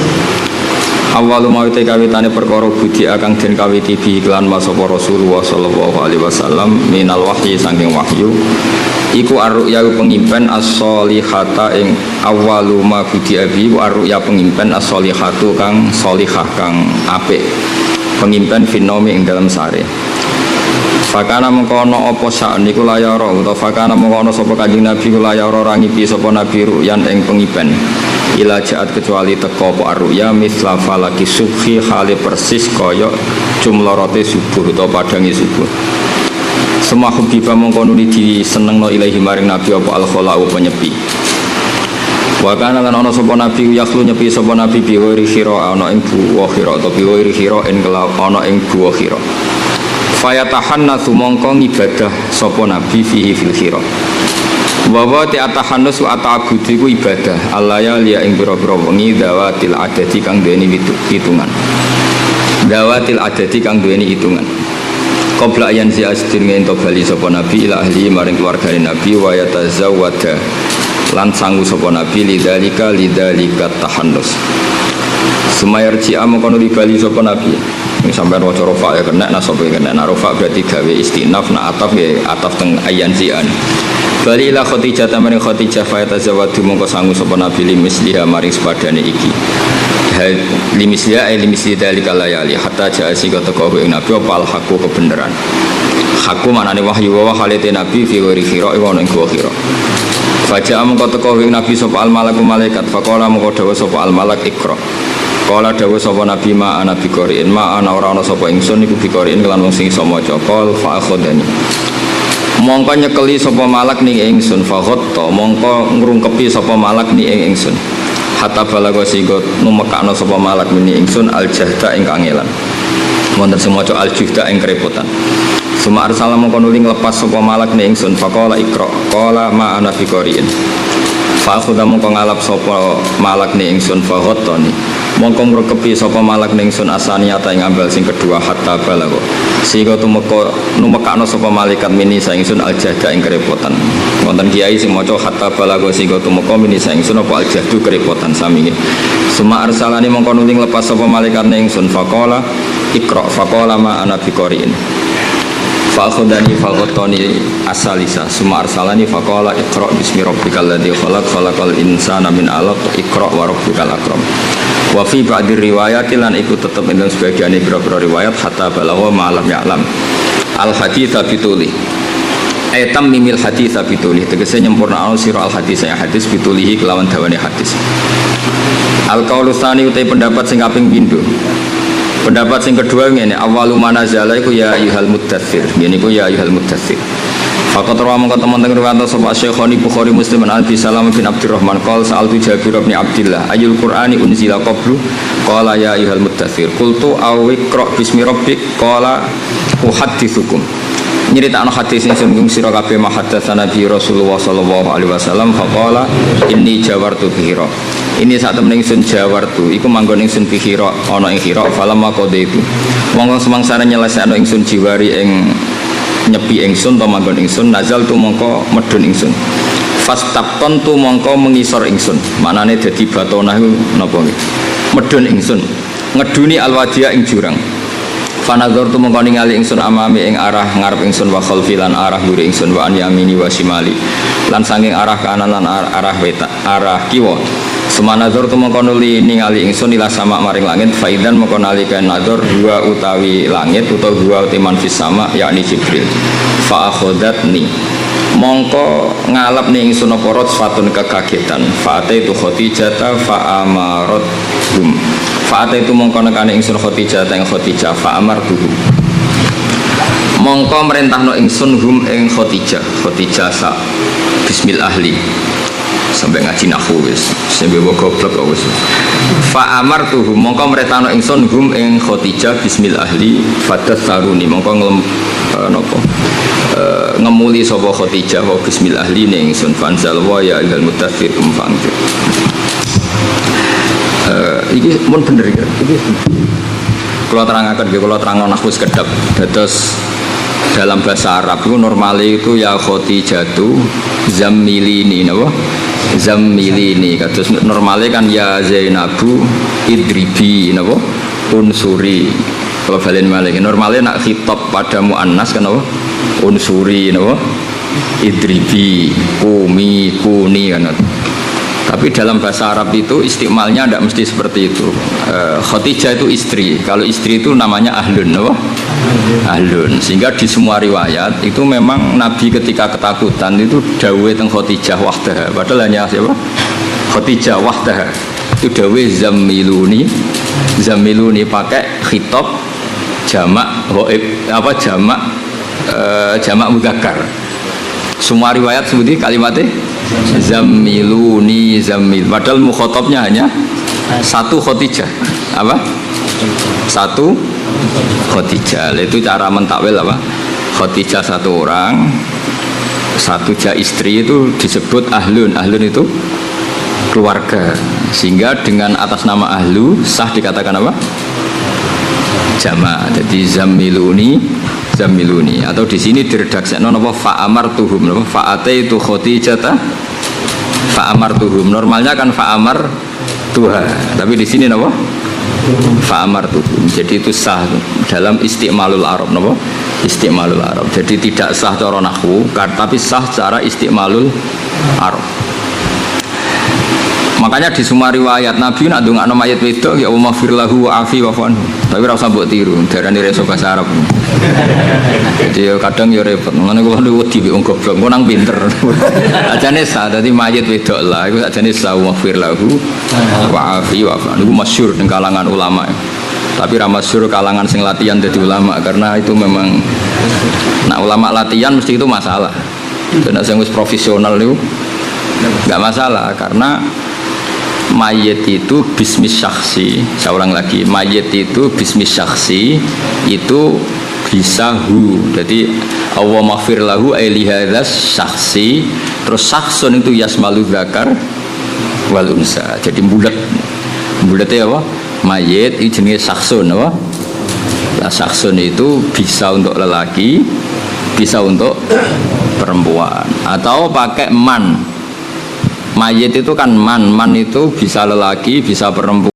Awwalu ma uta kawitane perkara budi'a kang den kawiti bihi lan sapa Rasulullah sallallahu alaihi wasallam minal wahyi saking wahyu iku ar-ru'ya pengimpen as-shalihata ing awwalu ma budi'a bihi ar-ru'ya pengimpen as-shalihatu kang shalihah kang apik pengimpen finomi ing dalam sare. Fakana mengkono apa sa'an niku layara utawa fakana mengkono sapa Kanjeng Nabi layara rangipi sapa Nabi ru'yan ing pengipen ila jaat kecuali teko apa arru'ya misla falaki subhi khali persis kaya jumlorote subuh utawa padangi subuh. Semua hubiba mengkono disenengno ilahi maring Nabi apa al-khala'u penyepi. Wa kana lan ana sapa Nabi yakhlu nyepi sapa Nabi biwiri khira ana ing buwa khira utawa biwiri khira ing ana ing buwa khira. Fayatahannasu mongko ibadah sapa Nabi fihi fil khira. Wa wa ta'atahannasu ata'abudu iku ibadah alaya liya ing pira-pira wengi dawatil adadi kang duweni hitungan. Dawatil adadi kang duweni hitungan. Qabla ayan si asdurunge ento bali sapa Nabi ila ahli maring keluargane Nabi wa yatazawwada lan sangu sapa Nabi lidzalika tahannus. Sumayarji amkono dibali sapa Nabi. Sampai waca rofa ya kena nasab ya kena rofa berarti gawe istinaf na ataf ya ataf teng ayan zian bali ila Khadijah tamane Khadijah fa tazawwadu mongko sangu sapa Nabi limisliha maring sepadane iki limisliha limisli dalika layali hatta jasi ka teko ing Nabi opal hakku kebenaran hakku manane wahyu wa khalite Nabi fi ghairi khira wa ing gua khira faja mongko teko ing Nabi sapa al malaku malaikat faqala mongko dawuh sapa al malak ikra. Kala dawuh sapa Nabi ma ana bikoriin ma ana ora ana sapa ingsun iku bikoriin kelan wong sing iso maca qol fa akhadani. Mongko nyekeli sapa malak ning ingsun fa ghatta mongko ngrungkepi sapa malak ning ingsun. Hatta balago sigo numekakno sapa malak mini ingsun al jahda ing kangelan. Wonten sing maca al jahda ing kerepotan. Suma arsala mongko nuli nglepas sapa malak ning ingsun faqala ikra qala ma ana bikoriin. Fa akhadha mongko ngalap sapa malak ning ingsun fa ghattani. Mongko ngrekepi sapa malak ning sun asaniyata ing ambal sing kedua hatta balago sehingga numekakno sapa malaikat mini saingsun al-jahda ing kerepotan. Wonten kiai sing maca hatta balago sehingga tumeka mini saingsun apa al-jahdu kerepotan sami. Suma arsalani mongko nuli lepas sapa malaikat ning sun faqala ikra faqala ma ana biqoriin. Fa akhadani faqatani asalisa suma arsalani faqala ikra bismi rabbikal ladzi khalaqal insana min 'alaq ikra wa rabbukal akram. Wa fi ba'di riwayat lan iku tetep ing sebagian beberapa riwayat hatta balagha ma'lam ya'lam al hadits bituli etam mimil hadits bituli tegese nyempurnakno sira al hadits ya hadis bitulihi kelawan dawane hadis. Al qaulu tsani utai pendapat sing kaping pindho. Pendapat sing kedua ngene awalu manazala iku ya ayyuhal muddatsir ngene iku ya ayyuhal muddatsir. Fakat rawa mengko teman-teman riwayat sapa Syekhoni Bukhari Muslim an Abi Salam bin Abdurrahman qala sa'altu Jabir bin Abdillah ayul Qur'ani unzila qablu qala ya ayyuhal muddatsir qultu aw iqra bismi rabbik qala uhadditsukum. Nyeritakno hadis sing sungguh sira kabeh mahaddatsana Nabi Rasulullah sallallahu alaihi wasallam faqala inni jawartu bihira. Ini saat temen ingsun jawartu iku manggon ingsun bihira ana ing khira falamma qadaitu. Wong semangsane nyelesekno ingsun jiwari ing nyepi ingsun to manggon ingsun nazal tu mongko medun ingsun fastapton tu mongko mengisor ingsun manane dadi batonah iku napa nggih medun ingsun ngeduni alwadia ing jurang Fanadzor tu mengko ningali ingsun amami ing arah ngarep ingsun wa khalfi lan arah mburi ingsun wa an yamini wa shimali lan saking arah kanan lan arah wetan arah kiwa. Semanadzor tu mengko nuli ningali ingsun ila sama maring langit faidan mengko nalika nadzor dua utawi langit utawa dua utiman fis sama yakni Jibril. Fa akhadatni mongko ngalap ning ingsun apa rotfatun kekagetan fa itu Khadijah fa amarat hum fa itu mongko nekane ingsun Khadijah teng Khadijah fa amartuhum mongko merintahno ingsun hum ing Khadijah sa bismil ahli sampai ngaji nahwu wis sampai goblok kok wis fa amartuhum mongko merintahno ingsun hum ing Khadijah bismil ahli fadatsaruni mongko napa ngemuli sapa Khadijah wa bismillah ning ingsun fanzal wa ya ilal mutaffir kumfangtir iki mun bener iki kula terangaken nggih kula terangno nahwu sekedap dados dalam bahasa Arab itu normale itu ya Khadijatu zammilini napa zammilini kados normale kan ya Zainabu idribi napa unsuri kalau balen malih normalnya nak khitab pada muannas kan apa unsuri napa idribi kumi kuni kan tapi dalam bahasa Arab itu istimalnya tidak mesti seperti itu. Khadijah itu istri, kalau istri itu namanya ahlun napa ahlun, sehingga di semua riwayat itu memang Nabi ketika ketakutan itu dawe teng Khadijah wahdaha padahal hanya siapa Khadijah wahdaha itu dawe zamiluni pakai khitab jamak ghaib apa jamak mudzakkar. Semua riwayat seperti kalimatnya zamiluni padahal mukhatabnya hanya satu Khadijah apa satu Khadijah. Itu cara mentakwil apa Khadijah satu orang satu istri itu disebut ahlun itu keluarga, sehingga dengan atas nama ahlu sah dikatakan apa jama'. Jadi zamiluni atau di sini diredaksikan apa fa amartuhum napa fa ataitu Khadijata fa amartuhum normalnya kan fa amar tuha tapi di sini napa fa amartuhum. Jadi itu sah dalam istimalul arab napa istimalul arab. Jadi tidak sah cara nahwu tapi sah secara istimalul arab. Makanya di semua riwayat Nabi nak ndongakno mayit wedok ya Allah firlahu wa afi wa fanhu. Tapi ora usah mbok tiru, darane reso bahasa Arab. Jadi kadang ya repot. Ngene kula niku wedi wong goblok, kok nang pinter. Ajane sah dadi mayit wedok lah iku ajane sah wa firlahu wa afi wa fanhu. Niku masyhur ning kalangan ulama. Tapi ra masyhur kalangan sing latihan dadi ulama karena itu memang nak ulama latihan mesti itu masalah. Dan sing wis profesional niku enggak masalah karena mayit itu bismi syakhsi. Saya ulang lagi, mayit itu bismi syakhsi itu bisa hu. Jadi Allah maghfir lahu aili hadzas syakhsi. Terus syakhsun itu yasmalu dzakar wal unsa. Jadi bulatnya apa? Mayit itu jenis syakhsun apa? Nah, syakhsun itu bisa untuk lelaki, bisa untuk perempuan atau pakai man. Mayit itu kan man itu bisa lelaki, bisa perempuan.